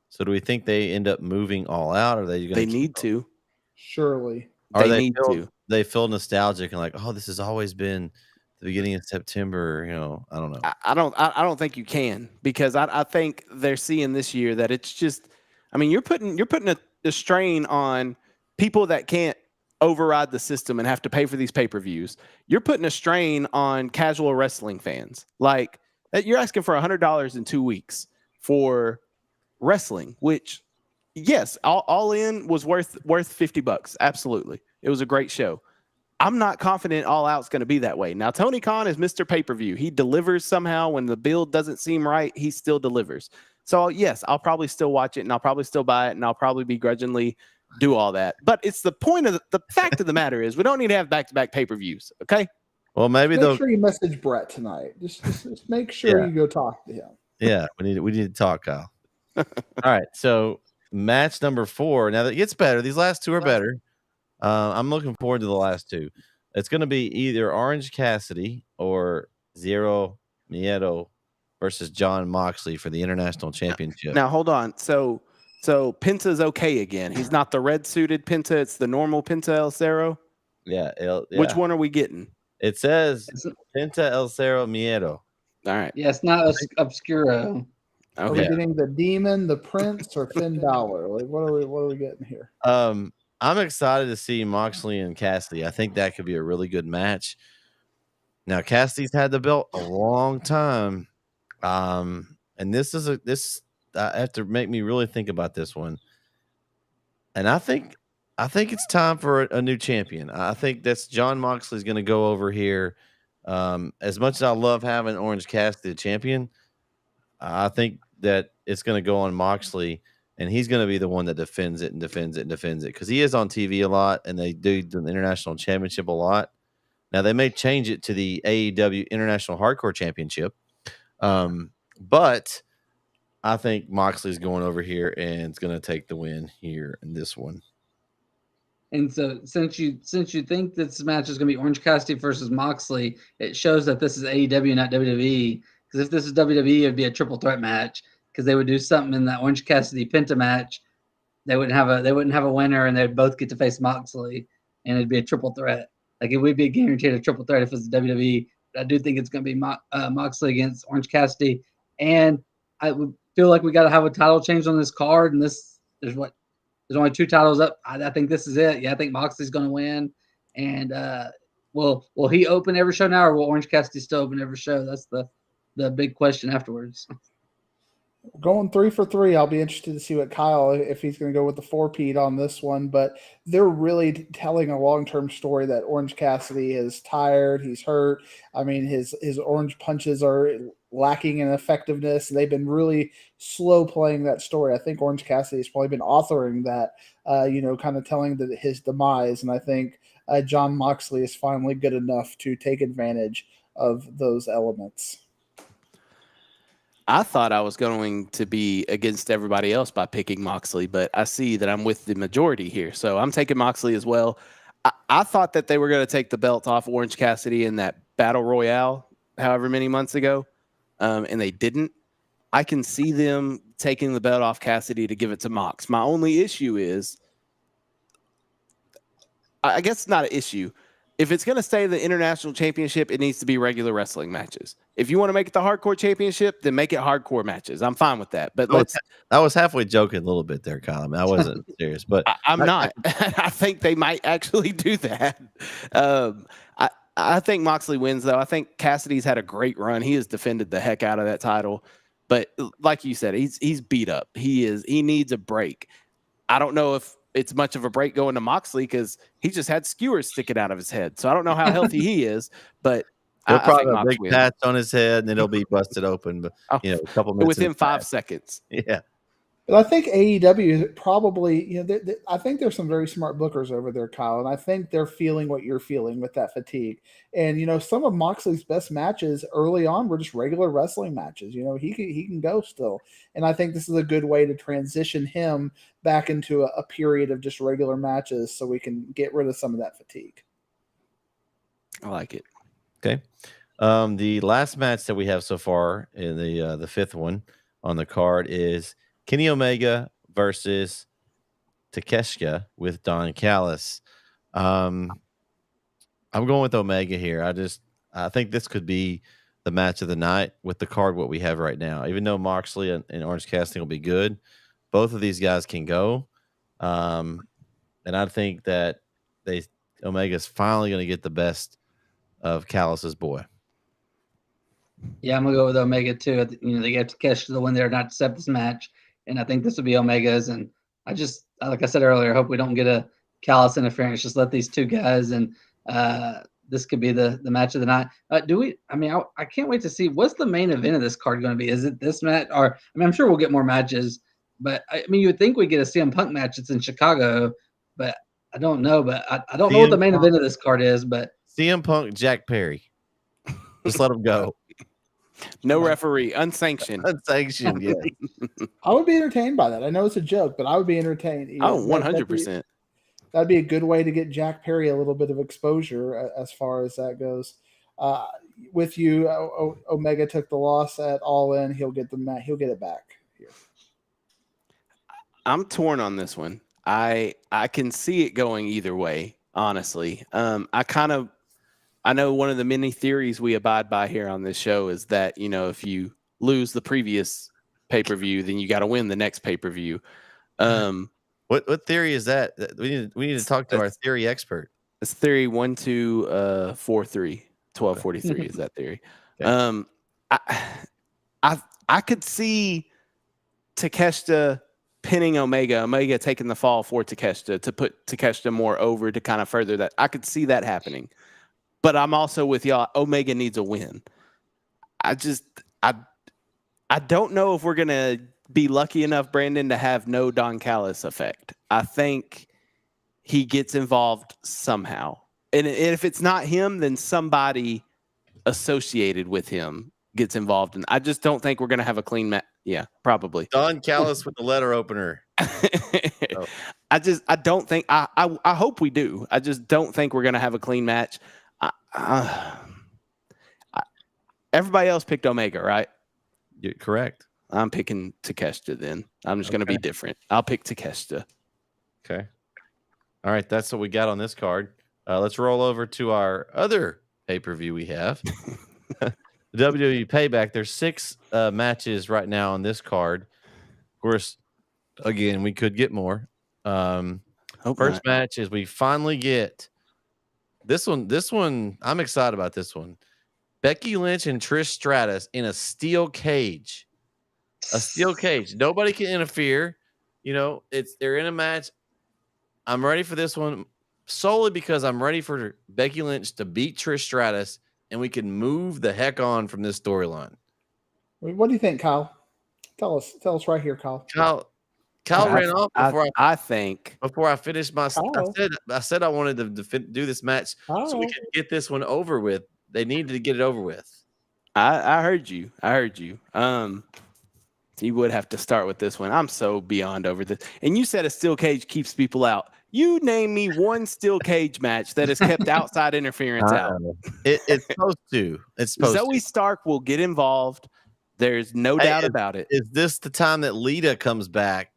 So do we think they end up moving all out? Or are they going to? They need to. Surely. They feel nostalgic and like, oh, this has always been the beginning of September. I don't know. I don't think you can, because I think they're seeing this year that it's just. I mean, you're putting a strain on people that can't override the system and have to pay for these pay-per-views. You're putting a strain on casual wrestling fans. Like you're asking for $100 in 2 weeks for wrestling, which yes, all in was worth $50. Absolutely. It was a great show. I'm not confident All Out's going to be that way. Now, Tony Khan is Mr. Pay-Per-View. He delivers somehow. When the build doesn't seem right, he still delivers. So yes, I'll probably still watch it, and I'll probably still buy it, and I'll probably begrudgingly do all that. But it's the point of the fact of the matter is we don't need to have back-to-back pay-per-views. Okay. Well, maybe make sure you message Brett tonight. Just make sure you go talk to him. Yeah, we need to talk, Kyle. All right, so match number 4. Now that gets better. These last 2 are better. I'm looking forward to the last 2. It's going to be either Orange Cassidy or Zero Miedo versus John Moxley for the International Championship. Now hold on. So Penta's okay again. He's not the red suited Penta. It's the normal Penta El Cerro. Yeah. Which one are we getting? It says Penta El Cerro Miedo. All right. Yeah, it's not Obscuro. Okay. Are we getting the Demon, the Prince, or Finn Balor? Like, what are we getting here? I'm excited to see Moxley and Cassidy. I think that could be a really good match. Now, Cassidy's had the belt a long time, and this I have to make me really think about this one. And I think it's time for a new champion. I think that's John Moxley's going to go over here. As much as I love having Orange Cassidy the champion, I think that it's going to go on Moxley, and he's going to be the one that defends it because he is on TV a lot, and they do the International Championship a lot. Now, they may change it to the AEW International Hardcore Championship, but I think Moxley's going over here and is going to take the win here in this one. And so, since you think this match is going to be Orange Cassidy versus Moxley, it shows that this is AEW, not WWE. Because if this is WWE, it would be a triple threat match. Because they would do something in that Orange Cassidy Penta match. They wouldn't have a winner, and they'd both get to face Moxley, and it'd be a triple threat. Like it would be guaranteed a triple threat if it's WWE. But I do think it's going to be Moxley against Orange Cassidy, and I would feel like we got to have a title change on this card. And there's only 2 titles up. I think this is it. Yeah, I think Moxley's going to win. And will he open every show now, or will Orange Cassidy still open every show? That's the big question afterwards. Going 3 for 3. I'll be interested to see what Kyle, if he's going to go with the 4-peat on this one. But they're really telling a long-term story that Orange Cassidy is tired. He's hurt. I mean, his orange punches are lacking in effectiveness. They've been really slow playing that story. I think Orange Cassidy has probably been authoring that, kind of telling his demise. And I think John Moxley is finally good enough to take advantage of those elements. I thought I was going to be against everybody else by picking Moxley, but I see that I'm with the majority here. So I'm taking Moxley as well. I thought that they were going to take the belt off Orange Cassidy in that Battle Royale, however many months ago, and they didn't. I can see them taking the belt off Cassidy to give it to Mox. My only issue is, I guess it's not an issue. If it's going to stay the international championship, it needs to be regular wrestling matches. If you want to make it the hardcore championship, then make it hardcore matches. I'm fine with that. But I was halfway joking a little bit there, Kyle. I mean, I wasn't serious, but I'm not. I think they might actually do that. I think Moxley wins, though. I think Cassidy's had a great run. He has defended the heck out of that title. But like you said, he's beat up. He needs a break. I don't know if it's much of a break going to Moxley because he just had skewers sticking out of his head. So I don't know how healthy he is, but he'll probably think have a big patch on his head and then it'll be busted open. But a couple minutes within 5 seconds. Yeah. But I think AEW probably, I think there's some very smart bookers over there, Kyle, and I think they're feeling what you're feeling with that fatigue. And some of Moxley's best matches early on were just regular wrestling matches. He can go still, and I think this is a good way to transition him back into a period of just regular matches, so we can get rid of some of that fatigue. I like it. Okay. The last match that we have so far in the fifth one on the card is Kenny Omega versus Takeshita with Don Callis. I'm going with Omega here. I think this could be the match of the night with the card what we have right now. Even though Moxley and Orange Cassidy will be good, both of these guys can go. And I think that Omega's finally going to get the best of Callis's boy. Yeah, I'm gonna go with Omega too. They get Takeshita the win there, not accept this match, and I think this will be Omega's. And I just, like I said earlier, hope we don't get a Callis interference. Just let these two guys, and this could be the match of the night. I can't wait to see what's the main event of this card going to be. Is it this match, or I'm sure we'll get more matches, but you would think we get a CM Punk match. It's in Chicago, but I don't know. But I don't know what the main event of this card is. But CM Punk, Jack Perry, just let him go. No referee, unsanctioned. Unsanctioned, yeah. I would be entertained by that. I know it's a joke, but I would be entertained. 100%. That'd be a good way to get Jack Perry a little bit of exposure as far as that goes. With you, Omega took the loss at All In. He'll get it back here. I'm torn on this one. I can see it going either way, honestly. I know one of the many theories we abide by here on this show is that, if you lose the previous pay-per-view, then you got to win the next pay-per-view. What theory is that? We need to talk to our theory expert. It's theory 1243. 1243 is that theory. Okay. I could see Takeshita pinning Omega taking the fall for Takeshita to put Takeshita more over to kind of further that. I could see that happening. But I'm also with y'all. Omega needs a win. I don't know if we're going to be lucky enough, Brandon, to have no Don Callis effect. I think he gets involved somehow. And if it's not him, then somebody associated with him gets involved. And I just don't think we're going to have a clean match. Yeah, probably. Don Callis with the letter opener. Oh. I don't think, I hope we do. I just don't think we're going to have a clean match. Everybody else picked Omega, right? You're correct. I'm picking Takeshita then. I'm just going to be different. I'll pick Takeshita. Okay. All right. That's what we got on this card. Let's roll over to our other pay-per-view we have. WWE Payback. There's 6 matches right now on this card. Of course, again, we could get more. First match is we finally get this one. I'm excited about this one. Becky Lynch and Trish Stratus in a steel cage A steel cage. Nobody can interfere. They're in a match. I'm ready for this one solely because I'm ready for Becky Lynch to beat Trish Stratus, and we can move the heck on from this storyline. What do you think, Kyle? Tell us right here, Kyle. Kyle ran off before I finished my. I said I wanted to do this match so we could get this one over with. They needed to get it over with. I heard you. You would have to start with this one. I'm so beyond over this. And you said a steel cage keeps people out. You name me one steel cage match that has kept outside interference out. It's supposed to. Zoe Stark will get involved. There's no doubt about it. Is this the time that Lita comes back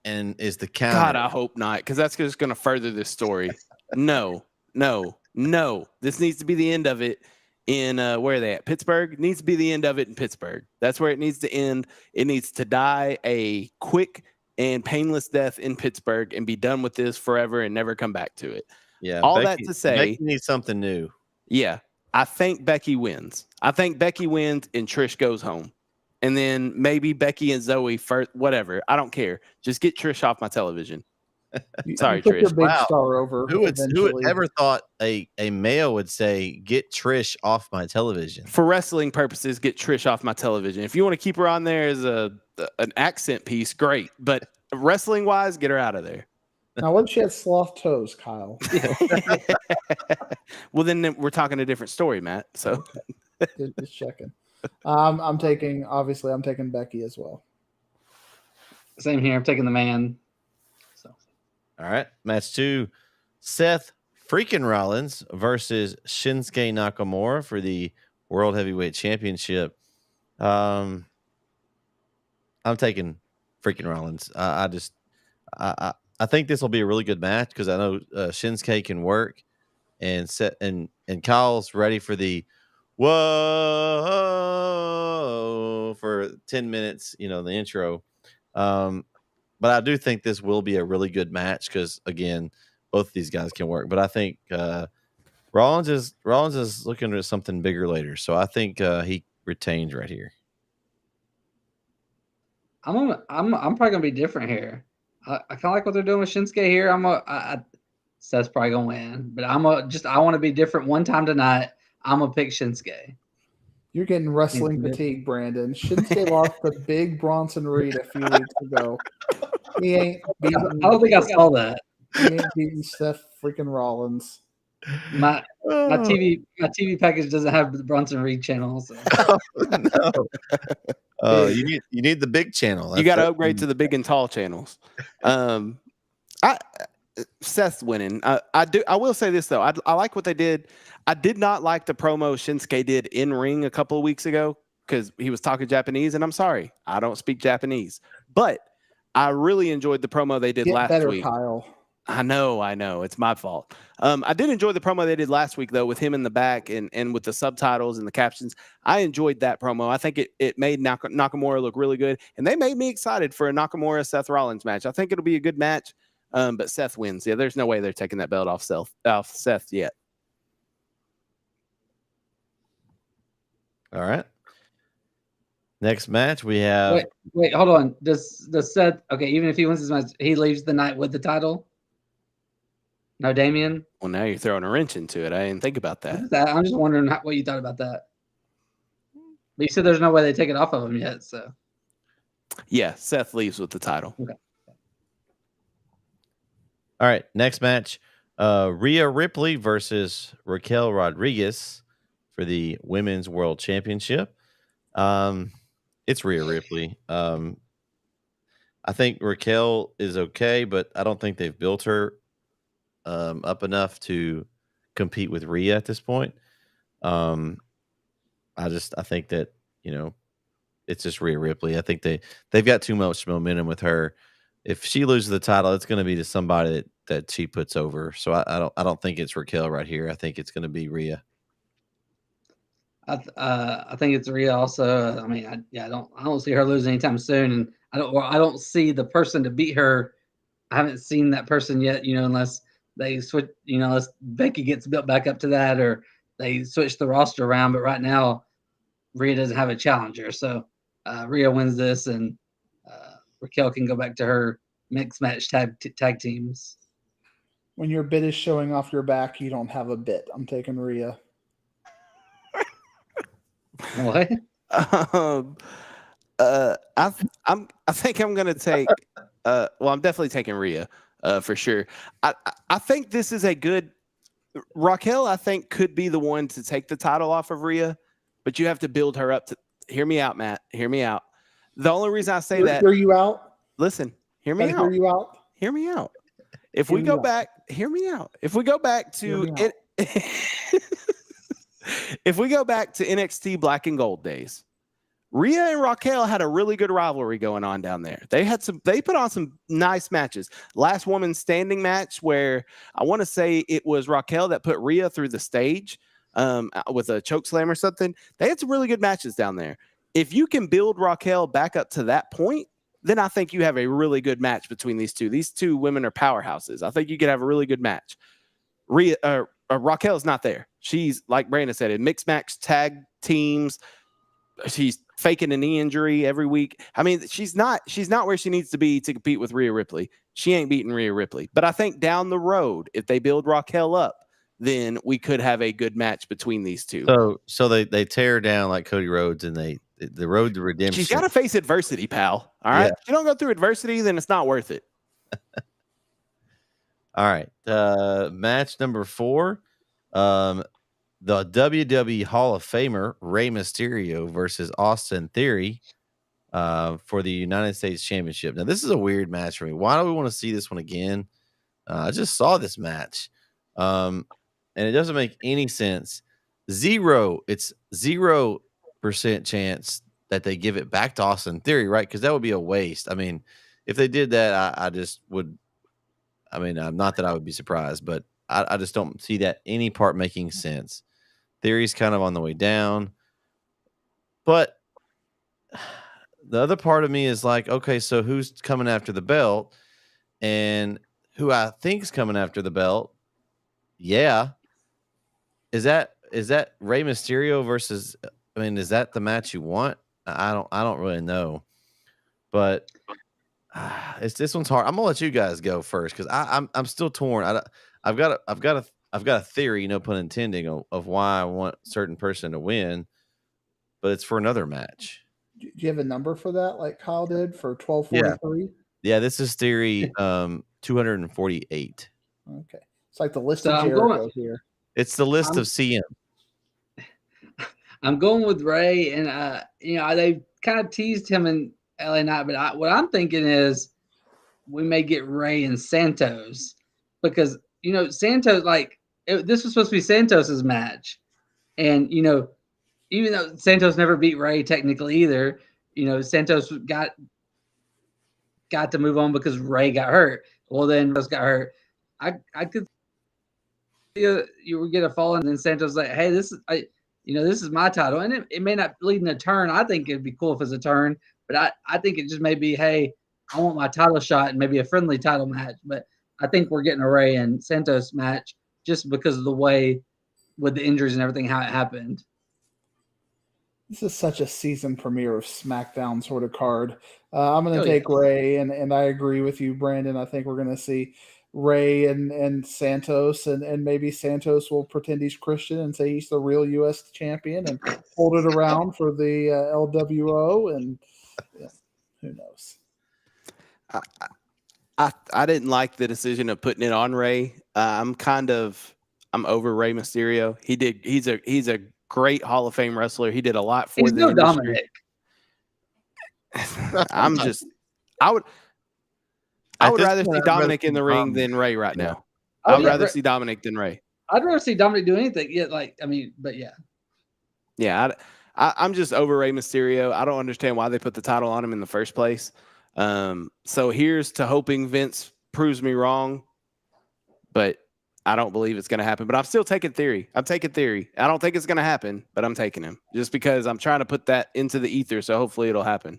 and is the counter? God, I hope not, because that's just going to further this story. No. This needs to be the end of it. In where are they at? Pittsburgh. It needs to be the end of it in Pittsburgh. That's where it needs to end. It needs to die a quick and painless death in Pittsburgh and be done with this forever and never come back to it. Yeah. That to say, Becky needs something new. Yeah, I think Becky wins. And Trish goes home, and then maybe Becky and Zoe first. Whatever. I don't care. Just get Trish off my television. Sorry, Trish. Your big star over. Who would ever thought a male would say, "Get Trish off my television"? For wrestling purposes, get Trish off my television. If you want to keep her on there as an accent piece, great. But wrestling wise, get her out of there. Now, what if she had sloth toes, Kyle? Well, then we're talking a different story, Matt. So just checking. I'm taking Becky as well. Same here. I'm taking the man. All right, match 2, Seth freaking Rollins versus Shinsuke Nakamura for the World Heavyweight Championship. I'm taking freaking Rollins. I think this will be a really good match because I know Shinsuke can work, and Kyle's ready for the whoa for 10 minutes. The intro. But I do think this will be a really good match because, again, both of these guys can work. But I think Rollins is looking at something bigger later. So I think he retains right here. I'm probably gonna be different here. I kind of like what they're doing with Shinsuke here. Seth's probably gonna win, but I want to be different one time tonight. I'm gonna pick Shinsuke. You're getting wrestling fatigue, Brandon. Shinsuke lost to Big Bronson Reed a few weeks ago. He ain't beating. I don't think I saw that. He ain't beating Seth freaking Rollins. My TV package doesn't have the Bronson Reed channel. So. No. You need the big channel. You got to upgrade to the big and tall channels. Seth's winning. I will say this though. I like what they did. I did not like the promo Shinsuke did in ring a couple of weeks ago because he was talking Japanese, and I'm sorry, I don't speak Japanese, but I really enjoyed the promo they did last week. Kyle. I know, it's my fault. I did enjoy the promo they did last week though, with him in the back and with the subtitles and the captions. I enjoyed that promo. I think it made Nakamura look really good, and they made me excited for a Nakamura Seth Rollins match. I think it'll be a good match. But Seth wins. Yeah, there's no way they're taking that belt off Seth yet. All right. Next match we have. Wait, hold on. Does Seth? Okay, even if he wins this match, he leaves the night with the title. No, Damian. Well, now you're throwing a wrench into it. I didn't think about that. I'm just wondering what you thought about that. But you said there's no way they take it off of him yet. So. Yeah, Seth leaves with the title. Okay. All right, next match, Rhea Ripley versus Raquel Rodriguez for the Women's World Championship. It's Rhea Ripley. I think Raquel is okay, but I don't think they've built her up enough to compete with Rhea at this point. I think that it's just Rhea Ripley. I think they've got too much momentum with her. If she loses the title, it's going to be to somebody that she puts over. So I don't think it's Raquel right here. I think it's going to be Rhea. I think it's Rhea also. I mean, I don't see her losing anytime soon, and I don't see the person to beat her. I haven't seen that person yet. Unless they switch. Unless Becky gets built back up to that, or they switch the roster around. But right now, Rhea doesn't have a challenger. So Rhea wins this, and Raquel can go back to her mixed match tag teams. When your bit is showing off your back, you don't have a bit. I'm taking Rhea. What? I think I'm gonna take. Well, I'm definitely taking Rhea for sure. I think this is a good. Raquel, I think, could be the one to take the title off of Rhea, but you have to build her up to. Hear me out, Matt. Hear me out. The only reason I say that. Hear you out. Listen, hear me out. Hear you out. Hear me out. If we go back, hear me out. If we go back to it, if we go back to NXT Black and Gold days, Rhea and Raquel had a really good rivalry going on down there. They put on some nice matches. Last woman standing match where I want to say it was Raquel that put Rhea through the stage with a choke slam or something. They had some really good matches down there. If you can build Raquel back up to that point, then I think you have a really good match between these two. These two women are powerhouses. I think you could have a really good match. Raquel's not there. She's, like Brandon said, in mixed match tag teams. She's faking a knee injury every week. I mean, she's not where she needs to be to compete with Rhea Ripley. She ain't beating Rhea Ripley. But I think down the road, if they build Raquel up, then we could have a good match between these two. So they tear down like Cody Rhodes, and the road to redemption. She's got to face adversity, pal. All right. Yeah. If you don't go through adversity, then it's not worth it. All right. Match number 4. The WWE Hall of Famer Rey Mysterio versus Austin Theory for the United States Championship. Now, this is a weird match for me. Why do we want to see this one again? I just saw this match, and it doesn't make any sense. It's 0% chance that they give it back to Austin Theory, right? Because that would be a waste. I mean, if they did that, I just would. I mean, not that I would be surprised, but I just don't see that any part making sense. Theory's kind of on the way down. But the other part of me is like, okay, so who's coming after the belt? And who I think's coming after the belt? Yeah. Is that Rey Mysterio versus, I mean, is that the match you want? I don't really know. But this one's hard. I'm gonna let you guys go first because I'm still torn. I've got a theory, no pun intending, of why I want a certain person to win, but it's for another match. Do you have a number for that, like Kyle did for 1243? Yeah, this is theory 248. Okay, it's like the list of Jericho here. It's the list of CM. I'm going with Ray, and they kind of teased him in LA Knight, but what I'm thinking is we may get Ray and Santos because Santos, this was supposed to be Santos's match, and even though Santos never beat Ray technically either, Santos got to move on because Ray got hurt. Well, then Rose got hurt. I could see you would get a fall, and then Santos like, hey, this is my title, and it may not lead in a turn. I think it'd be cool if it's a turn, but I think it just may be, hey, I want my title shot and maybe a friendly title match. But I think we're getting a Ray and Santos match just because of the way with the injuries and everything, how it happened. This is such a season premiere of SmackDown sort of card. I'm going to take Ray, and I agree with you, Brandon. I think we're going to see Ray and Santos, and maybe Santos will pretend he's Christian and say he's the real U.S. champion and hold it around for the LWO, and who knows. I didn't like the decision of putting it on Ray. I'm over Rey Mysterio. He's a great Hall of Fame wrestler. He did a lot for the industry. Dominic. I would rather see Dominic in the ring than Ray right now. I would rather see Dominic than Ray. I'd rather see Dominic do anything. Yeah, but yeah. Yeah, I'm just over Rey Mysterio. I don't understand why they put the title on him in the first place. So here's to hoping Vince proves me wrong, but I don't believe it's going to happen. But I'm still taking Theory. I'm taking Theory. I don't think it's going to happen, but I'm taking him just because I'm trying to put that into the ether. So hopefully it'll happen.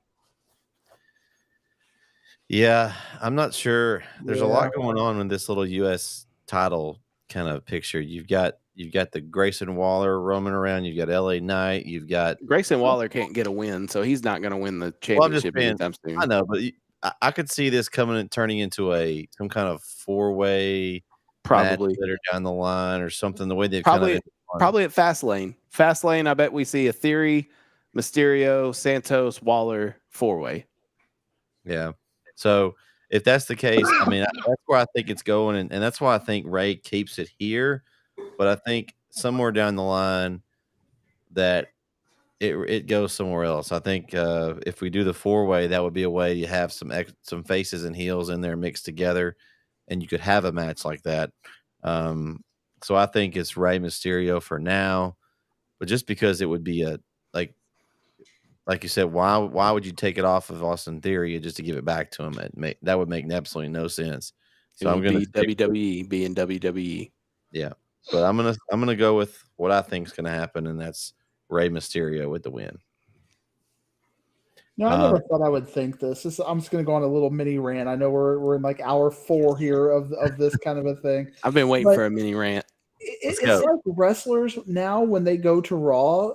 Yeah, I'm not sure. There's a lot going on with this little U.S. title kind of picture. You've got the Grayson Waller roaming around. You've got LA Knight. You've got Grayson Waller can't get a win, so he's not going to win the well, I'm just championship saying, anytime soon. I know, but I could see this coming and turning into some kind of 4-way Probably. match later down the line or something. The way they've Probably at Fastlane. Fastlane, I bet we see a Theory, Mysterio, Santos, Waller 4-way. Yeah. So if that's the case, I mean, that's where I think it's going, and that's why I think Ray keeps it here. But I think somewhere down the line that it goes somewhere else. I think if we do the 4-way, that would be a way you have some faces and heels in there mixed together, and you could have a match like that. So I think it's Rey Mysterio for now, but just because it would be like you said, why would you take it off of Austin Theory just to give it back to him? That would make absolutely no sense. So I'm going to WWE being WWE. Yeah, but I'm gonna go with what I think is going to happen, and that's Rey Mysterio with the win. No, I never thought I would think this. I'm just going to go on a little mini rant. I know we're in like hour 4 here of this kind of a thing. I've been waiting for a mini rant. It's like wrestlers now when they go to Raw,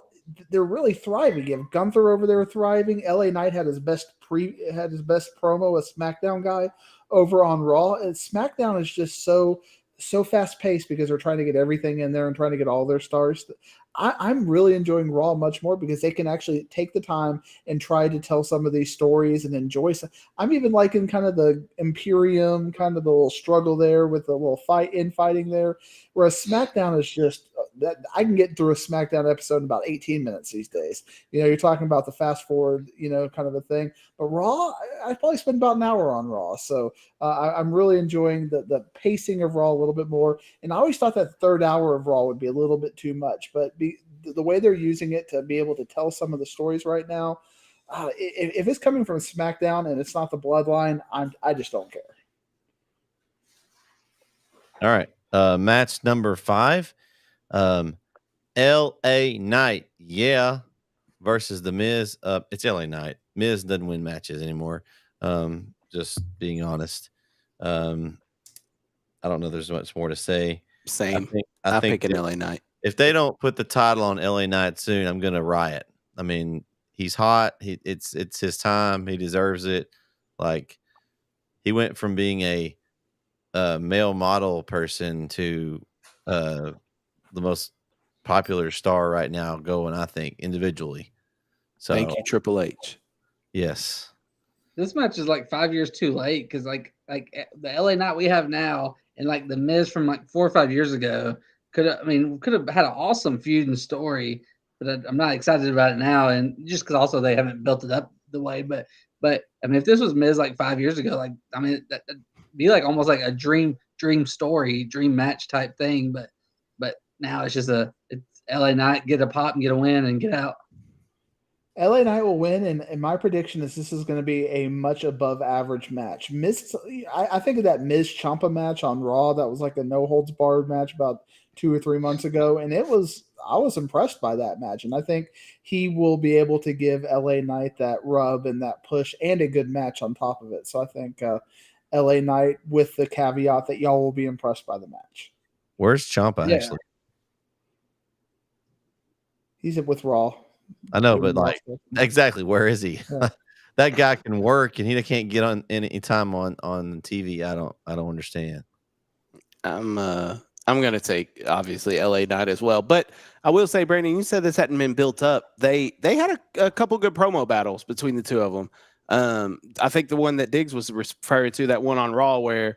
they're really thriving. You have Gunther over there thriving. LA Knight had his best promo, a SmackDown guy over on Raw. And SmackDown is just so fast paced because they're trying to get everything in there and trying to get all their stars. I'm really enjoying Raw much more because they can actually take the time and try to tell some of these stories and enjoy some. I'm even liking kind of the Imperium, kind of the little struggle there with the little fighting there. Whereas SmackDown is just that I can get through a SmackDown episode in about 18 minutes these days. You're talking about the fast forward, kind of a thing. But Raw, I probably spend about an hour on Raw. So I'm really enjoying the pacing of Raw a little bit more. And I always thought that third hour of Raw would be a little bit too much. But the way they're using it to be able to tell some of the stories right now, if it's coming from SmackDown and it's not the Bloodline, I just don't care. All right. Match number 5. LA Knight, versus The Miz. It's LA Knight. Miz doesn't win matches anymore. Just being honest. I don't know there's much more to say. Same. I think pick an LA Knight. If they don't put the title on LA Knight soon, I'm gonna riot. I mean, he's hot. It's his time. He deserves it. Like, he went from being a male model person to the most popular star right now going, I think, individually. So thank you, Triple H. Yes. This match is like 5 years too late because like the LA Knight we have now and like the Miz from like 4 or 5 years ago could have had an awesome feud and story, but I'm not excited about it now. And just because also they haven't built it up the way, but I mean, if this was Miz like 5 years ago, like I mean, that'd be like almost like a dream story, dream match type thing. But now it's just it's LA Knight, get a pop and get a win and get out. LA Knight will win, and my prediction is this is going to be a much above average match. I think of that Miz Ciampa match on Raw. That was like a no holds barred match about 2 or 3 months ago, and I was impressed by that match, and I think he will be able to give LA Knight that rub and that push and a good match on top of it. So I think LA Knight, with the caveat that y'all will be impressed by the match. Where's Ciampa actually? He's with Raw. I know, but like, exactly, where is he? Yeah. That guy can work, and he can't get on any time on TV. I don't understand. I'm gonna take obviously LA Knight as well, but I will say, Brandon, you said this hadn't been built up. They had a couple good promo battles between the two of them. I think the one that Diggs was referring to, that one on Raw where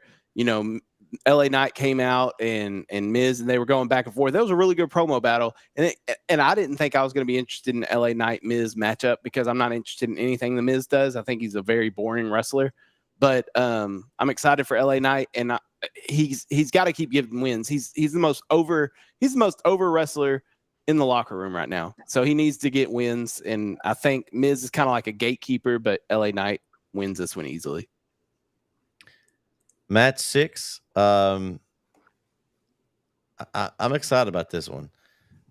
LA Knight came out and Miz, and they were going back and forth. That was a really good promo battle. And I didn't think I was going to be interested in LA Knight Miz matchup because I'm not interested in anything the Miz does. I think he's a very boring wrestler, but I'm excited for LA Knight, and he's got to keep giving wins. He's the most over wrestler in the locker room right now. So he needs to get wins. And I think Miz is kind of like a gatekeeper, but LA Knight wins this one easily. Match 6. I'm excited about this one.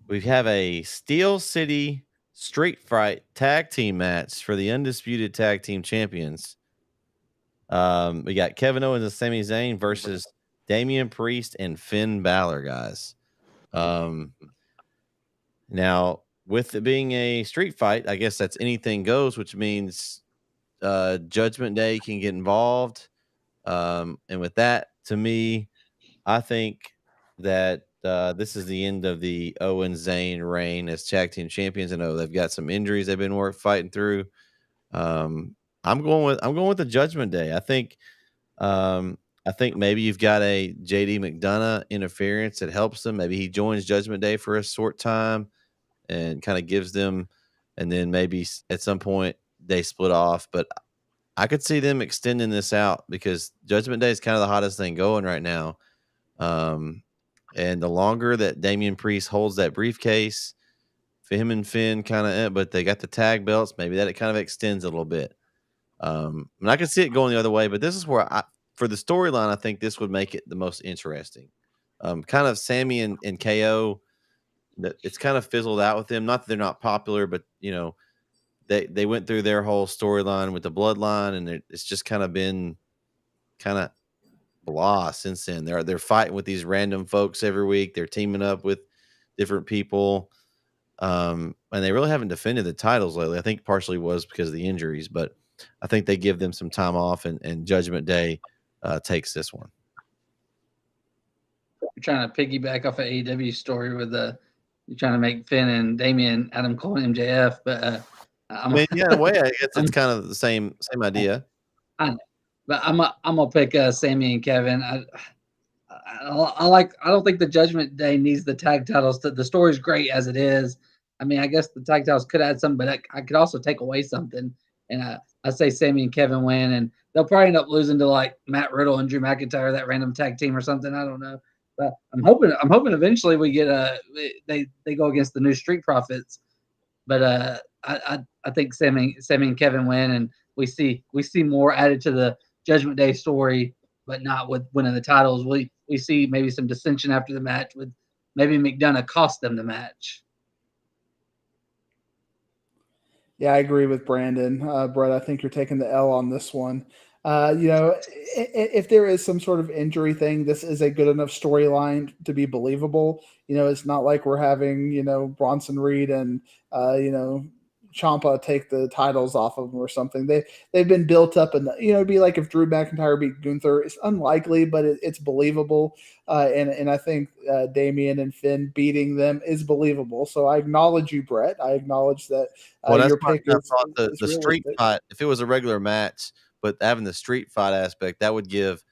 We have a Steel City Street Fight tag team match for the undisputed tag team champions. We got Kevin Owens and Sami Zayn versus Damian Priest and Finn Balor, guys. Now, with it being a street fight, I guess that's anything goes, which means Judgment Day can get involved. And with that, to me, I think that this is the end of the Owen Zayn reign as tag team champions. I know they've got some injuries they've been fighting through. I'm going with the Judgment Day. I think maybe you've got a JD McDonough interference that helps them. Maybe he joins Judgment Day for a short time and kind of gives them, and then maybe at some point they split off. But I could see them extending this out because Judgment Day is kind of the hottest thing going right now. And the longer that Damian Priest holds that briefcase, for him and Finn but they got the tag belts, maybe that it kind of extends a little bit. And I can see it going the other way, but this is where for the storyline, I think this would make it the most interesting. Kind of Sammy and KO, that it's kind of fizzled out with them. Not that they're not popular, but they went through their whole storyline with the bloodline, and it's just kind of been kind of blah since then. They're fighting with these random folks every week. They're teaming up with different people, and they really haven't defended the titles lately. I think partially was because of the injuries, but I think they give them some time off, and Judgment Day takes this one. You're trying to piggyback off an AEW story with you're trying to make Finn and Damian Adam Cole and MJF, but in a way, I guess it's kind of the same idea. I know, but I'm gonna pick Sammy and Kevin. I don't think the Judgment Day needs the tag titles. The story's great as it is. I mean, I guess the tag titles could add something, but I could also take away something. And I say Sammy and Kevin win, and they'll probably end up losing to like Matt Riddle and Drew McIntyre, that random tag team or something. I don't know, but I'm hoping eventually we get they go against the New Street Profits. But I think Sammy and Kevin win, and we see more added to the Judgment Day story, but not with winning the titles. We see maybe some dissension after the match with maybe McDonough cost them the match. Yeah, I agree with Brandon. Brett, I think you're taking the L on this one. If there is some sort of injury thing, this is a good enough storyline to be believable. It's not like we're having, Bronson Reed and, Ciampa take the titles off of them or something. They've been built up, and it'd be like if Drew McIntyre beat Gunther. It's unlikely, but it's believable. And I think Damian and Finn beating them is believable. So I acknowledge you, Brett. I acknowledge that your pick is the street fight. If it was a regular match, but having the street fight aspect, that would give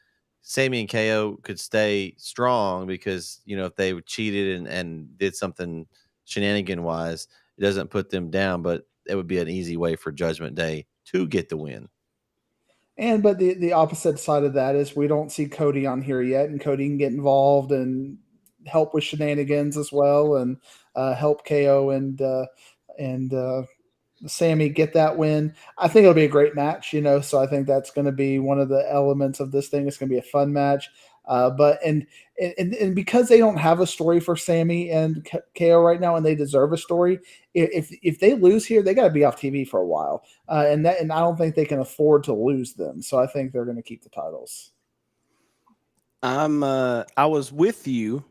Sammy and KO could stay strong because if they cheated and did something shenanigan wise, it doesn't put them down, but it would be an easy way for Judgment Day to get the win. But the opposite side of that is we don't see Cody on here yet, and Cody can get involved and help with shenanigans as well, and help KO and Sammy get that win. I think it'll be a great match, so I think that's going to be one of the elements of this thing. It's going to be a fun match. But because they don't have a story for Sammy and KO right now, and they deserve a story, if they lose here, they got to be off TV for a while, and I don't think they can afford to lose them. So I think they're going to keep the titles. I was with you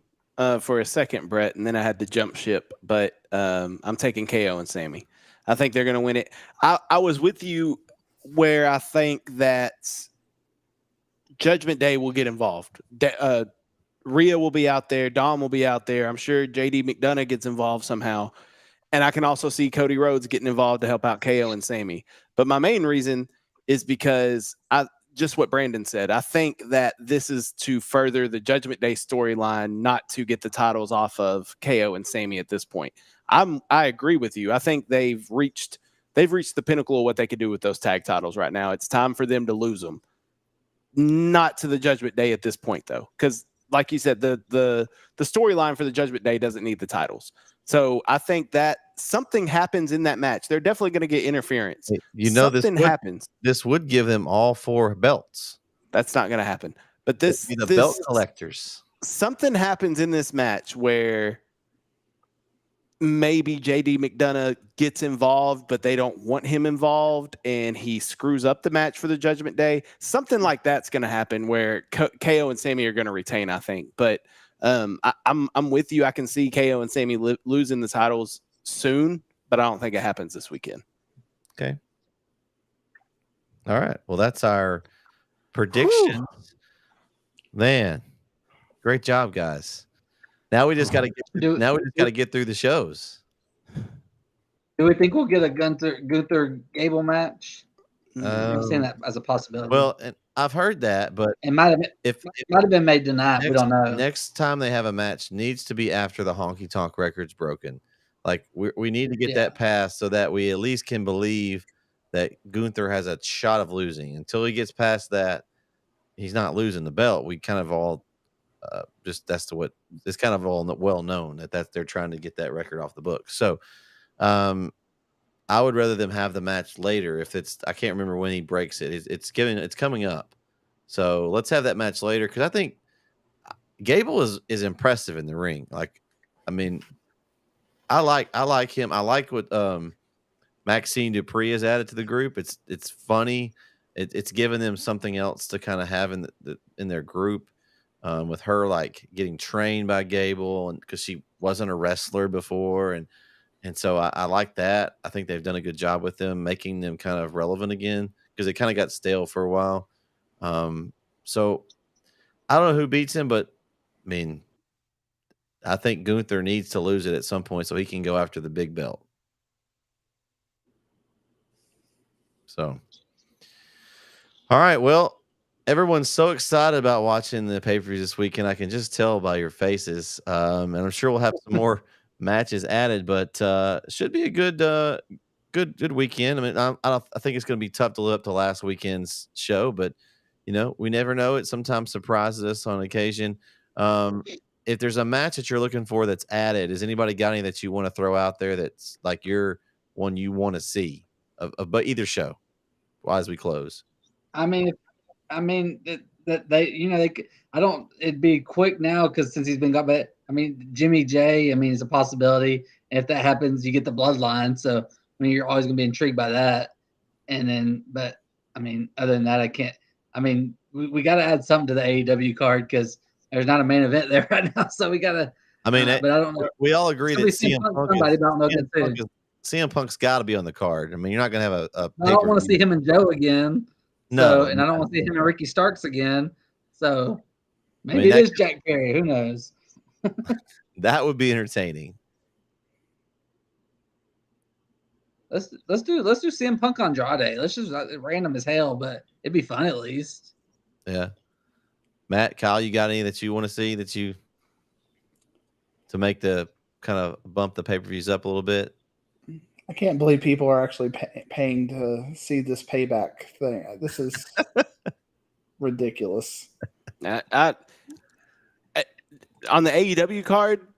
for a second, Brett, and then I had to jump ship, but I'm taking KO and Sammy. I think they're going to win it. I was with you where I think that Judgment Day will get involved. Rhea will be out there. Dom will be out there. I'm sure JD McDonough gets involved somehow. And I can also see Cody Rhodes getting involved to help out KO and Sammy. But my main reason is because just what Brandon said. I think that this is to further the Judgment Day storyline, not to get the titles off of KO and Sammy at this point. I agree with you. I think they've reached the pinnacle of what they could do with those tag titles right now. It's time for them to lose them. Not to the Judgment Day at this point, though, because like you said, the storyline for the Judgment Day doesn't need the titles. So I think that something happens in that match. They're definitely going to get interference. Something happens. This would give them all 4 belts. That's not going to happen. But this belt collectors. Something happens in this match where maybe JD McDonough gets involved, but they don't want him involved, and he screws up the match for the Judgment Day. Something like that's going to happen where KO and Sammy are going to retain, I think. But I'm with you. I can see KO and Sammy losing the titles soon, but I don't think it happens this weekend. Okay. All right. Well, that's our prediction. Man, great job, guys. Now we just got to get through the shows. Do we think we'll get a Gunther Gable match? I'm saying that as a possibility. Well, and I've heard that, but it might have been made tonight. We don't know. Next time they have a match needs to be after the Honky Tonk record's broken. Like we need to get that passed so that we at least can believe that Gunther has a shot of losing. Until he gets past that, he's not losing the belt. We kind of all it's kind of all well known that they're trying to get that record off the books. So I would rather them have the match later. If I can't remember when he breaks it. It's coming up. So let's have that match later, because I think Gable is impressive in the ring. Like, I mean, I like him. I like what Maxine Dupree has added to the group. It's funny. It's given them something else to kind of have in their group. With her like getting trained by Gable, and because she wasn't a wrestler before, and so I like that. I think they've done a good job with them, making them kind of relevant again, because they kind of got stale for a while. So I don't know who beats him, but I mean, I think Gunther needs to lose it at some point so he can go after the big belt. So, all right, well, everyone's so excited about watching the pay-per-views this weekend. I can just tell by your faces. And I'm sure we'll have some more matches added, but it should be a good weekend. I mean, I think it's going to be tough to live up to last weekend's show, but we never know. It sometimes surprises us on occasion. If there's a match that you're looking for that's added, has anybody got any that you want to throw out there that's like your one you want to see but either show as we close? I mean, that they it'd be quick now because since he's been got back. I mean, Jimmy J, is a possibility. And if that happens, you get the bloodline. So, I mean, you're always going to be intrigued by that. And then, but I mean, other than that, I can't. I mean, we got to add something to the AEW card because there's not a main event there right now. So we got to. I mean, but I don't know. We all agree that CM Punk's got to be on the card. I mean, you're not going to have a I don't want to see him and Joe again. No, and I don't want to see him and Ricky Starks again. So maybe it is Jack Perry. Who knows? That would be entertaining. Let's do CM Punk Andrade. Let's just random as hell, but it'd be fun at least. Yeah. Matt, Kyle, you got any that you want to see to make the kind of bump the pay-per-views up a little bit? I can't believe people are actually paying to see this Payback thing. This is ridiculous. On the AEW card,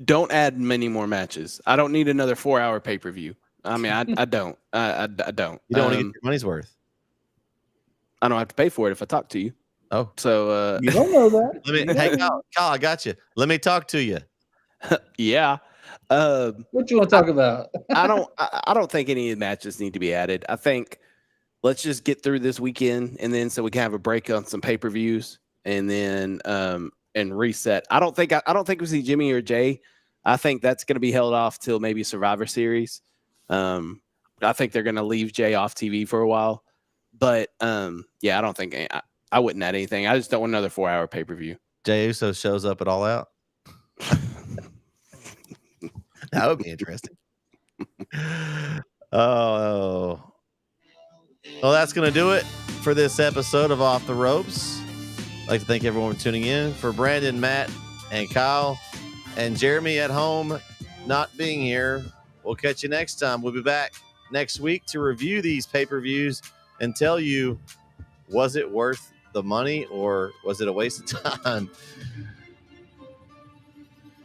don't add many more matches. I don't need another 4-hour pay-per-view. I mean, I don't. I don't. You don't want to get your money's worth. I don't have to pay for it if I talk to you. Oh, so you don't know that. Hey, Kyle, I got you. Let me talk to you. Yeah. What you want to talk about? I don't think any of the matches need to be added. I think let's just get through this weekend, and then so we can have a break on some pay-per-views, and then and reset. I don't think we see Jimmy or Jay. I think that's going to be held off till maybe Survivor Series. I think they're going to leave Jay off TV for a while, but yeah, I don't think I wouldn't add anything. I just don't want another 4-hour pay-per-view. Jay Uso shows up at All Out. That would be interesting. Oh, well, that's going to do it for this episode of Off the Ropes. I'd like to thank everyone for tuning in. For Brandon, Matt, and Kyle, and Jeremy at home not being here, we'll catch you next time. We'll be back next week to review these pay-per-views and tell you, was it worth the money or was it a waste of time?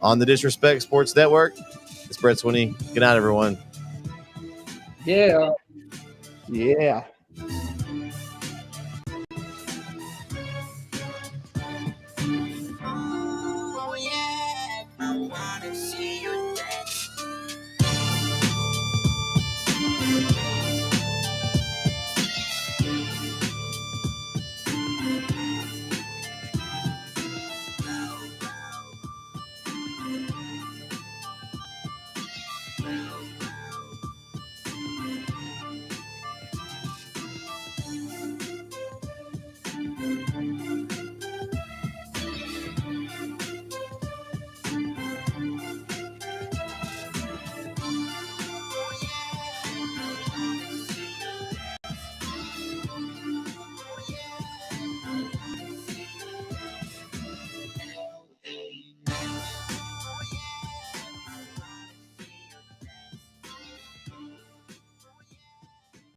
On the Disrespect Sports Network, it's Brett Swinney. Good night, everyone. Yeah. Yeah.